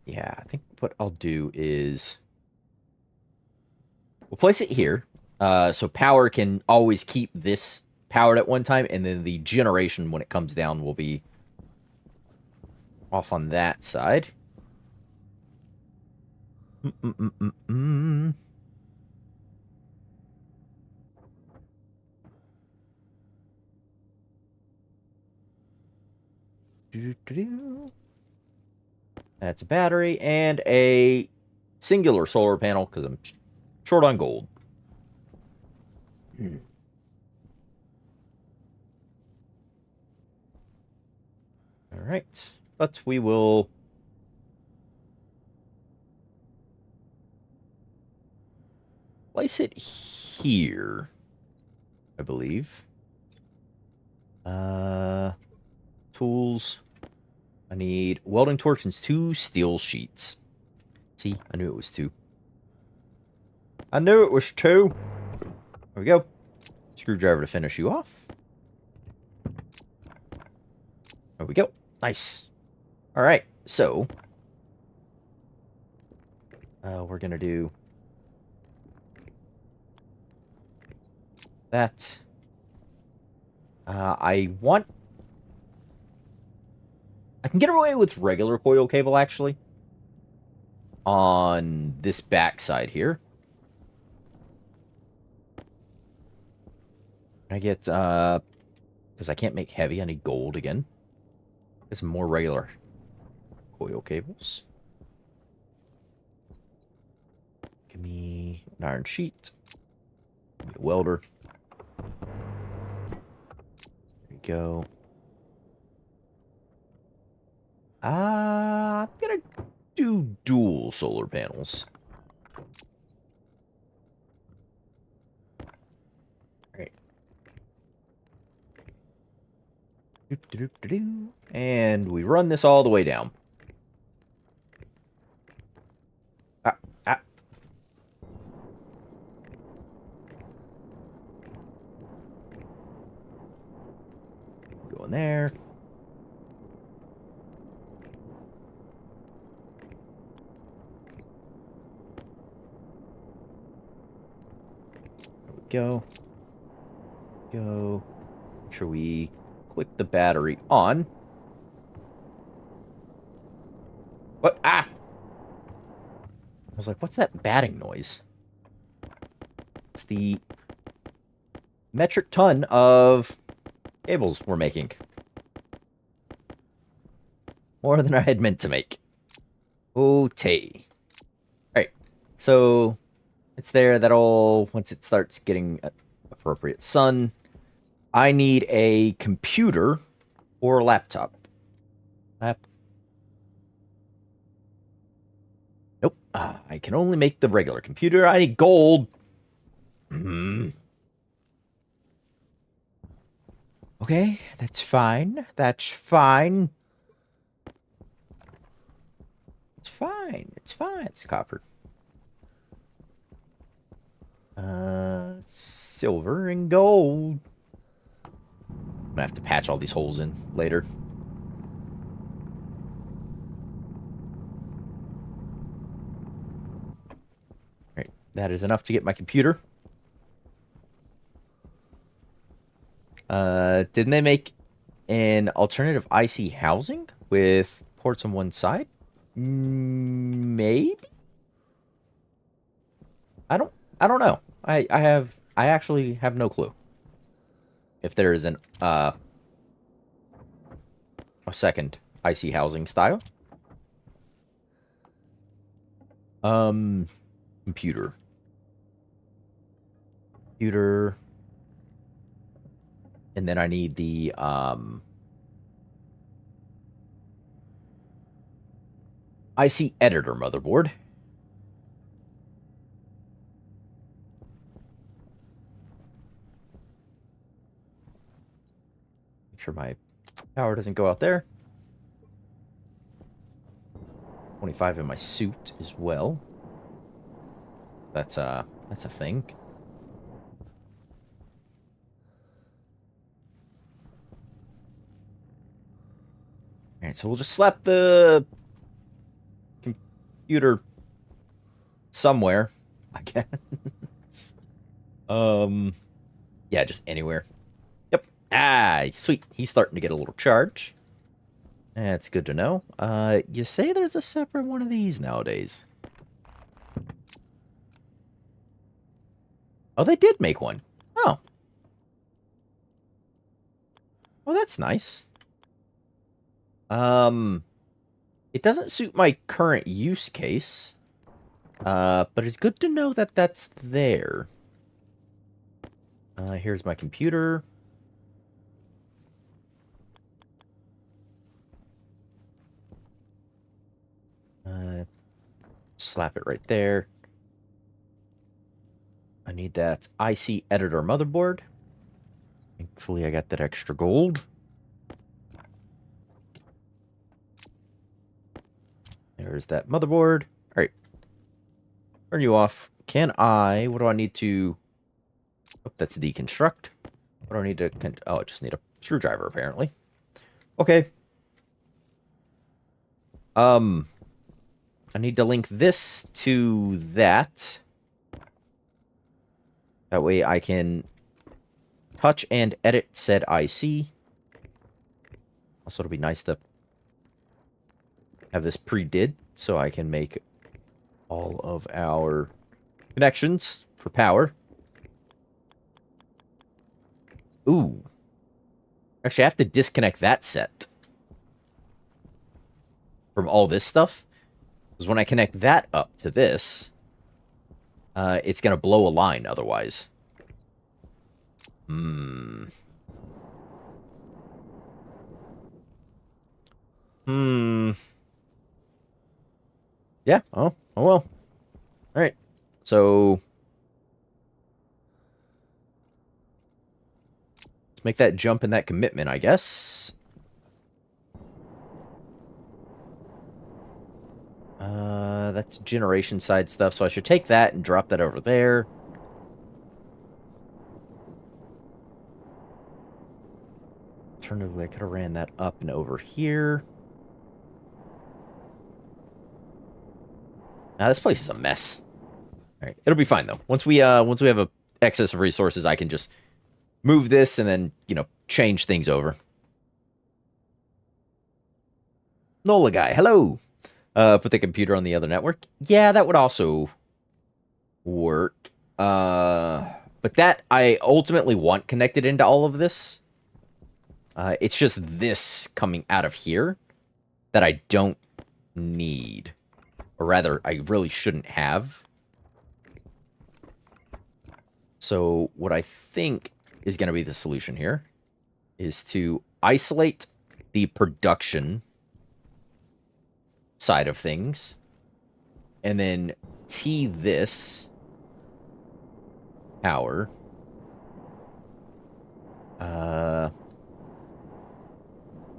Yeah, I think what I'll do is we'll place it here. So power can always keep this powered at one time, and then the generation when it comes down will be off on that side. That's a battery and a singular solar panel because I'm short on gold. All right, but we will place it here, I believe. Tools. I need welding torch and 2 steel sheets. See, I knew it was 2. I knew it was 2. There we go. Screwdriver to finish you off. There we go. Nice. All right, so we're gonna do that. I can get away with regular coil cable, actually, on this back side here. I get, because I can't make heavy, I need gold again. Get some more regular coil cables. Give me an iron sheet. Give me a welder. go. I'm gonna do dual solar panels. Alright. And we run this all the way down. Ah, ah. Go in there. There we go. Go. Make sure we click the battery on. What? Ah! I was like, what's that batting noise? It's the metric ton of cables we're making. More than I had meant to make. Okay. Alright. So, it's there. That'll, once it starts getting appropriate sun, I need a computer or a laptop. Nope. I can only make the regular computer. I need gold. Okay, that's fine. That's fine. It's fine. It's fine. It's copper. Silver and gold. I'm gonna have to patch all these holes in later. Right, that is enough to get my computer. Didn't they make an alternative IC housing with ports on one side? Maybe? I don't know. I actually have no clue. If there is a second IC housing style. Computer. Computer. And then I need the IC editor motherboard. Make sure my power doesn't go out there. 25 in my suit as well. That's a thing. Alright, so we'll just slap the computer somewhere, I guess. Yeah, just anywhere. Yep. Ah, sweet. He's starting to get a little charge. That's good to know. You say there's a separate one of these nowadays. Oh, they did make one. Oh. Well, that's nice. It doesn't suit my current use case. But it's good to know that that's there. Here's my computer. Slap it right there. I need that IC editor motherboard. Thankfully, I got that extra gold. There's that motherboard. All right. Turn you off. What do I need to... Oh, that's deconstruct. What do I need to... Oh, I just need a screwdriver, apparently. Okay. I need to link this to that. That way I can touch and edit said IC. Also, it'll be nice to have this pre-did so I can make all of our connections for power. Ooh. Actually, I have to disconnect that set from all this stuff. Because when I connect that up to this, it's going to blow a line otherwise. Hmm. Yeah. Oh well. All right. So let's make that jump and that commitment, I guess. That's generation side stuff, so I should take that and drop that over there. Alternatively, I could have ran that up and over here. Now this place is a mess. All right, it'll be fine though. Once we have a excess of resources, I can just move this and then change things over. Nola guy, hello. Put the computer on the other network. Yeah, that would also work. But that I ultimately want connected into all of this. It's just this coming out of here that I don't need. Or rather, I really shouldn't have. So what I think is going to be the solution here is to isolate the production side of things and then T this power. Well,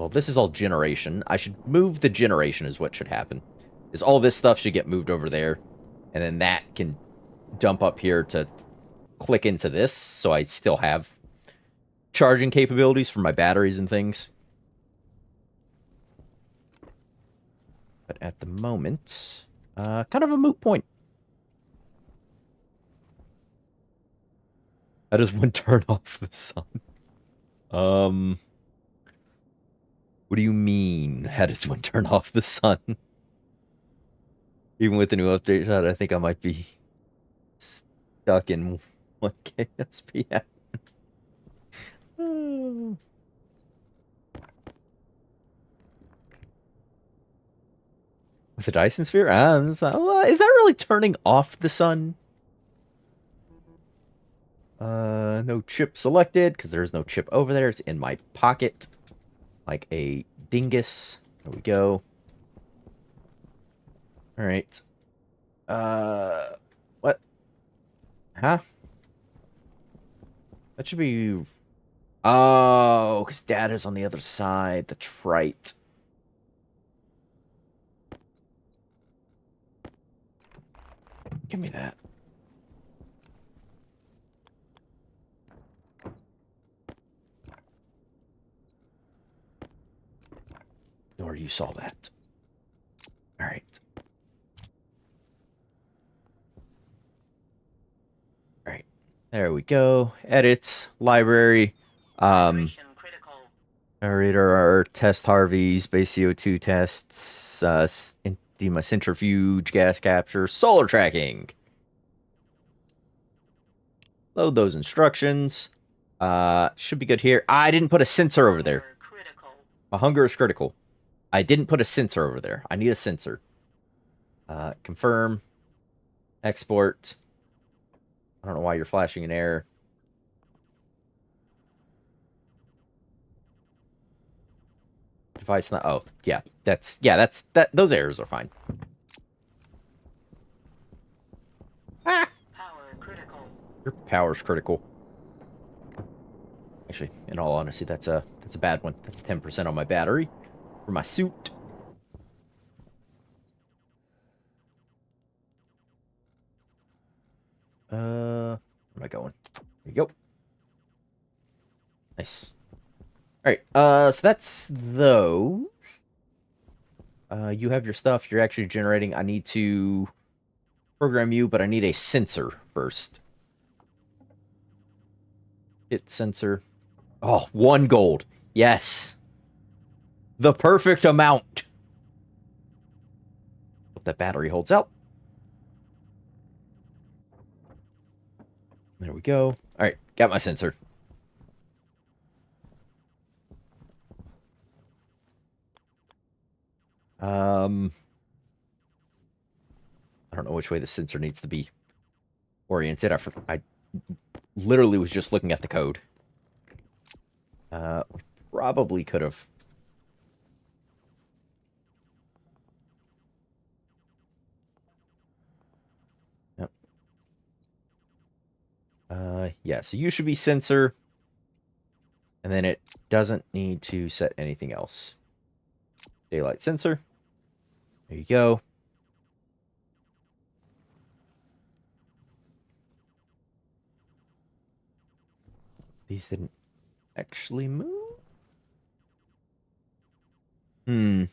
this is all generation. I should move the generation is what should happen. Is all this stuff should get moved over there, and then that can dump up here to click into this, so I still have charging capabilities for my batteries and things. But at the moment, kind of a moot point. How does one turn off the sun? What do you mean? How does one turn off the sun? Even with the new update shot, I think I might be stuck in 1K SPM. With the Dyson Sphere? Is that really turning off the sun? No chip selected, because there's no chip over there. It's in my pocket. Like a dingus. There we go. Alright. What? Huh? That should be... Oh, because data's on the other side. That's right. Give me that. Nor you saw that. All right. All right. There we go. Edit. Library. Narrator, test Harvey's, base CO2 tests, my centrifuge, gas capture, solar tracking. Load those instructions. Should be good here. I didn't put a sensor over there. My hunger is critical. I didn't put a sensor over there. I need a sensor. Confirm. Export. I don't know why you're flashing an error. Device not. Oh, yeah. That's those errors are fine. Ah! Power critical. Your power's critical. Actually, in all honesty, that's a bad one. That's 10% on my battery for my suit. Where am I going? There you go. Nice. All right. So that's those. You have your stuff. You're actually generating. I need to program you, but I need a sensor first. Hit sensor. Oh, 1 gold. Yes. The perfect amount. Hope that battery holds out. There we go. All right, got my sensor. I don't know which way the sensor needs to be oriented. I literally was just looking at the code. We probably could have Yeah, so you should be sensor. And then it doesn't need to set anything else. Daylight sensor. There you go. These didn't actually move? Hmm.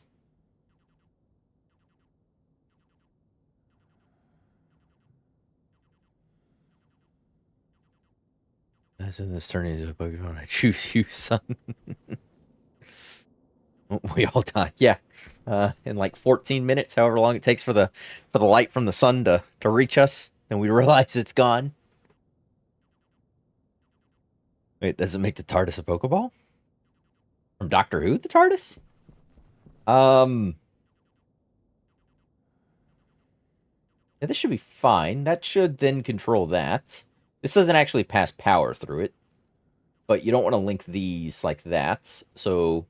As in this turning into a Pokemon, I choose you, son. We all die. Yeah. In like 14 minutes, however long it takes for the light from the sun to reach us, and we realize it's gone. Wait, does it make the TARDIS a Pokeball? From Doctor Who, the TARDIS? Yeah, this should be fine. That should then control that. This doesn't actually pass power through it, but you don't want to link these like that. So,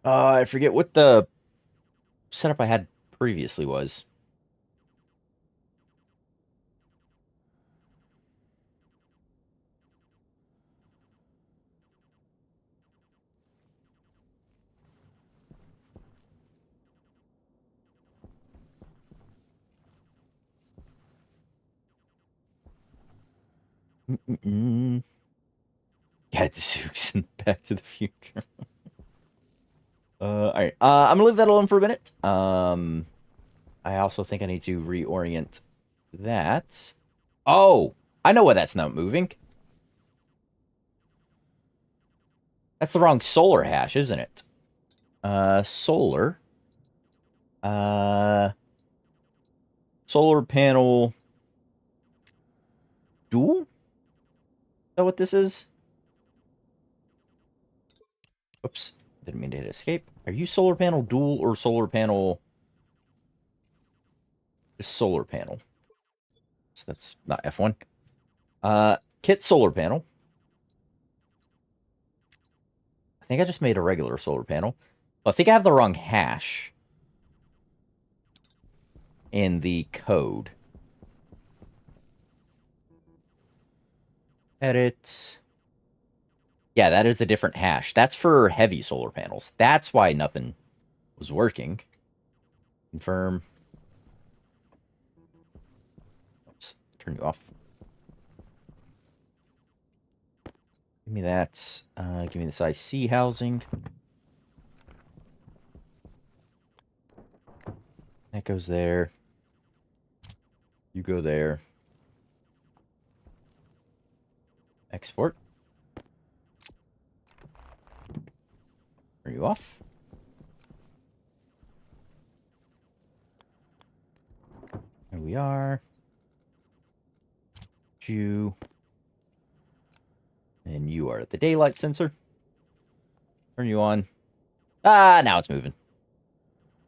I forget what the setup I had previously was. Mm-mm. Gadzooks in Back to the Future. All right. I'm gonna leave that alone for a minute. I also think I need to reorient that. Oh, I know why that's not moving. That's the wrong solar hash, isn't it? Solar. Uh, solar panel dual? Is that what this is? Oops. Didn't mean to hit escape. Are you solar panel dual or solar panel? Just solar panel. So that's not F1. Kit solar panel. I think I just made a regular solar panel. I think I have the wrong hash in the code. Edit. Yeah, that is a different hash. That's for heavy solar panels. That's why nothing was working. Confirm. Oops, turn you off. Give me that. Give me this IC housing. That goes there. You go there. Export. Are you off? There we are. You. And you are the daylight sensor. Turn you on. Ah, now it's moving.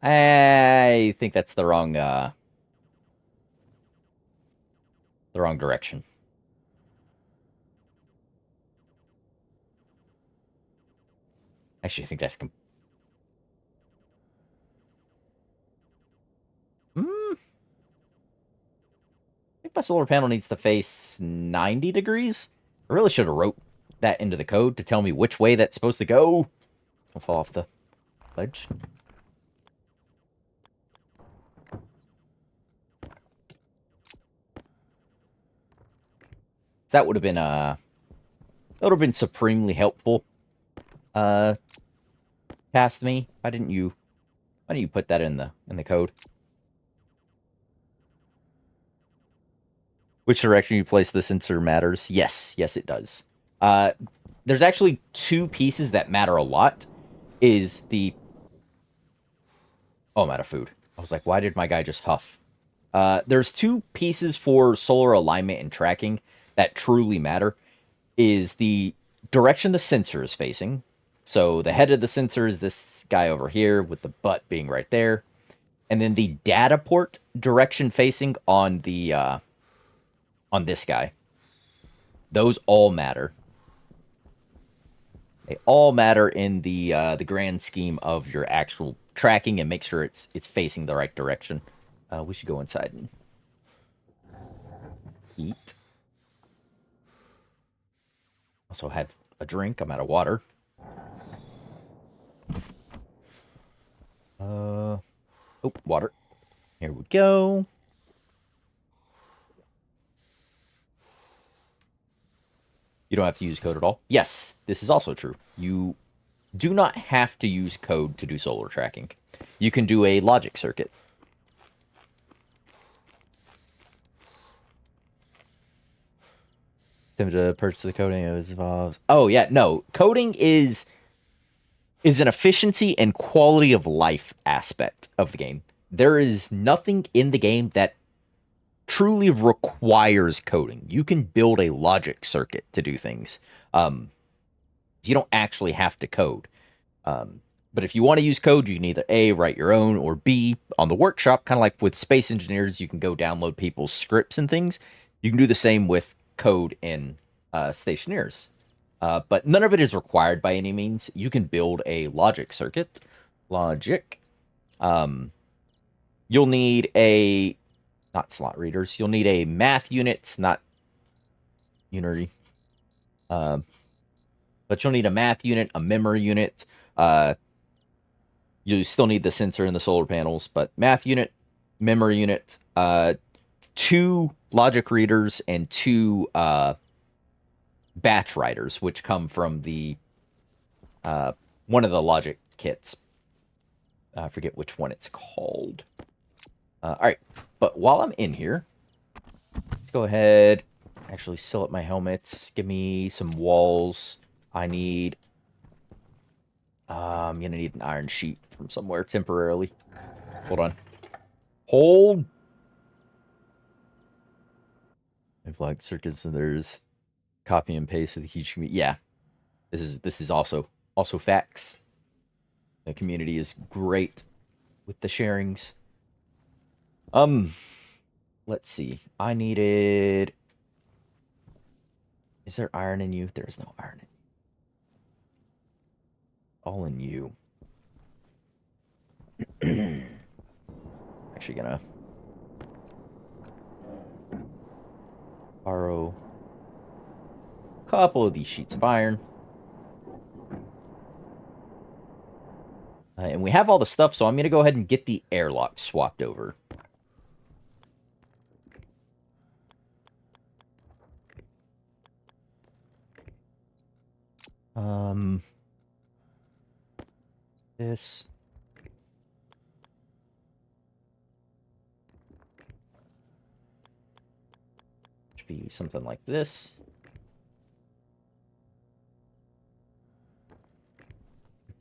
I think that's the wrong direction. Actually, I think that's I think my solar panel needs to face 90 degrees. I really should have wrote that into the code to tell me which way that's supposed to go. I'll fall off the ledge. That would have been supremely helpful. Past me. Why didn't you put that in the code? Which direction you place the sensor matters. Yes, it does. There's actually two pieces that matter a lot. Is the... Oh, I'm out of food. I was like, why did my guy just huff? There's two pieces for solar alignment and tracking that truly matter. Is the direction the sensor is facing. So the head of the sensor is this guy over here with the butt being right there. And then the data port direction facing on the on this guy. Those all matter. They all matter in the grand scheme of your actual tracking and make sure it's facing the right direction. We should go inside and eat. Also have a drink. I'm out of water. Oh, water. Here we go. You don't have to use code at all. Yes, this is also true. You do not have to use code to do solar tracking. You can do a logic circuit. Time to purchase the coding involves. Oh yeah, no. Coding is an efficiency and quality of life aspect of the game. There is nothing in the game that truly requires coding. You can build a logic circuit to do things. You don't actually have to code. But if you want to use code, you can either A, write your own, or B, on the workshop, kind of like with Space Engineers, you can go download people's scripts and things. You can do the same with code in Stationeers. But none of it is required by any means. You can build a logic circuit. Logic. You'll need a... Not slot readers. You'll need a math unit, not Unity. But you'll need a math unit, a memory unit. You still need the sensor and the solar panels, but math unit, memory unit, 2 logic readers, and 2 batch writers, which come from the one of the logic kits. I forget which one it's called. All right, but while I'm in here, let's go ahead, actually seal up my helmets. Give me some walls. I need... I'm going to need an iron sheet from somewhere temporarily. Hold on. Hold. I've like circuits and there's copy and paste of the huge community. Yeah. This is also facts. The community is great with the sharings. Let's see. I needed... Is there iron in you? There is no iron in you. All in you. Actually gonna borrow a couple of these sheets of iron. And we have all the stuff, so I'm gonna go ahead and get the airlock swapped over. This. Should be something like this.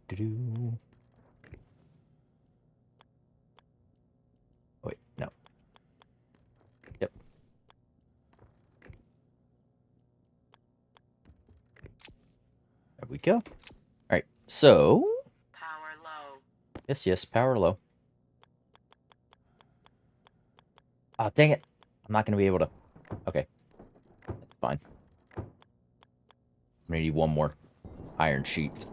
Oh, wait, no. Yep. There we go. All right, so... Power low. Yes, power low. Oh, dang it. I'm not going to be able to... Okay. That's fine. I'm going to need one more iron sheet.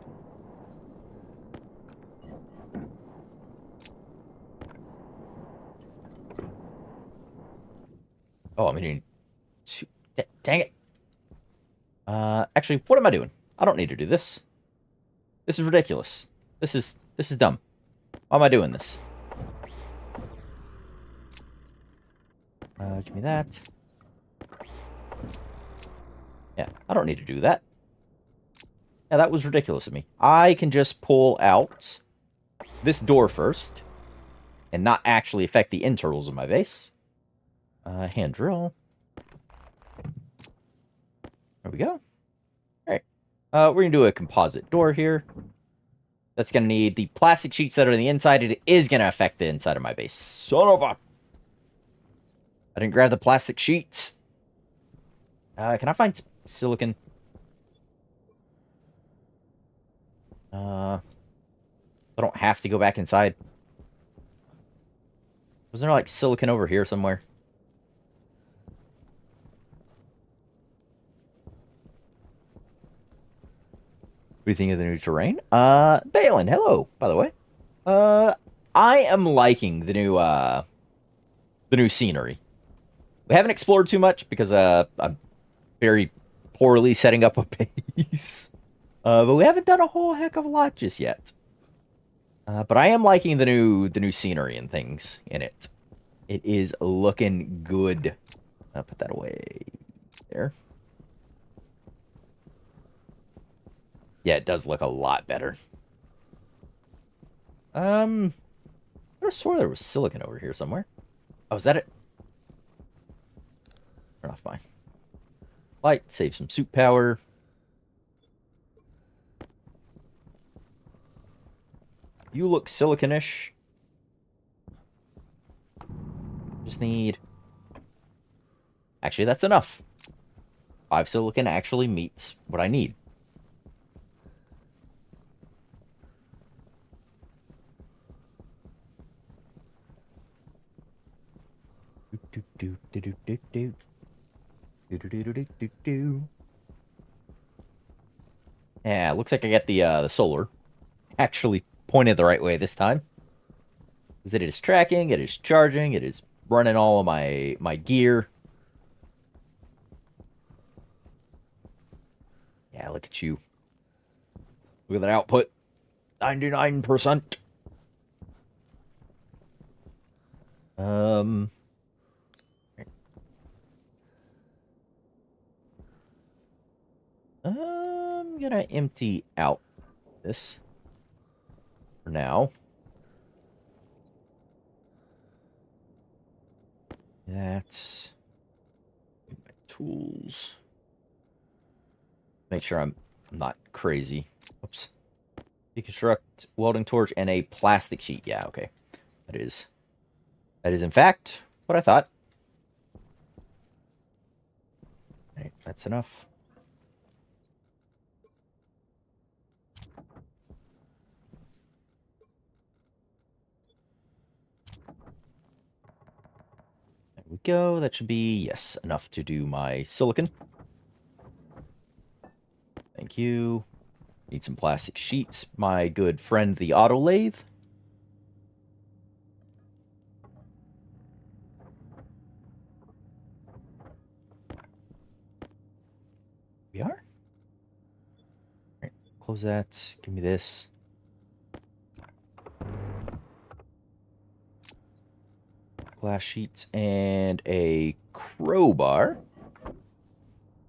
Oh, I'm going to need 2... Dang it. Actually, what am I doing? I don't need to do this. This is ridiculous. This is dumb. Why am I doing this? Give me that. Yeah, I don't need to do that. Yeah, that was ridiculous of me. I can just pull out this door first and not actually affect the internals of my base. Hand drill. There we go. All right. We're going to do a composite door here. That's going to need the plastic sheets that are on the inside. It is going to affect the inside of my base. Son of a... I didn't grab the plastic sheets. Can I find silicon? I don't have to go back inside. Was there like silicon over here somewhere? What do you think of the new terrain? Balin, hello, by the way. I am liking the new scenery. We haven't explored too much because I'm very poorly setting up a base. But we haven't done a whole heck of a lot just yet. But I am liking the new scenery and things in it. It is looking good. I'll put that away there. Yeah, it does look a lot better. I swore there was silicon over here somewhere. Oh, is that it? Turn off my light, save some suit power. You look siliconish. Just need... Actually, that's enough. 5 silicon actually meets what I need. Yeah, looks like I got the solar actually pointed the right way this time. Because it is tracking, it is charging, it is running all of my gear. Yeah, look at you. Look at that output. 99%. Um I'm gonna empty out this for now. That's my tools. Make sure I'm not crazy. Oops. Deconstruct, welding torch, and a plastic sheet. Yeah, okay. That is in fact what I thought. Right, that's enough. There we go. That should be, yes, enough to do my silicon. Thank you. Need some plastic sheets. My good friend, the auto lathe. We are? Alright, close that. Give me this. Glass sheets and a crowbar.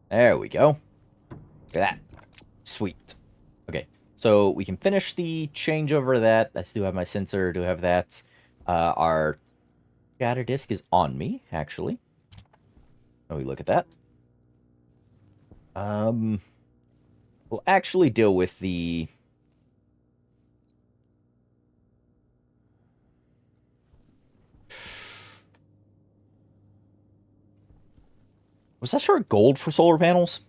There we go. Look at that. Sweet. Okay, so we can finish the changeover of that. I still have my sensor, do have that. Our data disk is on me, actually. Oh, we look at that. We'll actually deal with the... Was that short gold for solar panels?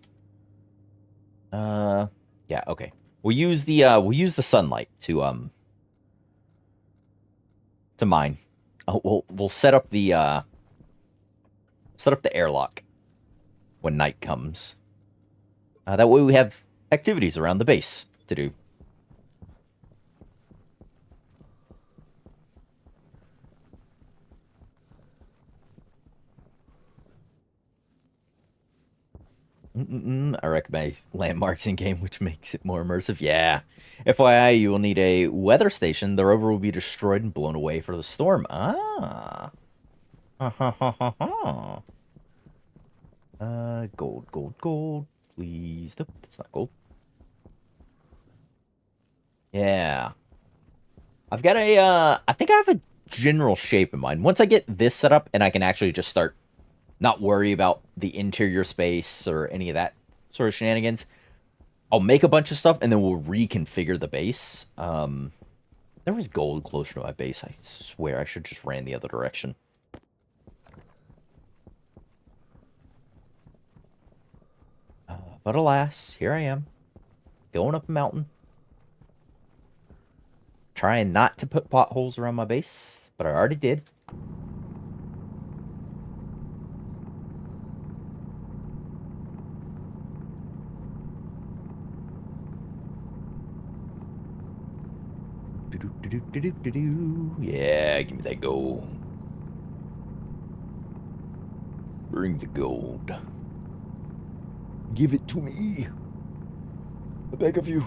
Yeah, okay. We'll use the sunlight to mine. Oh, we'll set up the airlock when night comes. That way we have activities around the base to do. I recognize landmarks in game, which makes it more immersive. Yeah. FYI, you will need a weather station. The rover will be destroyed and blown away for the storm. Ah. Ha ha ha ha ha. Gold, gold, gold. Please. Nope, that's not gold. Yeah. I've got I think I have a general shape in mind. Once I get this set up and I can actually just start not worry about the interior space or any of that sort of shenanigans, I'll make a bunch of stuff and then we'll reconfigure the base. There was gold closer to my base. I swear I should just ran the other direction. But alas, here I am, going up a mountain. Trying not to put potholes around my base, but I already did. Yeah, give me that gold. Bring the gold. Give it to me. I beg of you.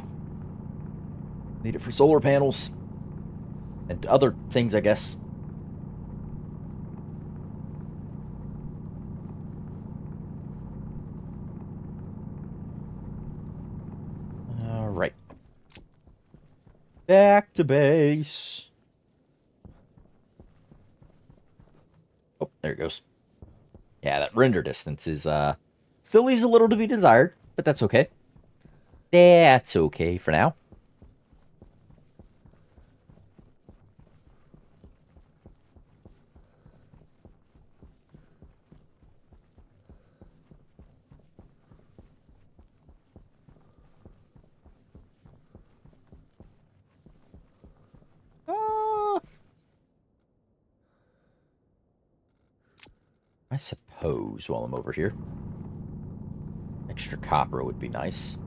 Need it for solar panels. And other things, I guess. Alright. Back to base. Oh, there it goes. Yeah, that render distance is, still leaves a little to be desired, but that's okay. That's okay for now. I suppose while I'm over here, extra copper would be nice.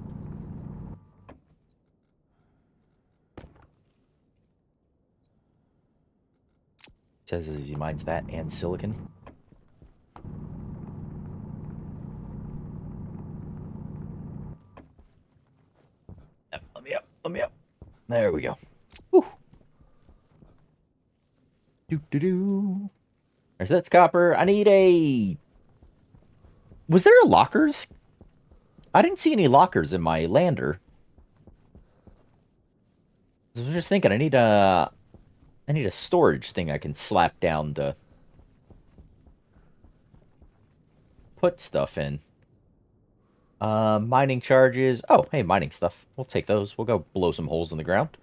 Says as he mines that and silicon. Yep, let me up. Let me up. There we go. Whew. Do. There's that copper. I need a... Was there a lockers? I didn't see any lockers in my lander. I was just thinking, I need a storage thing I can slap down to put stuff in. Mining charges. Oh, hey, mining stuff. We'll take those. We'll go blow some holes in the ground.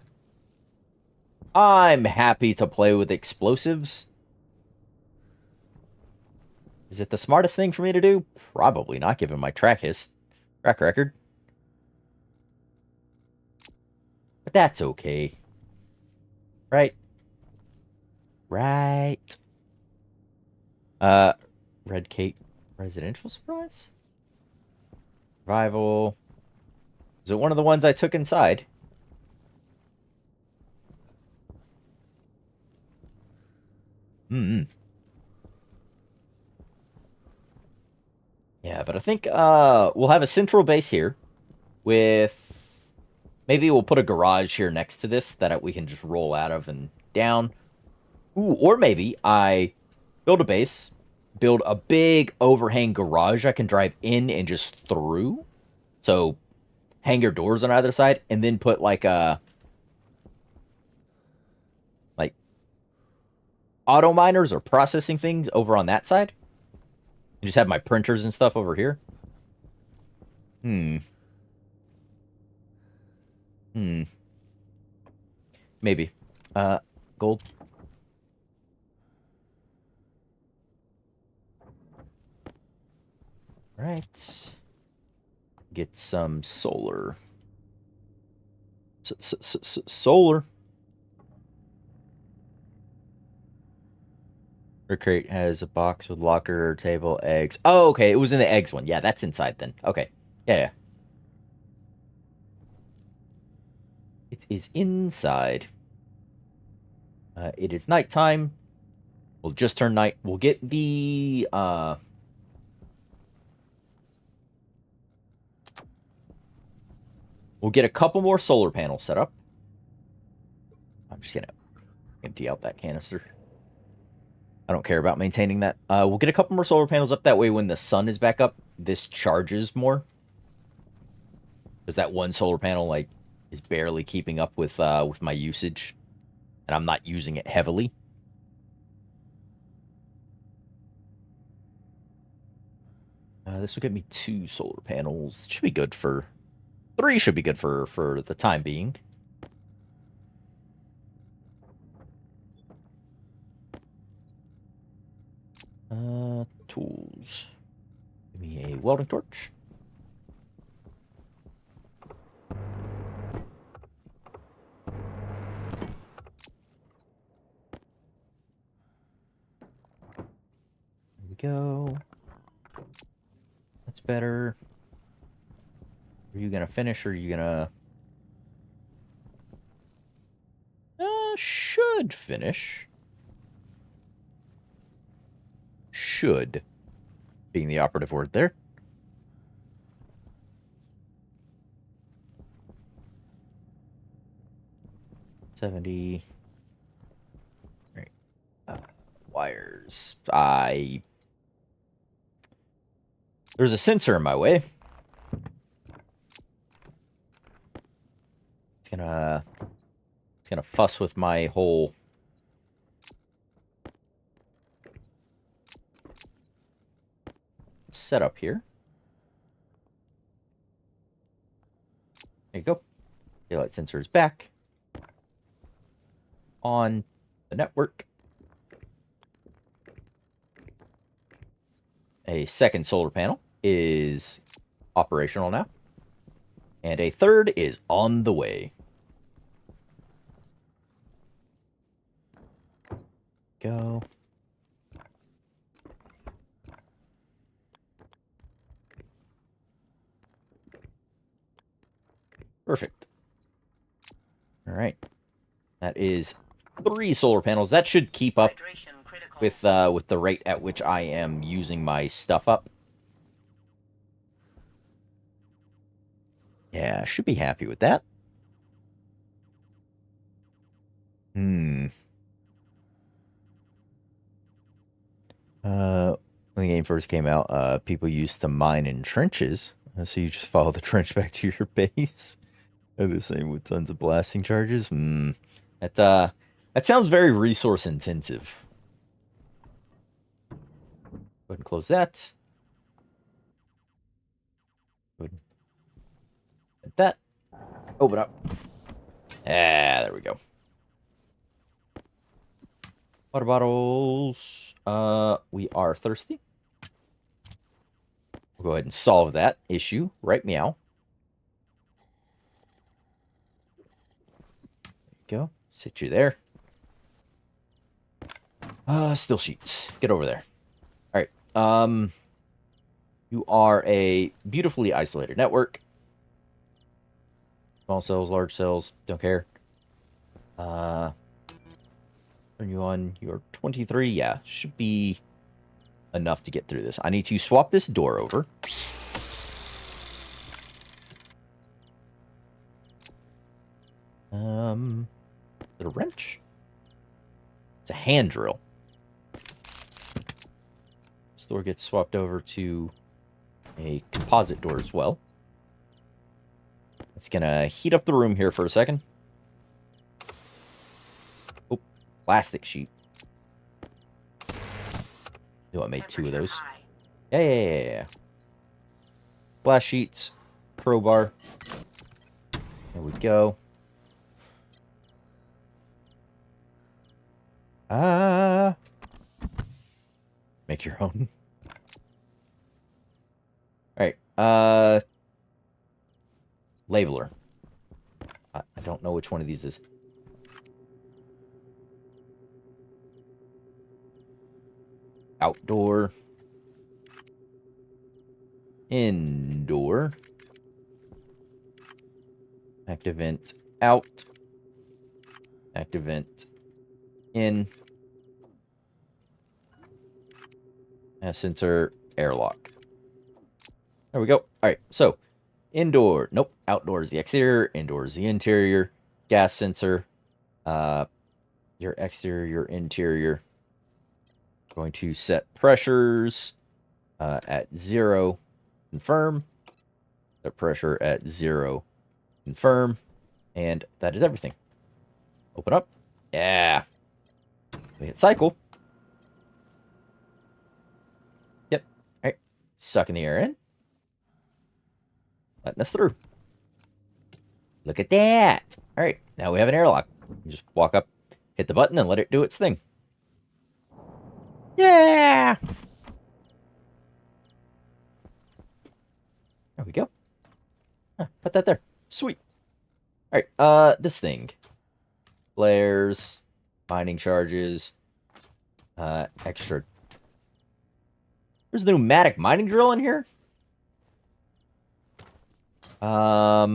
I'm happy to play with explosives. Is it the smartest thing for me to do? Probably not, given my track record. But that's okay. Right? Right. Red Cape Residential Surprise? Survival. Is it one of the ones I took inside? Yeah, but I think we'll have a central base here with maybe we'll put a garage here next to this that we can just roll out of and down. Ooh, or maybe I build a base, build a big overhang garage I can drive in and just through. So hangar doors on either side, and then put like auto miners or processing things over on that side. And just have my printers and stuff over here. Maybe. Gold. Right. Get some solar. Solar. Recreate has a box with locker, table, eggs. Oh, okay. It was in the eggs one. Yeah, that's inside then. Okay. Yeah. It is inside. It is nighttime. We'll just turn night. We'll get the we'll get a couple more solar panels set up. I'm just gonna empty out that canister. I don't care about maintaining that. We'll get a couple more solar panels up. That way when the sun is back up, this charges more. Because that one solar panel, like, is barely keeping up with my usage. And I'm not using it heavily. This will get me 2 solar panels. It should be good for... 3 should be good for the time being. Tools. Give me a welding torch. There we go. That's better. Are you gonna finish or are you gonna... should finish. Should. being the operative word there. $70. Right. Wires. There's a sensor in my way. It's gonna fuss with my whole setup here. There you go. Daylight sensor is back on the network. A second solar panel is operational now. And a third is on the way. Go. Perfect. All right. That is 3 solar panels. That should keep up with the rate at which I am using my stuff up. Yeah, should be happy with that. When the game first came out, people used to mine in trenches. So you just follow the trench back to your base. And the same with tons of blasting charges. That sounds very resource intensive. Go ahead and close that. Go ahead and that. Open up. Ah, there we go. Water bottles. We are thirsty. We'll go ahead and solve that issue. Right, meow. There you go. Sit you there. Still sheets. Get over there. All right. You are a beautifully isolated network. Small cells, large cells, don't care. Turn you on. You're 23. Yeah, should be enough to get through this. I need to swap this door over. Is it a wrench? It's a hand drill. This door gets swapped over to a composite door as well. It's gonna heat up the room here for a second. Oh, plastic sheet. Oh, I made 2 of those. Yeah. Glass sheets, crowbar. There we go. Make your own. Alright, labeler. I don't know which one of these is. Outdoor. Indoor. Active vent out. Active vent in. Sensor airlock. There we go. All right, so indoor. Nope, outdoor is the exterior. Indoor is the interior. Gas sensor. Your exterior, your interior. Going to set pressures at 0. Confirm. Set pressure at 0. Confirm. And that is everything. Open up. Yeah. We hit cycle. Yep. All right. Sucking the air in. Letting us through. Look at that. All right. Now we have an airlock. You just walk up, hit the button, and let it do its thing. Yeah. There we go. Put that there. Sweet. All right. This thing. Flares. Mining charges. Extra. There's a pneumatic mining drill in here. All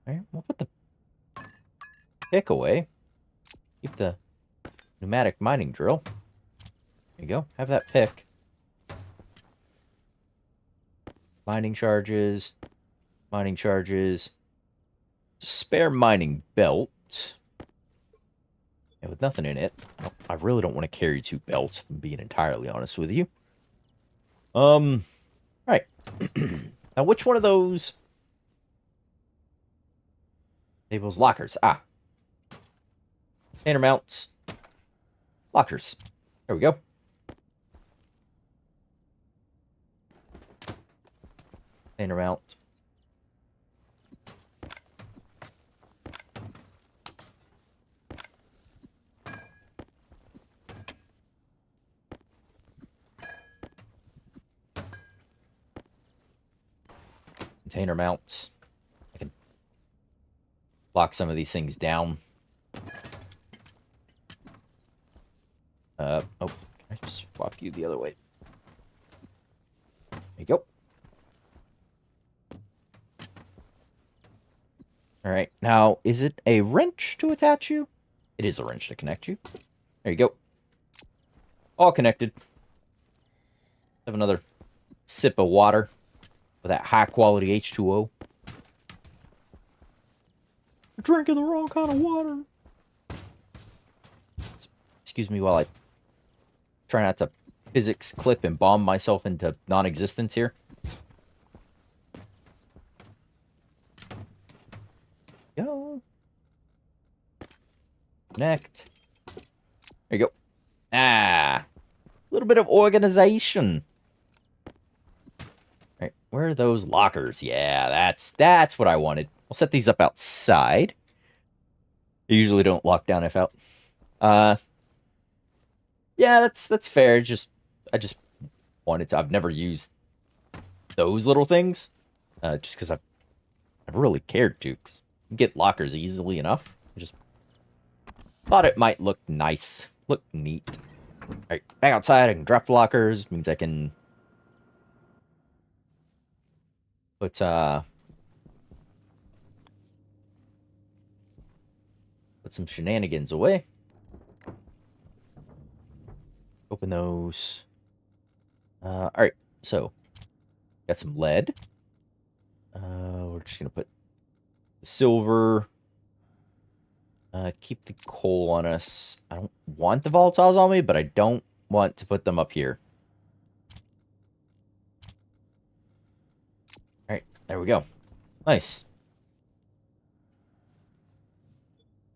right, we'll put the pick away. Keep the pneumatic mining drill. There you go. Have that pick. Mining charges. Mining charges. Spare mining belt. And with nothing in it, I really don't want to carry 2 belts, if I'm being entirely honest with you. Right. Now, which one of those tables? Lockers. Ah. Container mounts. Lockers. There we go. Container mount. Container mounts. I can lock some of these things down. Oh, can I just swap you the other way? There you go. Alright, now, is it a wrench to attach you? It is a wrench to connect you. There you go. All connected. Have another sip of water with that high-quality H2O. You're drinking the wrong kind of water. Excuse me while I try not to physics clip and bomb myself into non-existence here. Go. Connect. There you go. Ah. A little bit of organization. Alright, where are those lockers? Yeah, that's what I wanted. I'll set these up outside. They usually don't lock down if out. Yeah, that's fair. I just wanted to. I've never used those little things. Just because I've really cared to. Because you get lockers easily enough. I just thought it might look nice. Look neat. Alright, back outside. I can drop the lockers. Means I can put some shenanigans away. Open those. Alright, so got some lead. We're just gonna put the silver. Keep the coal on us. I don't want the volatiles on me, but I don't want to put them up here. Alright, there we go. Nice.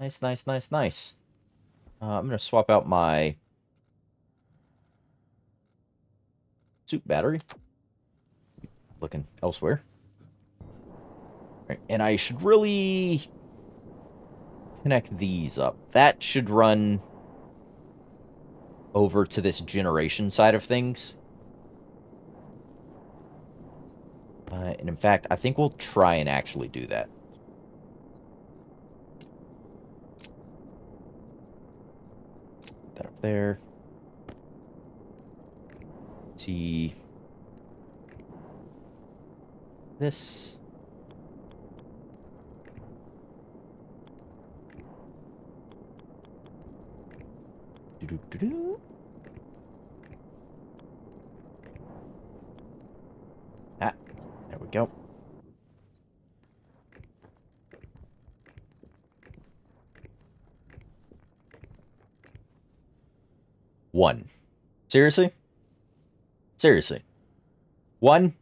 Nice, nice, nice, nice. I'm gonna swap out my suit battery. Looking elsewhere. Right, and I should really connect these up. That should run over to this generation side of things. And in fact, I think we'll try and actually do that. Put that up there. See this. Doo-doo-doo-doo. Ah, there we go. One. Seriously? Seriously. One?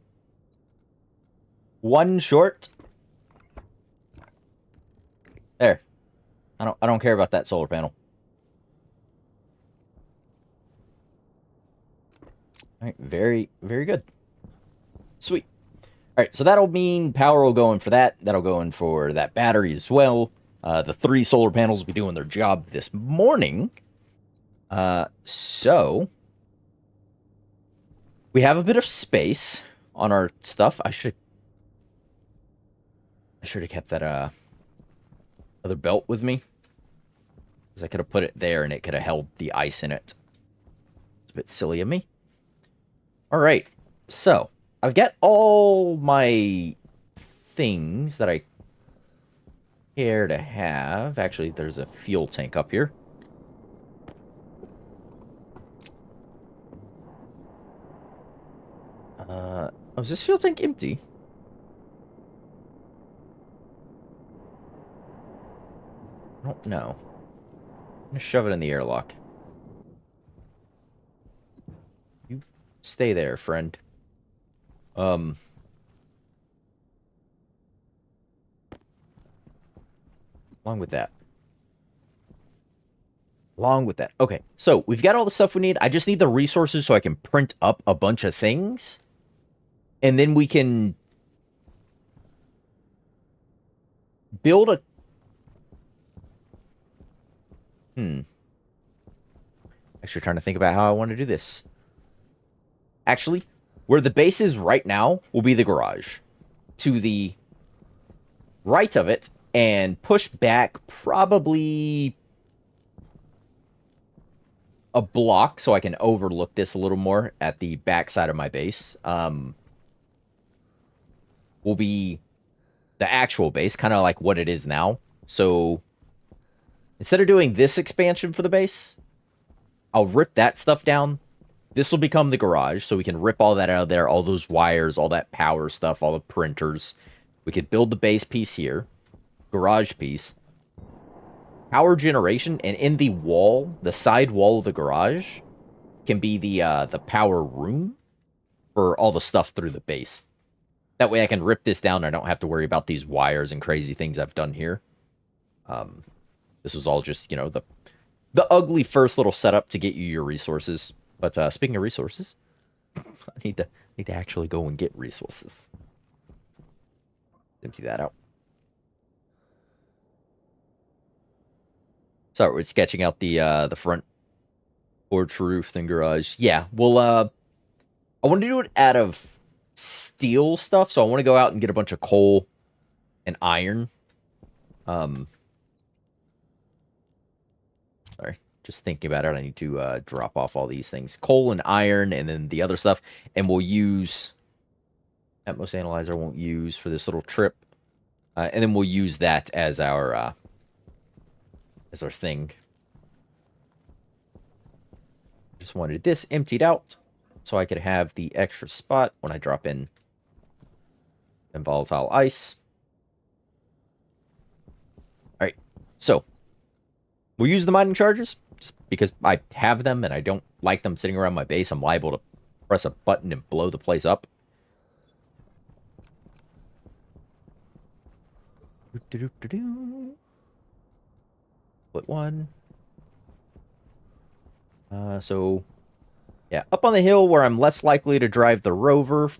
One short? There. I don't care about that solar panel. All right, very, very good. Sweet. All right, so that'll mean power will go in for that. That'll go in for that battery as well. The 3 solar panels will be doing their job this morning. So we have a bit of space on our stuff. I should have kept that other belt with me, because I could have put it there and it could have held the ice in it. It's a bit silly of me. All right, so I've got all my things that I care to have. Actually, there's a fuel tank up here. Oh, is this fuel tank empty? I don't know. I'm gonna shove it in the airlock. You stay there, friend. Um, along with that. Along with that. Okay, so we've got all the stuff we need. I just need the resources so I can print up a bunch of things. And then we can build a... Actually trying to think about how I want to do this. Actually, where the base is right now will be the garage. To the right of it, and push back probably a block so I can overlook this a little more at the back side of my base. Will be the actual base, kind of like what it is now. So instead of doing this expansion for the base, I'll rip that stuff down. This will become the garage, so we can rip all that out of there, all those wires, all that power stuff, all the printers. We could build the base piece here, garage piece, power generation, and in the wall, the side wall of the garage, can be the power room for all the stuff through the base. That way I can rip this down and I don't have to worry about these wires and crazy things I've done here. This was all just, you know, the ugly first little setup to get you your resources. But speaking of resources, I need to actually go and get resources. Empty that out. Sorry, we're sketching out the front porch roof then garage. Yeah, well, I want to do it out of steel stuff, so I want to go out and get a bunch of coal and iron. Sorry, just thinking about it, I need to drop off all these things. Coal and iron, and then the other stuff. And we'll use... Atmos Analyzer I won't use for this little trip. And then we'll use that as our thing. Just wanted this emptied out so I could have the extra spot when I drop in volatile ice. All right, so we'll use the mining charges just because I have them and I don't like them sitting around my base. I'm liable to press a button and blow the place up. Split one. So, yeah, up on the hill where I'm less likely to drive the rover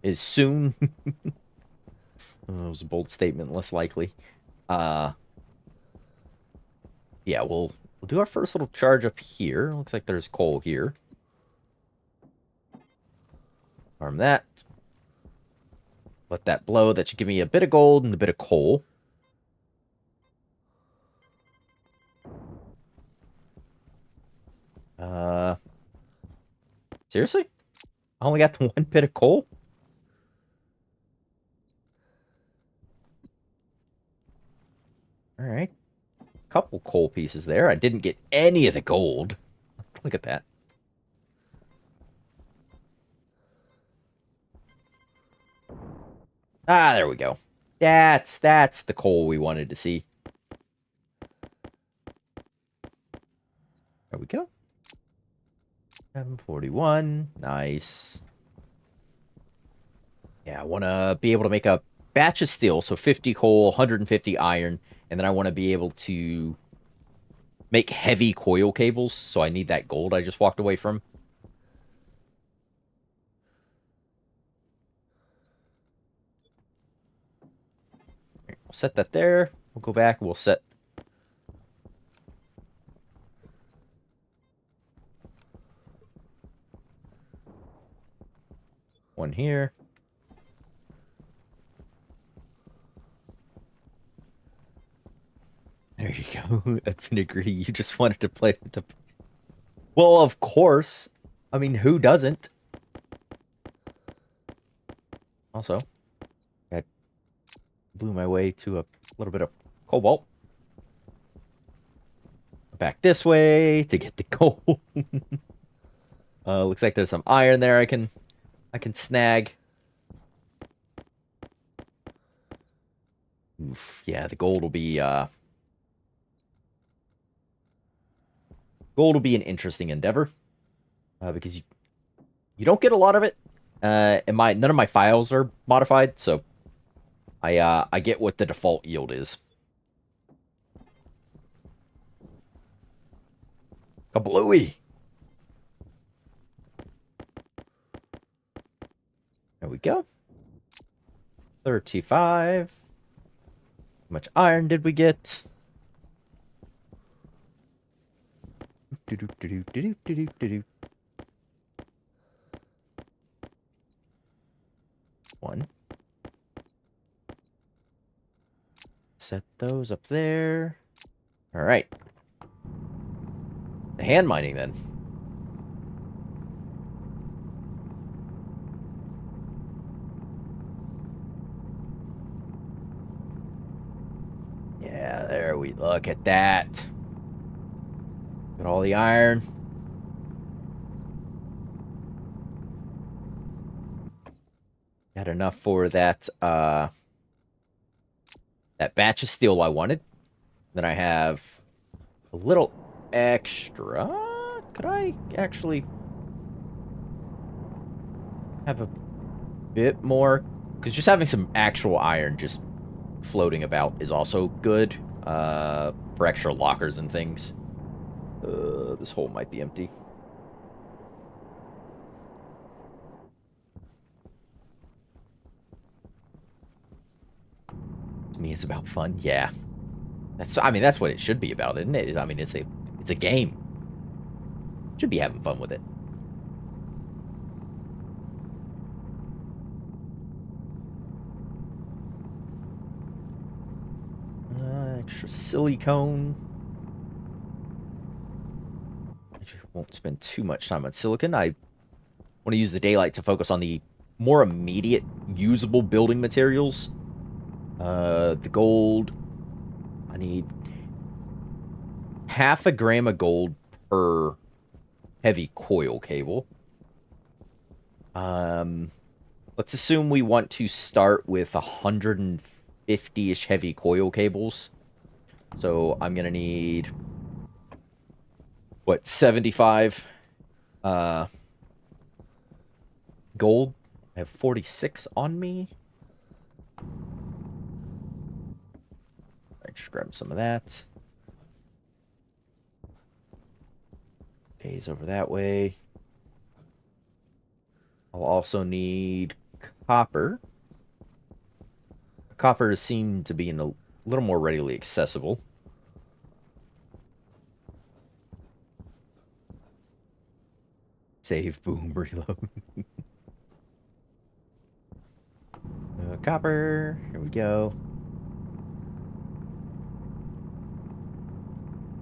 is soon. That was a bold statement, less likely. Yeah, we'll do our first little charge up here. Looks like there's coal here. Arm that. Let that blow. That should give me a bit of gold and a bit of coal. Seriously? I only got the one bit of coal? Alright. Couple coal pieces there. I didn't get any of the gold. Look at that. Ah, there we go. That's the coal we wanted to see. There we go. 741. Nice. Yeah, I want to be able to make a batch of steel, so 50 coal, 150 iron, and then I want to be able to make heavy coil cables, so I need that gold I just walked away from. We'll set that there. We'll go back and we'll set... one here. There you go. Affinity, you just wanted to play with the... Well, of course. I mean, who doesn't? Also, I blew my way to a little bit of cobalt. Back this way to get the gold. Looks like there's some iron there I can snag. Oof, yeah, the gold will be an interesting endeavor. Because you don't get a lot of it. And none of my files are modified, so I get what the default yield is. Kablooey! There we go. 35. How much iron did we get? One. Set those up there. All right. The hand mining then. Yeah, there we look at that. Got all the iron. Got enough for that that batch of steel I wanted. Then I have a little extra. Could I actually have a bit more? Because just having some actual iron just floating about is also good for extra lockers and things. This hole might be empty. To me, it's about fun. Yeah, that's what it should be about, isn't it? I mean, it's a game. Should be having fun with it. Extra silicone. Actually, won't spend too much time on silicon. I want to use the daylight to focus on the more immediate, usable building materials. The gold. I need half a gram of gold per heavy coil cable. Let's assume we want to start with 150-ish heavy coil cables. So I'm gonna need what, 75 gold. I have 46 on me. Just grab some of that. Days over that way. I'll also need copper. Copper seemed to be a little more readily accessible. Save, boom, reload. Copper. Here we go.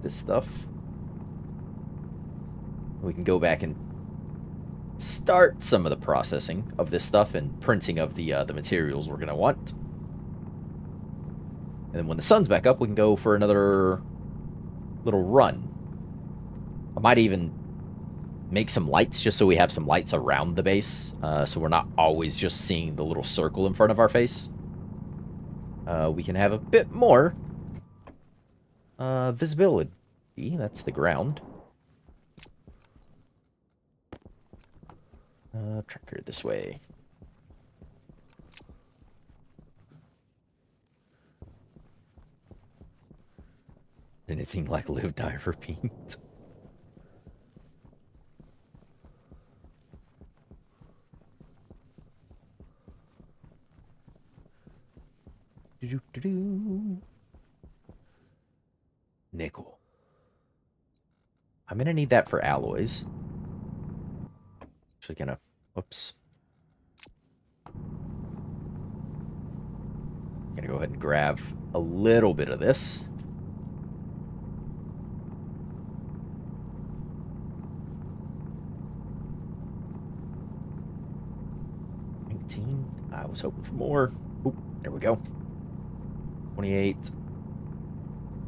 This stuff. We can go back and start some of the processing of this stuff and printing of the materials we're gonna want. And then when the sun's back up, we can go for another little run. I might even make some lights just so we have some lights around the base, so we're not always just seeing the little circle in front of our face. We can have a bit more visibility. That's the ground. Tracker this way. Anything like live, die, repeat. Nickel. I'm gonna need that for alloys. Actually gonna, whoops. Gonna go ahead and grab a little bit of this. I was hoping for more. Oop, there we go. 28,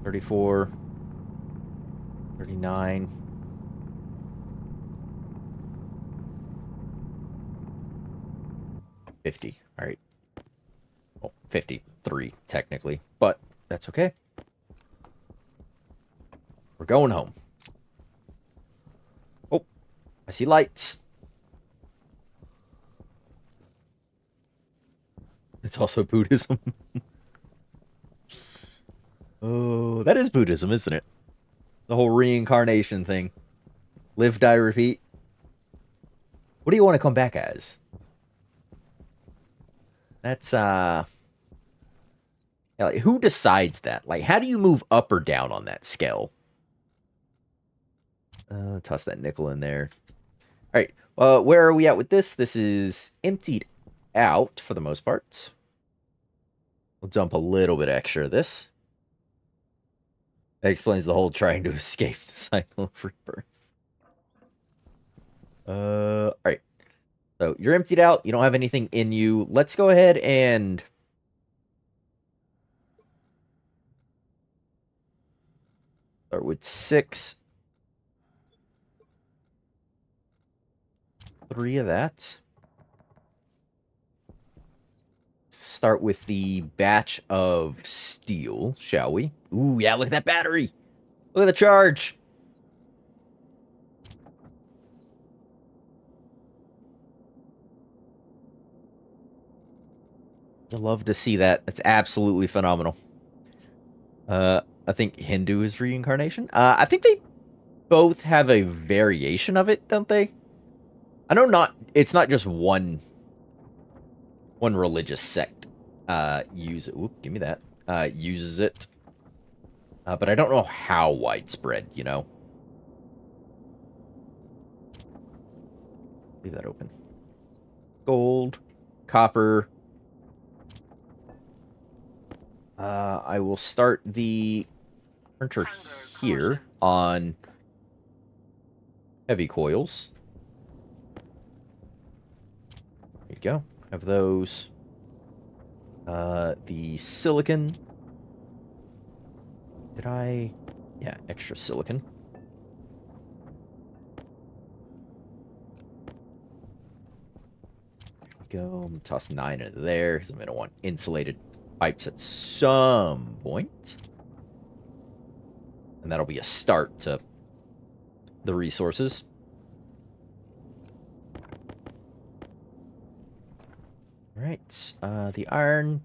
34, 39. 50. All right. Well, 53, technically. But that's okay. We're going home. Oh, I see lights. It's also Buddhism. Oh, that is Buddhism, isn't it? The whole reincarnation thing. Live, die, repeat. What do you want to come back as? That's, yeah, like, who decides that? Like, how do you move up or down on that scale? Toss that nickel in there. All right. Where are we at with this? This is emptied out for the most part. We'll dump a little bit extra of this. That explains the whole trying to escape the cycle of rebirth. All right. So you're emptied out. You don't have anything in you. Let's go ahead and start with 6. 3 of that. Start with the batch of steel, shall we? Ooh, yeah, look at that battery. Look at the charge. You'll love to see that. That's absolutely phenomenal. I think Hindu is reincarnation. I think they both have a variation of it, don't they? I know it's not just one religious sect use it. Oop, give me that. Uses it. But I don't know how widespread, you know. Leave that open. Gold, copper. I will start the printer here on heavy coils. There you go. Have those. The silicon. Did I? Yeah, extra silicon. There we go. I'm gonna toss 9 into there because I'm gonna want insulated pipes at some point. And that'll be a start to the resources. Alright, the iron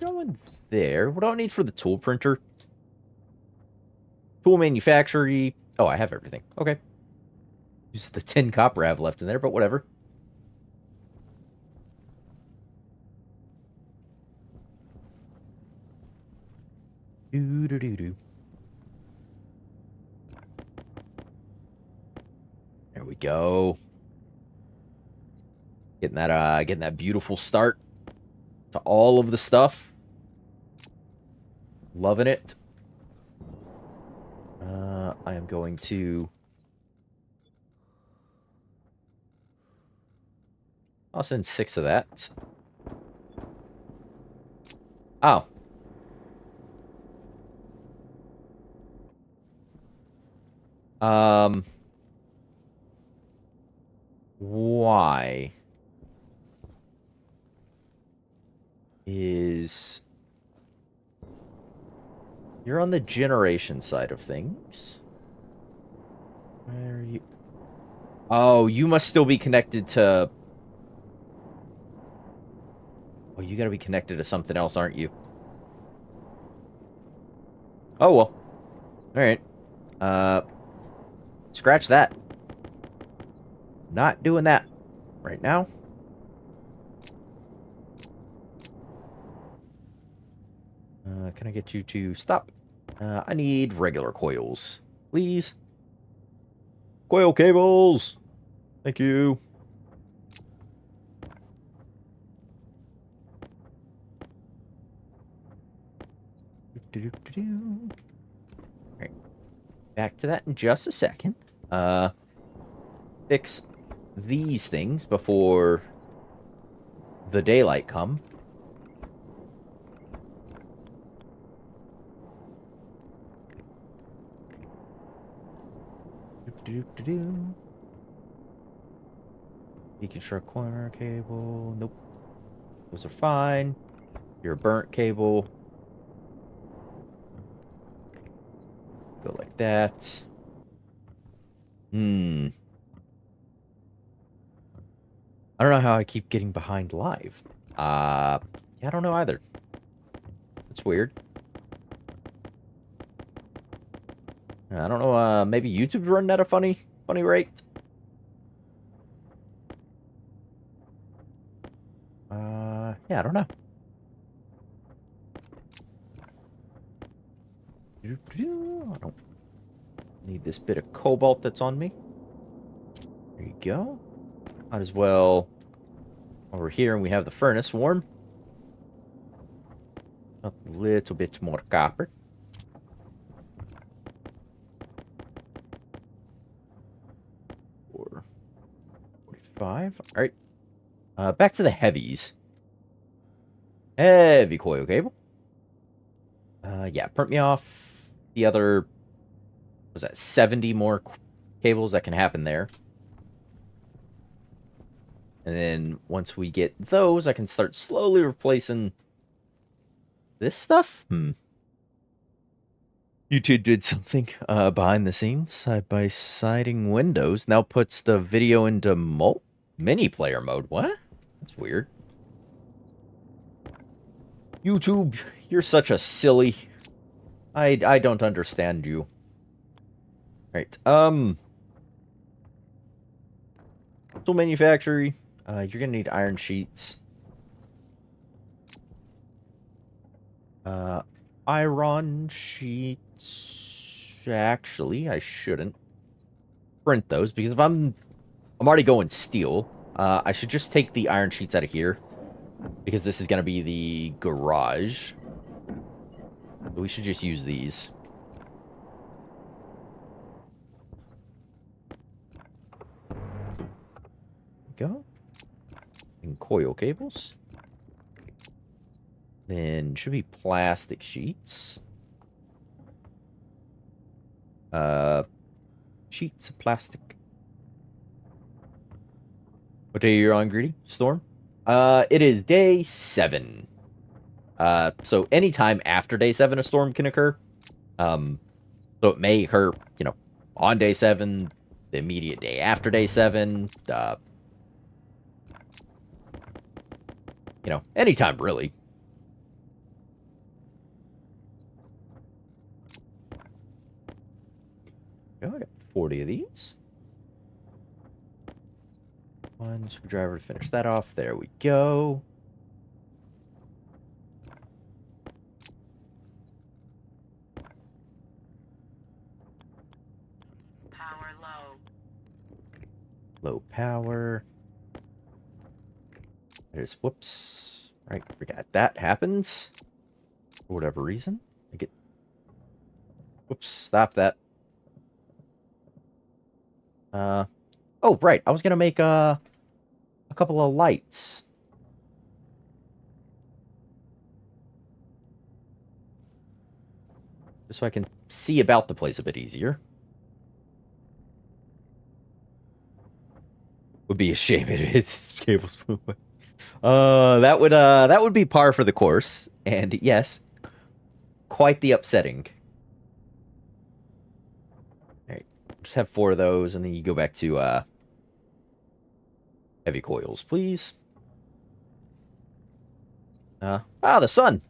going there. What do I need for the tool printer? Tool manufactory. Oh, I have everything. Okay. Use the 10 copper I have left in there, but whatever. Do. There we go. Getting that beautiful start to all of the stuff. Loving it. I am going to I'll send 6 of that. Oh. Why is... You're on the generation side of things. Where are you? Oh, you must still be connected to... Oh, you gotta be connected to something else, aren't you? Oh, well. Alright. Scratch that. Not doing that right now. Can I get you to stop? I need regular coils. Please. Coil cables! Thank you. Alright. Back to that in just a second. Fix these things before the daylight come. Deconstruct corner cable. Nope. Those are fine. Your burnt cable. Go like that. Hmm. I don't know how I keep getting behind live. Yeah, I don't know either. It's weird. I don't know, maybe YouTube's running at a funny rate? Yeah, I don't know. I don't need this bit of cobalt that's on me. There you go. Might as well... Over here, and we have the furnace warm. A little bit more copper. Or 45. Alright. Back to the heavies. Heavy coil cable. Yeah, print me off the other... Was that 70 more cables that can happen there? And then once we get those, I can start slowly replacing this stuff? YouTube did something behind the scenes by siding windows. Now puts the video into mini player mode. What? That's weird. YouTube, you're such a silly. I don't understand you. Right. Tool manufactory. You're gonna need iron sheets. Iron sheets. Actually, I shouldn't print those because if I'm already going steel. I should just take the iron sheets out of here because this is gonna be the garage. So we should just use these. Go. And coil cables. Then should be plastic sheets. Sheets of plastic. What day are you on, Greedy? Storm? It is day 7. So anytime after day 7 a storm can occur. So it may occur, on day 7, the immediate day after day 7, anytime really. Oh, I got 40 of these. One screwdriver to finish that off. There we go. Power low. Low power. There's, whoops. Right, forgot that happens. For whatever reason. I get... Whoops, stop that. Oh, right. I was gonna make, a couple of lights. Just so I can see about the place a bit easier. Would be a shame if its cables flew away. That would be par for the course. And yes, quite the upsetting. Alright, just have 4 of those, and then you go back to, heavy coils, please. The sun!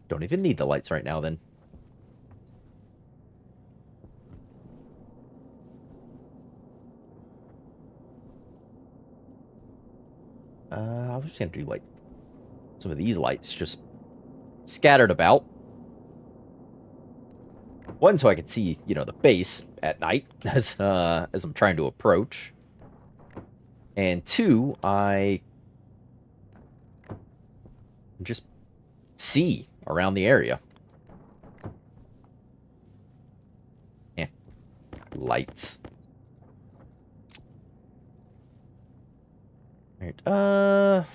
Don't even need the lights right now, then. I was just gonna do, like, some of these lights just scattered about. One, so I could see, the base at night as I'm trying to approach. And 2, I just see around the area. Yeah. Lights. Alright,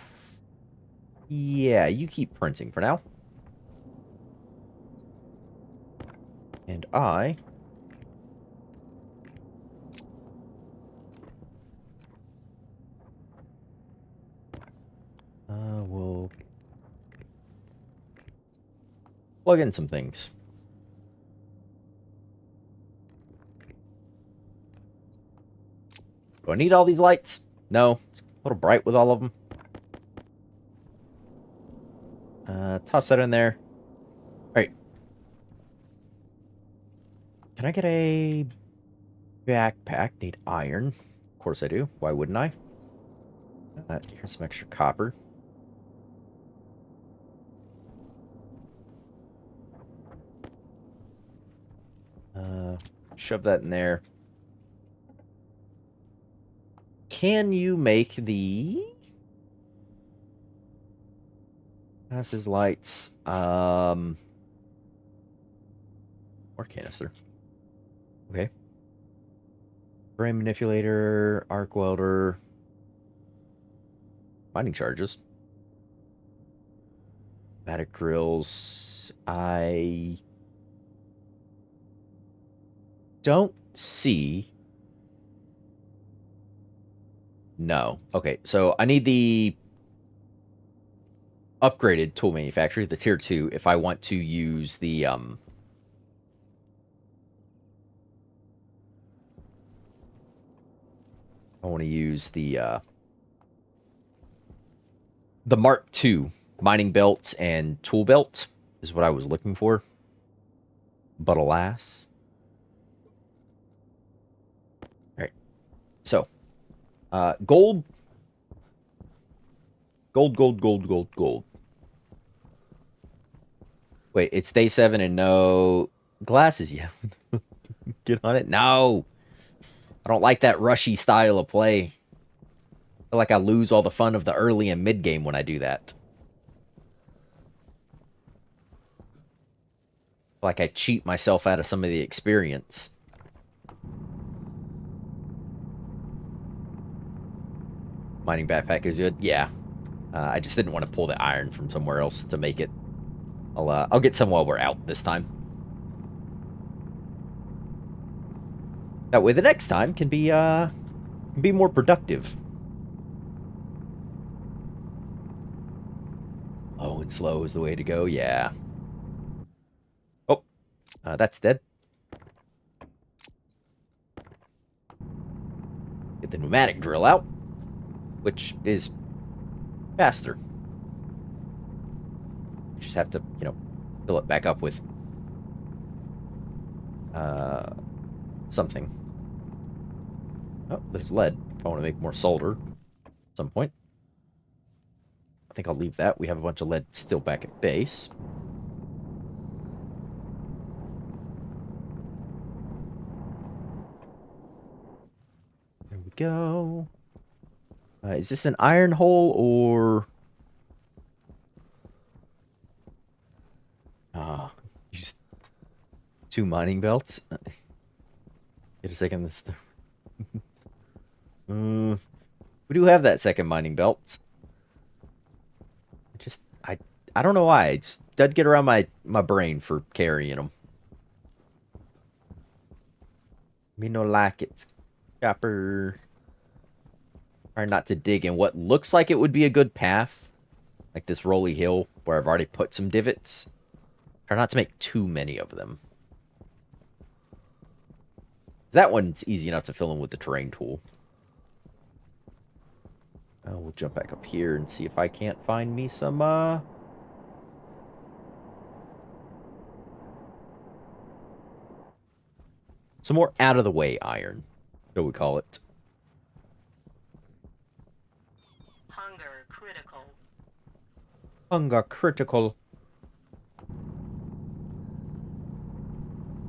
yeah, you keep printing for now. And I... We'll plug in some things. Do I need all these lights? No. It's a little bright with all of them. Toss that in there. Alright. Can I get a backpack? Need iron. Of course I do. Why wouldn't I? Here's some extra copper. Shove that in there. Can you make the passes lights? Or canister. Okay. Brain manipulator, arc welder, mining charges, pneumatic drills. I don't see. No. Okay, so I need the upgraded tool manufacturer, the tier 2, if I want to use the I want to use the Mark II mining belt and tool belt is what I was looking for. But alas. Alright. So, gold. Gold. Wait, it's day 7 and no glasses yet. Get on it? No! I don't like that rushy style of play. I feel like I lose all the fun of the early and mid game when I do that. Like I cheat myself out of some of the experience. Mining backpack is good. Yeah. I just didn't want to pull the iron from somewhere else to make it. I'll get some while we're out this time. That way the next time can be more productive. Low and slow is the way to go, yeah. Oh, that's dead. Get the pneumatic drill out, which is faster. You just have to, fill it back up with something. Oh, there's lead. If I want to make more solder at some point. I think I'll leave that. We have a bunch of lead still back at base. There we go. Is this an iron hole or... use 2 mining belts? Get a second. This... we do have that second mining belt. I don't know why. It just doesn't get around my brain for carrying them. Me no like it. Chopper. Try not to dig in what looks like it would be a good path. Like this rolly hill where I've already put some divots. Try not to make too many of them. That one's easy enough to fill in with the terrain tool. We'll jump back up here and see if I can't find me some, some more out-of-the-way iron, shall we call it. Hunger critical. Hunger critical.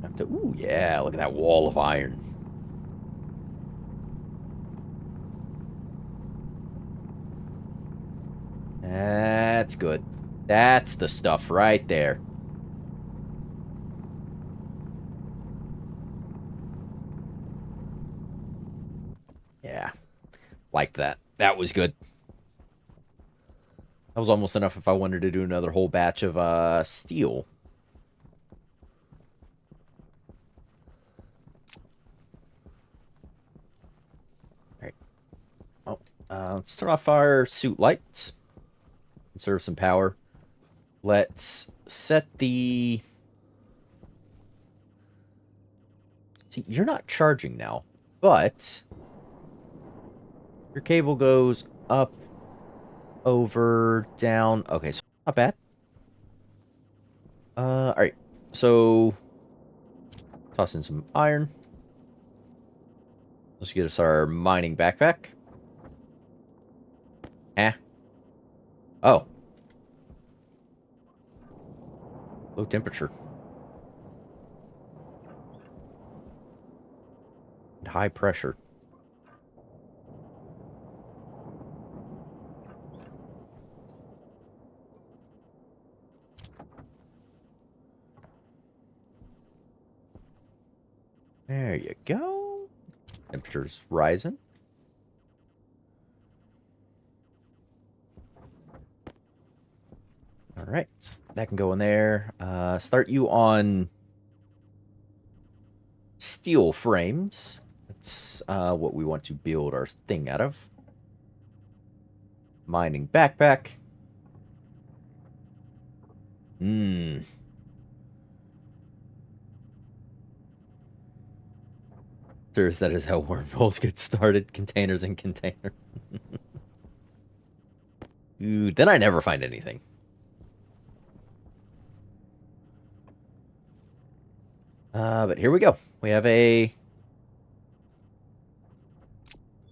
Have to, ooh, yeah, look at that wall of iron. That's good. That's the stuff right there. Yeah. Like that. That was good. That was almost enough if I wanted to do another whole batch of steel. Alright. Oh, let's turn off our suit lights. conserve some power. Let's set the... See, you're not charging now, but your cable goes up, over, down. Okay, so not bad. All right. So toss in some iron. Let's get us our mining backpack. Eh. Oh. Low temperature. And high pressure. There you go. Temperature's rising. All right. That can go in there. Start you on steel frames. That's what we want to build our thing out of. Mining backpack. That is how wormholes get started. Containers and container. Ooh, then I never find anything. But here we go. We have a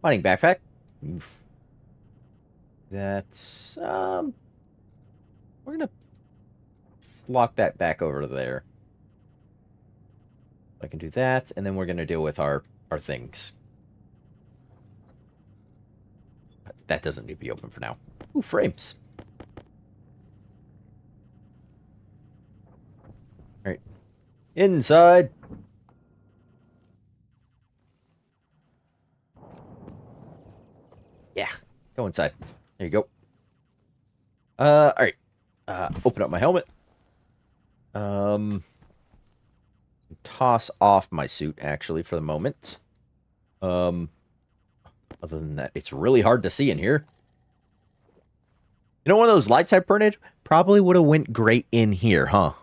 mining backpack. Oof. That's we're gonna lock that back over there. I can do that, and then we're gonna deal with our things. That doesn't need to be open for now. Ooh, frames. All right, inside. Yeah, go inside. There you go. All right. Open up my helmet. Toss off my suit, actually, for the moment. Other than that, it's really hard to see in here. You know, one of those lights I printed probably would have went great in here, huh?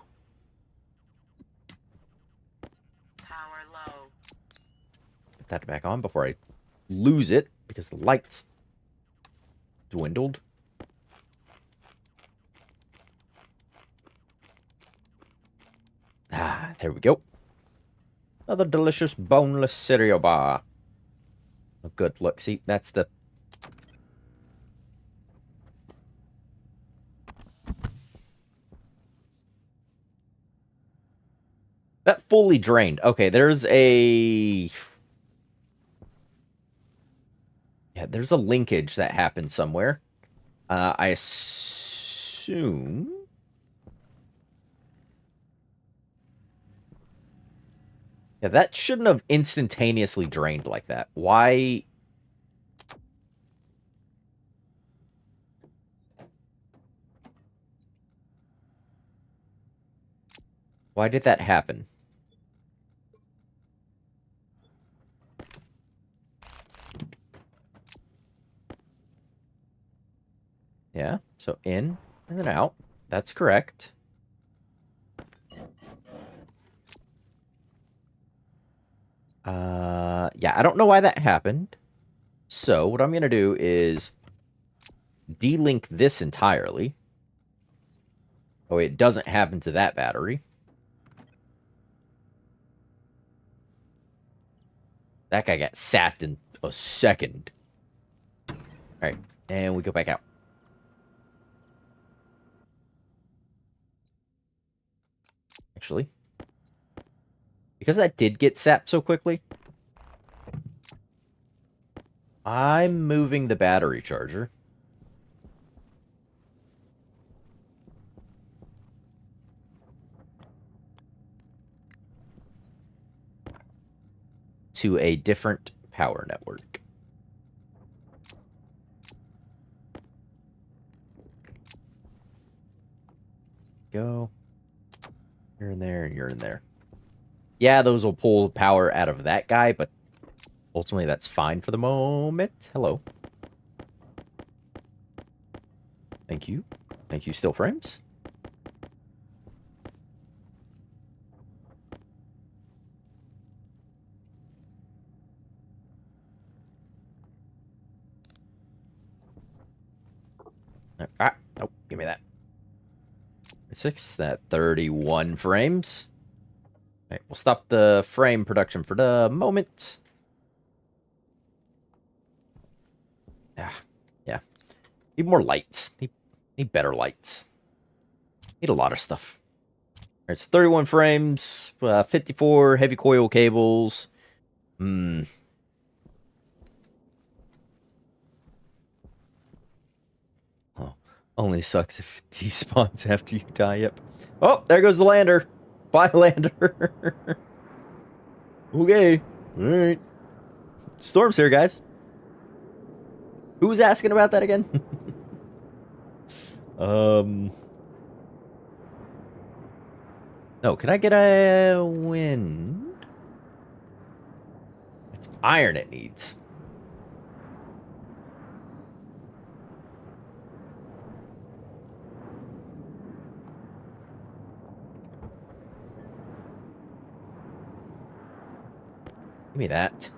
Power low. Put that back on before I lose it, because the lights dwindled. Ah, there we go. Another delicious boneless cereal bar. Oh, good. Look, see, that's the... That fully drained. Okay, there's a... Yeah, there's a linkage that happened somewhere. I assume... Yeah, that shouldn't have instantaneously drained like that. Why... Why did that happen? Yeah, so in and then out. That's correct. Yeah, I don't know why that happened. So what I'm going to do is delink this entirely. Oh, it doesn't happen to that battery. That guy got sapped in a second. All right, and we go back out. Actually, because that did get sapped so quickly, I'm moving the battery charger. To a different power network. Go. You're in there, and you're in there. Yeah, those will pull power out of that guy, but ultimately that's fine for the moment. Hello. Thank you. Thank you, still frames. Nope, give me that. 6, that 31 frames. All right, we'll stop the frame production for the moment. Yeah. Need more lights. Need better lights. Need a lot of stuff. All right, so 31 frames, 54 heavy coil cables. Oh, only sucks if it despawns after you die. Yep. Oh, there goes the lander. Bye, lander. Okay. All right. Storm's here, guys. Who was asking about that again? No, can I get a wind? It's iron it needs. Give me that.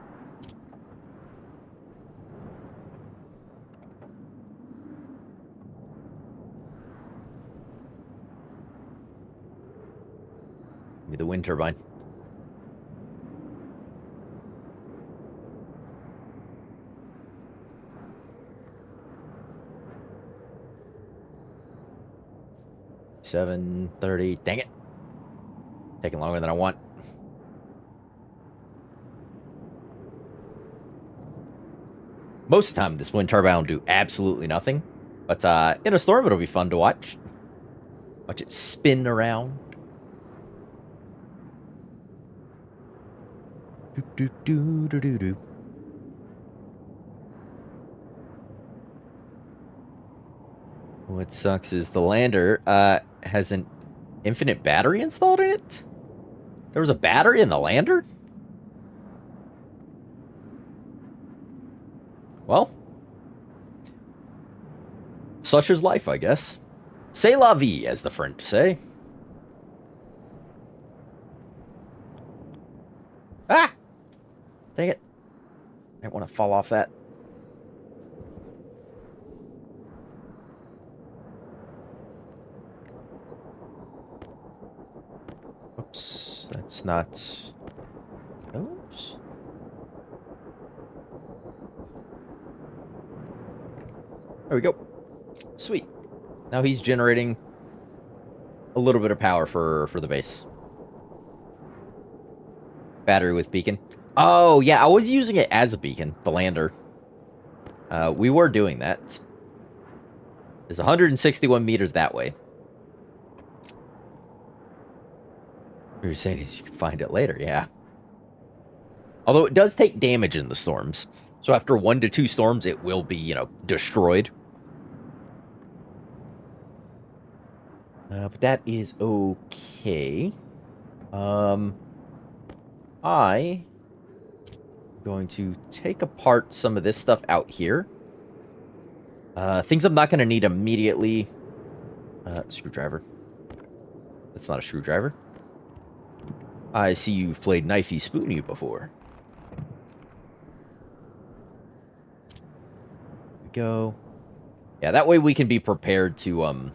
Give me the wind turbine. $730. Dang it. Taking longer than I want. Most of the time, this wind turbine will do absolutely nothing. But in a storm, it'll be fun to watch. Watch it spin around. Do, do, do, do, do. What sucks is the lander has an infinite battery installed in it. There was a battery in the lander? Well, such is life, I guess. C'est la vie, as the French say. Ah! Dang it. I didn't want to fall off that. Oops, that's not those. There we go. Sweet. Now he's generating a little bit of power for the base. Battery with beacon. Oh, yeah, I was using it as a beacon, the lander. We were doing that. There's 161 meters that way. What you're saying is you can find it later, yeah. Although it does take damage in the storms. So after 1 to 2 storms, it will be, destroyed. But that is okay. I am going to take apart some of this stuff out here. Things I'm not going to need immediately. Screwdriver. That's not a screwdriver. I see you've played Knifey Spoony before. There we go. Yeah, that way we can be prepared to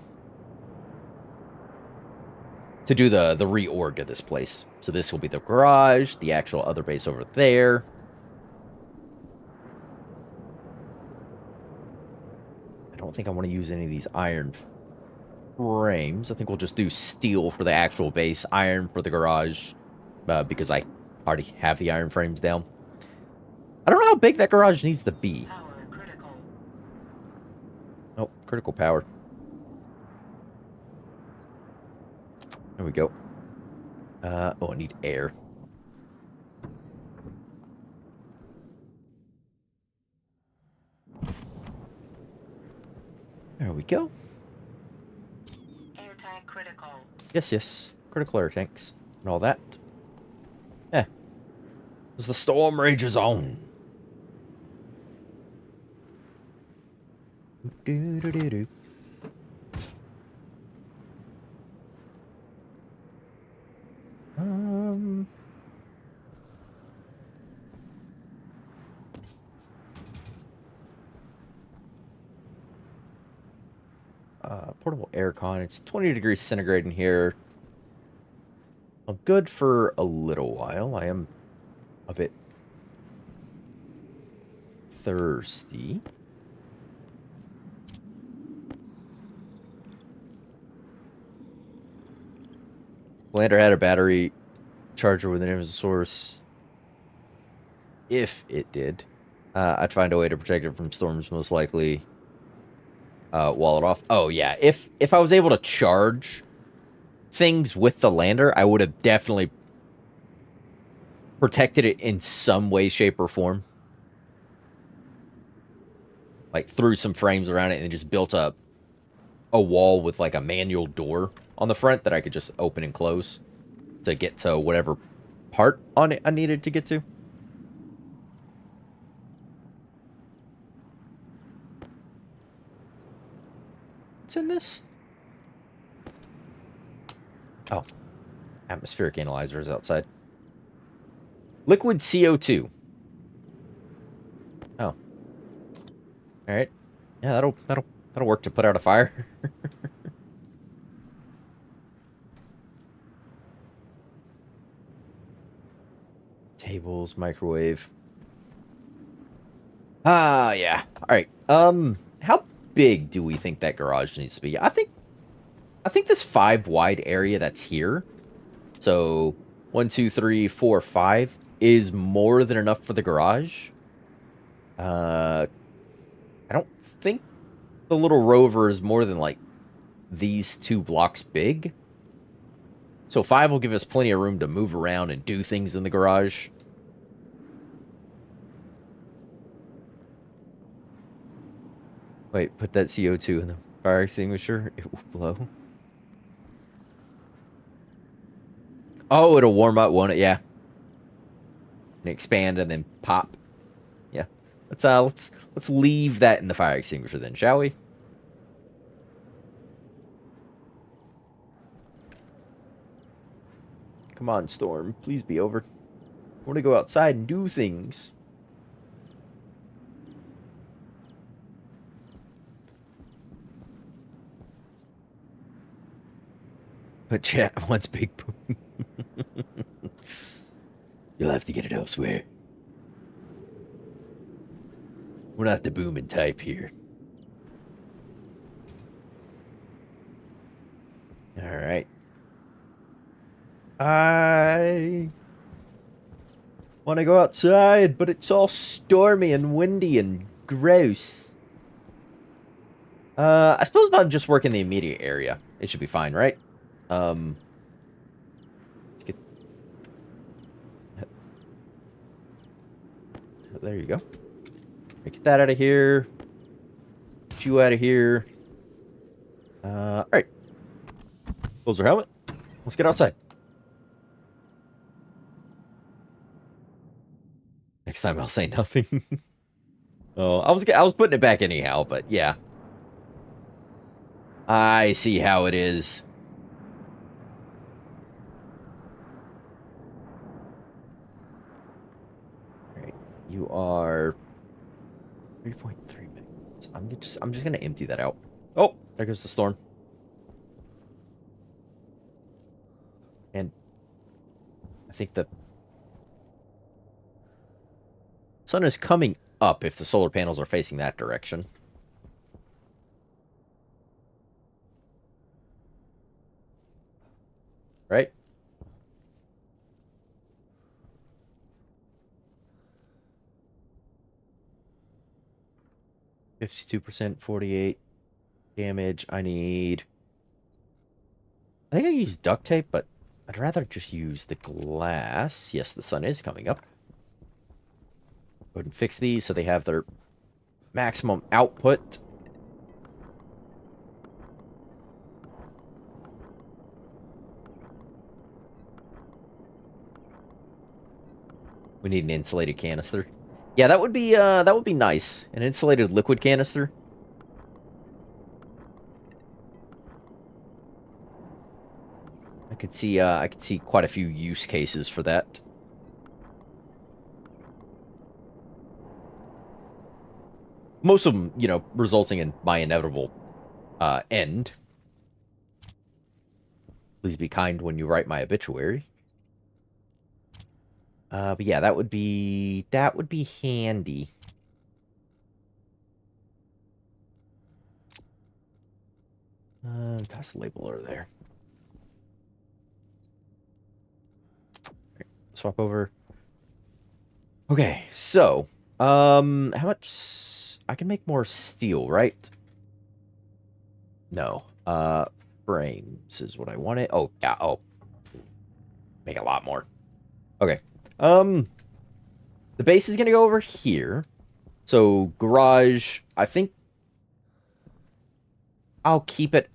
do the reorg of this place. So this will be the garage, the actual other base over there. I don't think I want to use any of these iron frames. I think we'll just do steel for the actual base, iron for the garage, because I already have the iron frames down. I don't know how big that garage needs to be. Power critical. Oh, critical power. There we go. Oh, I need air. There we go. Air tank critical. Yes. Critical air tanks and all that. Yeah. As the storm rages on. Portable aircon. It's 20 degrees centigrade in here. Well, good for a little while. I am a bit thirsty. Lander had a battery charger with an energy source. If it did, I'd find a way to protect it from storms, most likely. Wall it off. Oh yeah, if I was able to charge things with the lander, I would have definitely protected it in some way, shape, or form. Like threw some frames around it and just built up a wall with like a manual door on the front that I could just open and close to get to whatever part on it I needed to get to. What's in this? Oh, atmospheric analyzer is outside. Liquid CO2. Oh, all right. Yeah, that'll work to put out a fire. Tables, microwave. Ah, yeah. All right. How big do we think that garage needs to be? I think this 5 wide area that's here. So 1, 2, 3, 4, 5 is more than enough for the garage. I don't think the little Rover is more than like these 2 blocks big. So 5 will give us plenty of room to move around and do things in the garage. Wait, put that CO2 in the fire extinguisher. It will blow. Oh, it'll warm up, won't it? Yeah. And expand and then pop. Yeah. Let's leave that in the fire extinguisher then, shall we? Come on, Storm. Please be over. I want to go outside and do things. But chat wants big boom. You'll have to get it elsewhere. We're not the booming type here. Alright. I want to go outside, but it's all stormy and windy and gross. I suppose if I'm just working the immediate area, it should be fine, right? Let's get... There you go. Get that out of here. Get you out of here. Alright. Close our helmet. Let's get outside. Next time I'll say nothing. Oh, I was putting it back anyhow, but yeah. I see how it is. Alright. You are 3.3 minutes. I'm just gonna empty that out. Oh, there goes the storm. And I think the sun is coming up if the solar panels are facing that direction. Right? %, 48 damage. I think I use duct tape, but I'd rather just use the glass. Yes, the sun is coming up. Go ahead and fix these so they have their maximum output. We need an insulated canister. Yeah, that would be nice. An insulated liquid canister. I could see quite a few use cases for that. Most of them, resulting in my inevitable end. Please be kind when you write my obituary. But yeah, that would be handy. Toss the label over there. Right, swap over. Okay, so how much? I can make more steel, right? No. Frames is what I wanted. Oh yeah. Oh, make a lot more. Okay. The base is gonna go over here. So garage. I think I'll keep it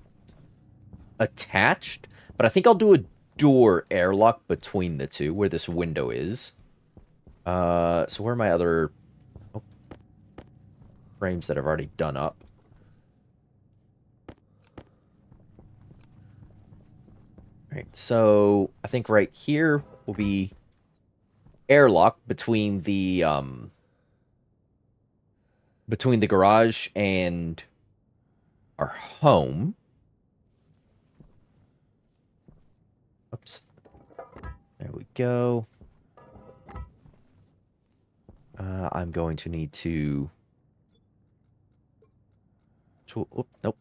attached, but I think I'll do a door airlock between the two, where this window is. So where are my other frames that I've already done up? Right, so I think right here will be airlock between the garage and our home. Oops. There we go. I'm going to need to... nope.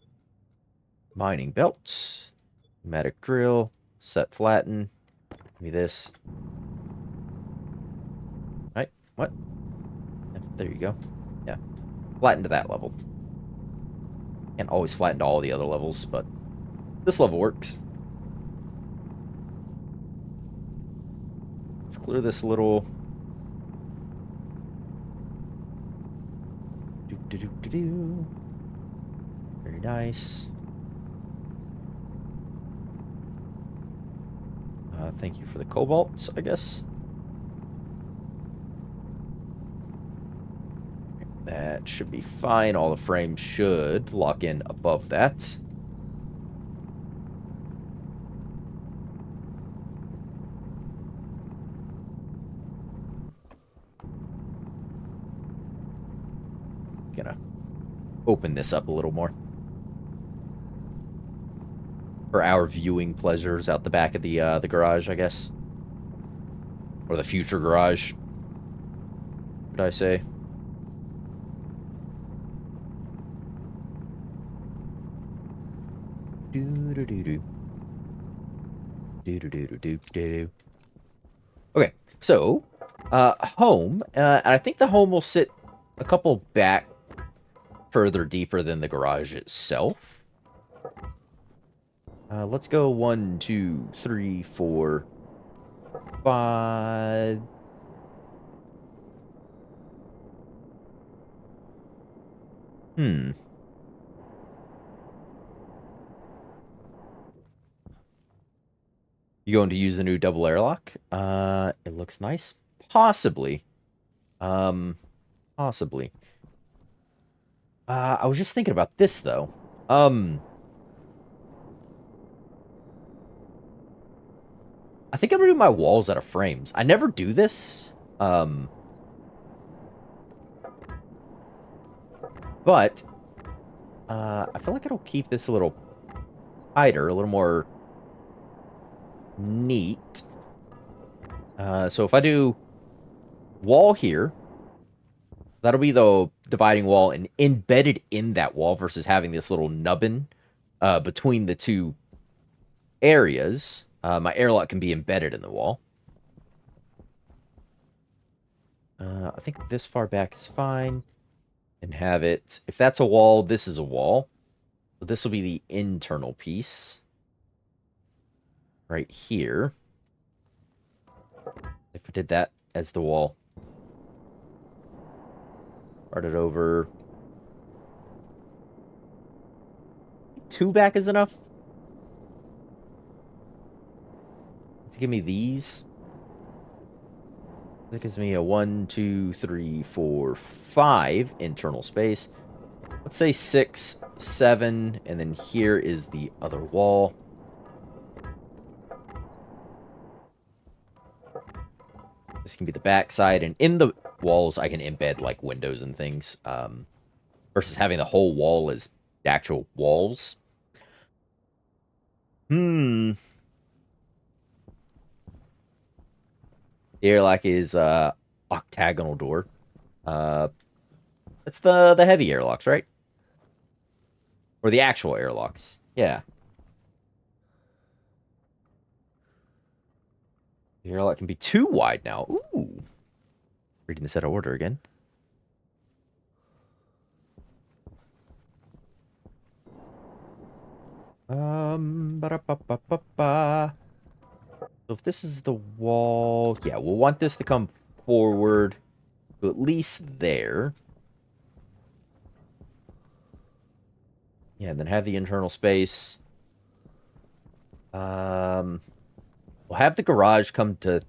Mining belt. Pneumatic drill. Set flatten. Give me this. Right? What? Yep, there you go. Yeah. Flatten to that level. Can't always flatten to all the other levels, but this level works. Let's clear this little... Do. Very nice. Thank you for the cobalt, I guess. That should be fine. All the frames should lock in above that. Gonna open this up a little more for our viewing pleasures out the back of the garage, I guess, or the future garage. Should I say? Okay, so home, and I think the home will sit a couple back further deeper than the garage itself. Let's go 1, 2, 3, 4, 5. You going to use the new double airlock? It looks nice. Possibly. Possibly. I was just thinking about this, though. I think I'm gonna do my walls out of frames. I never do this. But I feel like it'll keep this a little tighter, a little more neat. So if I do wall here, that'll be the dividing wall, and embedded in that wall versus having this little nubbin between the two areas. My airlock can be embedded in the wall. I think this far back is fine. And have it... If that's a wall, this is a wall. So this will be the internal piece. Right here. If I did that as the wall. Start it over. 2 back is enough. To give me these. That gives me a 1, 2, 3, 4, 5 internal space. Let's say 6, 7, and then here is the other wall. This can be the back side, and in the walls I can embed like windows and things. Versus having the whole wall as actual walls. Hmm. The airlock is octagonal door. Uh, it's the heavy airlocks, right? Or the actual airlocks. Yeah. The airlock can be too wide now. Ooh. Reading this out of order again. Ba-da-ba-ba-ba-ba. So if this is the wall, yeah, we'll want this to come forward to at least there. Yeah, and then have the internal space. We'll have the garage come to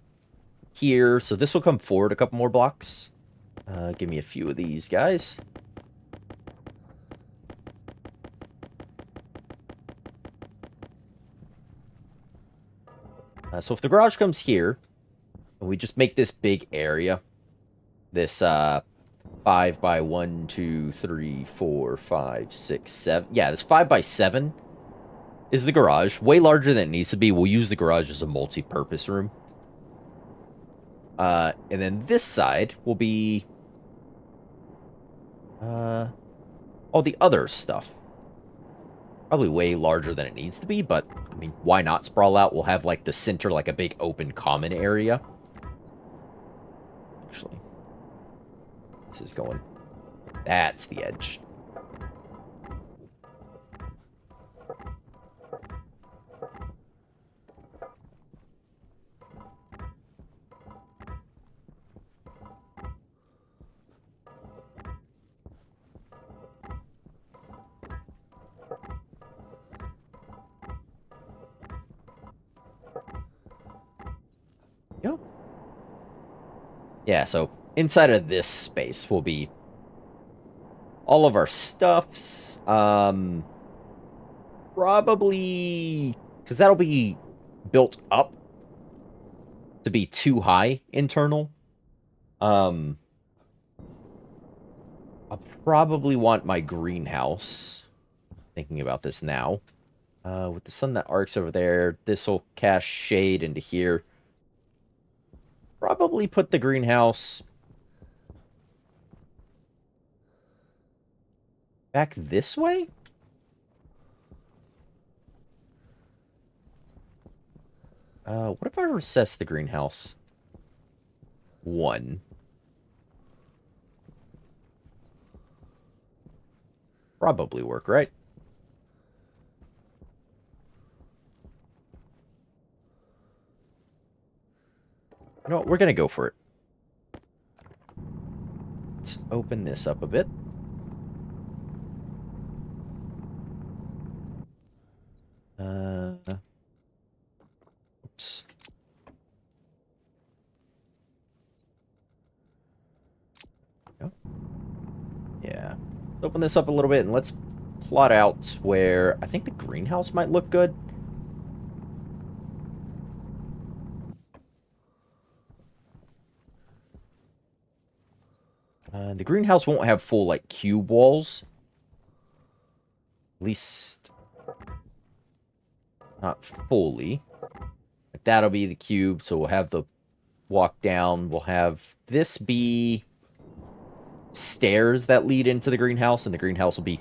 here, so this will come forward a couple more blocks. Give me a few of these guys. So if the garage comes here, and we just make this big area, this 5 by 1, 2, 3, 4, 5, 6, 7. Yeah, this 5 by 7 is the garage. Way larger than it needs to be. We'll use the garage as a multi-purpose room. And then this side will be all the other stuff. Probably way larger than it needs to be, but, I mean, why not sprawl out? We'll have, like, the center, like, a big open common area. Actually, this is going... That's the edge. Yep. Yeah, so inside of this space will be all of our stuffs. Probably... Because that'll be built up to be too high internal. I'll probably want my greenhouse. Thinking about this now. With the sun that arcs over there, this will cast shade into here. Probably put the greenhouse back this way? What if I recess the greenhouse? 1. Probably work, right? You know what? We're gonna go for it. Let's open this up a bit. Oops. Go. Yeah. Open this up a little bit and let's plot out where I think the greenhouse might look good. The greenhouse won't have full, like, cube walls. At least... not fully. Like, that'll be the cube, so we'll have the walk down. We'll have this be stairs that lead into the greenhouse, and the greenhouse will be,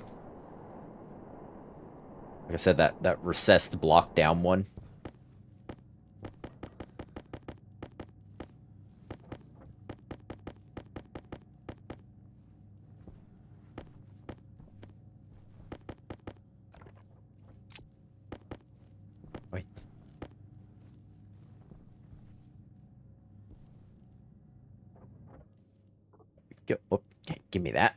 like I said, that recessed block down one. Wait. Go. Oh, okay, give me that.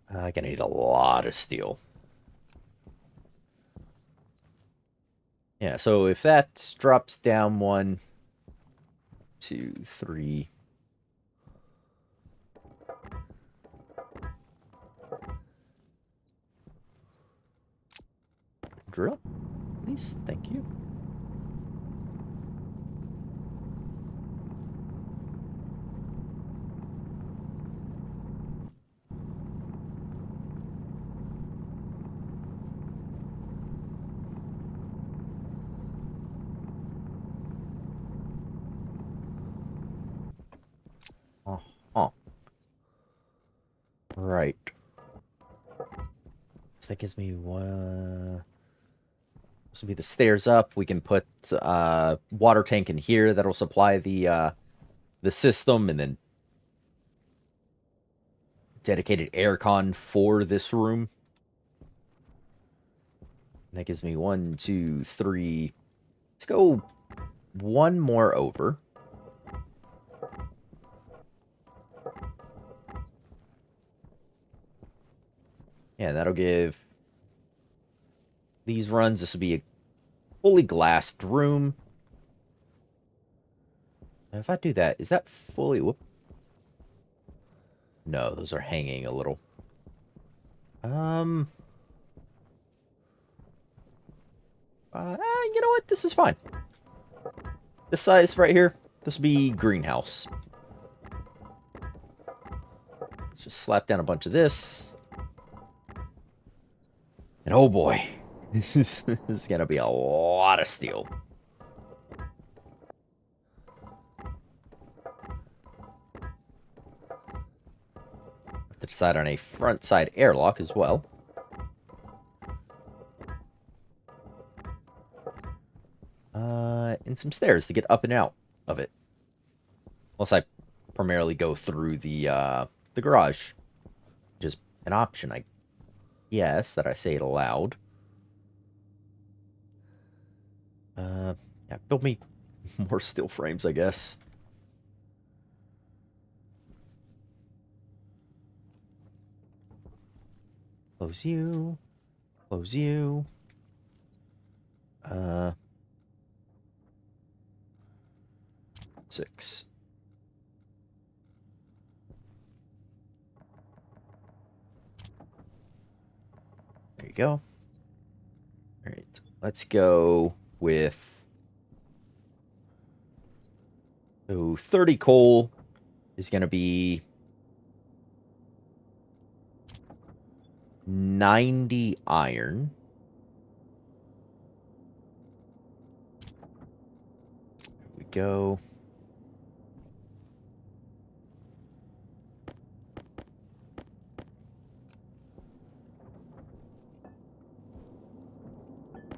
I'm gonna need a lot of steel. Yeah, so if that drops down 1, 2, 3. Drill, please. Thank you. Uh-huh. Right. So that gives me one... This will be the stairs up. We can put water tank in here that'll supply the system, and then dedicated aircon for this room. And that gives me 1, 2, 3. Let's go one more over. Yeah, that'll give these runs. This will be a fully glassed room. And if I do that, is that fully... Whoop. No, those are hanging a little. You know what? This is fine. This size right here, this will be greenhouse. Let's just slap down a bunch of this. And oh boy, this is gonna be a lot of steel. Have to decide on a front side airlock as well. And some stairs to get up and out of it. Unless I primarily go through the garage. Which is an option, I guess, that I say it aloud. Yeah, build me more steel frames, I guess. Close you. Close you. 6. There you go. All right, let's go with... So 30 coal is going to be 90 iron. There we go.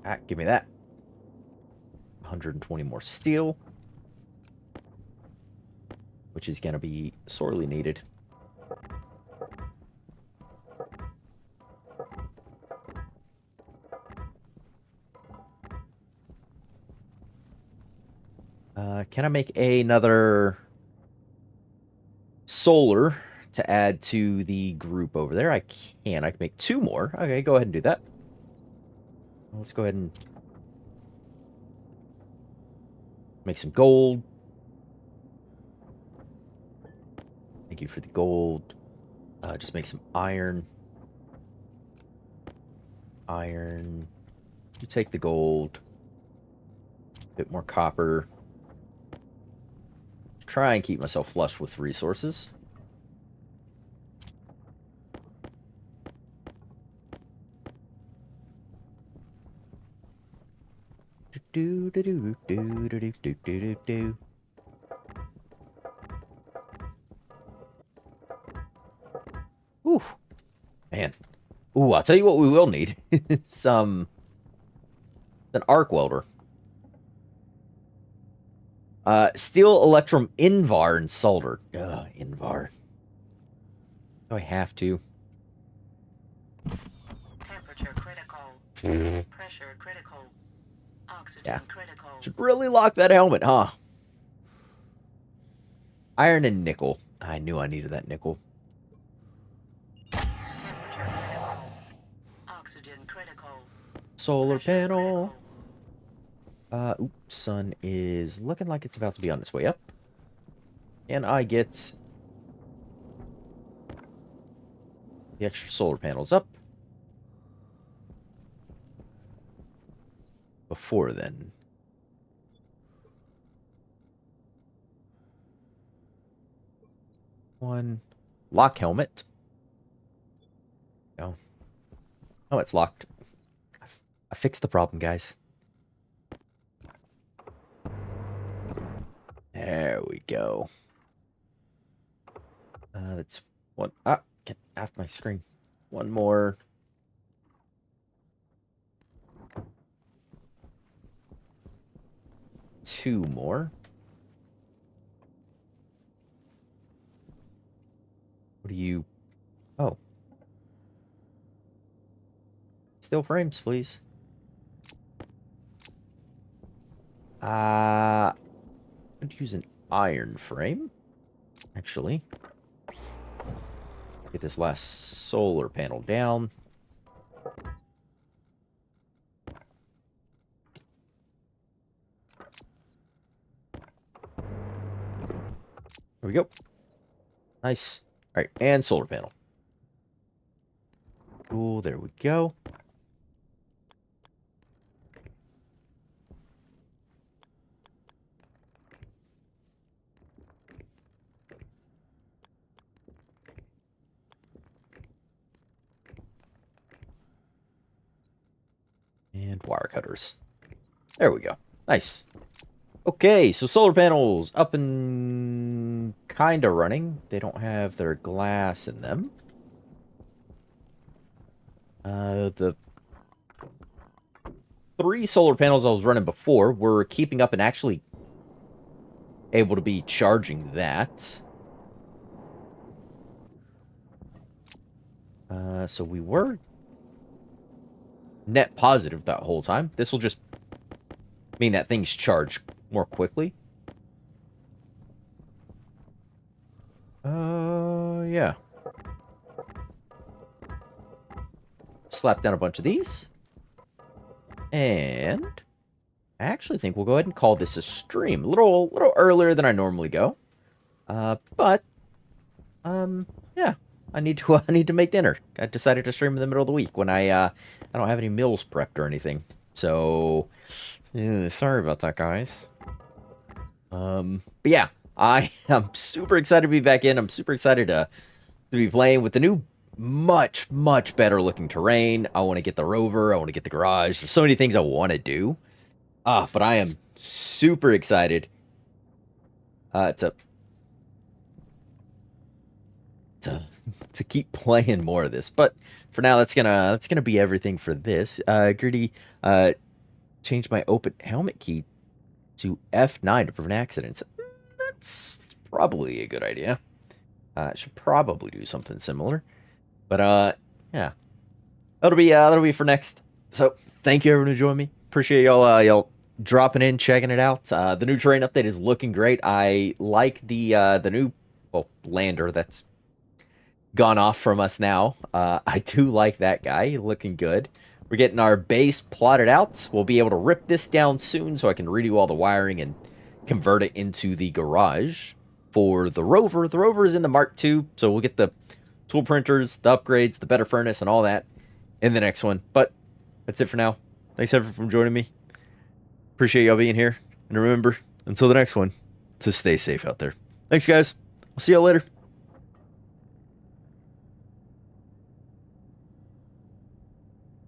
Ah, give me that. 120 more steel. Which is going to be sorely needed. Can I make another solar to add to the group over there? I can. I can make 2 more. Okay, go ahead and do that. Let's go ahead and make some gold. Thank you for the gold. Just make some iron. Iron. You take the gold. A bit more copper. Try and keep myself flush with resources. Do do do do do do do do do. Ooh, man. Ooh, I'll tell you what we will need. Some an arc welder. Steel, electrum, invar, and solder. Ugh, invar. Do I have to? Temperature critical. Pressure critical. Oxygen Yeah. critical. Should really lock that helmet, huh? Iron and nickel. I knew I needed that nickel. Temperature critical. Oxygen critical. Solar Pressure panel. critical. Oops, sun is looking like it's about to be on its way up. And I get the extra solar panels up. Before then. One. Lock helmet. No. Oh, it's locked. I fixed the problem, guys. There we go. That's one. Ah, get off my screen. One more. Two more. What do you... Oh. Still frames, please. I'd use an iron frame, actually. Get this last solar panel down. There we go. Nice. All right, and solar panel. Cool, there we go. And wire cutters. There we go. Nice. Okay, so solar panels up and kind of running. They don't have their glass in them. The 3 solar panels I was running before were keeping up and actually able to be charging that. So we were net positive that whole time. This will just mean that things charge more quickly. Yeah. Slap down a bunch of these. And I actually think we'll go ahead and call this a stream. A little earlier than I normally go. But yeah. I need to make dinner. I decided to stream in the middle of the week when I don't have any meals prepped or anything. So sorry about that, guys. But yeah, I am super excited to be back in. I'm super excited to be playing with the new, much better looking terrain. I want to get the rover. I want to get the garage. There's so many things I want to do. But I am super excited to keep playing more of this. But for now, that's gonna be everything for this. Gritty, changed my open helmet key to F9 to prevent accidents. That's probably a good idea. Should probably do something similar. But yeah, that'll be for next. So thank you everyone who joined me. Appreciate y'all dropping in, checking it out. The new terrain update is looking great. I like the new lander that's gone off from us now. I do like that guy, looking good. We're getting our base plotted out. We'll be able to rip this down soon so I can redo all the wiring and convert it into the garage for the rover. The rover is in the Mark II, so we'll get the tool printers, the upgrades, the better furnace, and all that in the next one. But that's it for now. Thanks everyone for joining me. Appreciate y'all being here. And remember, until the next one, to stay safe out there. Thanks, guys. I'll see y'all later.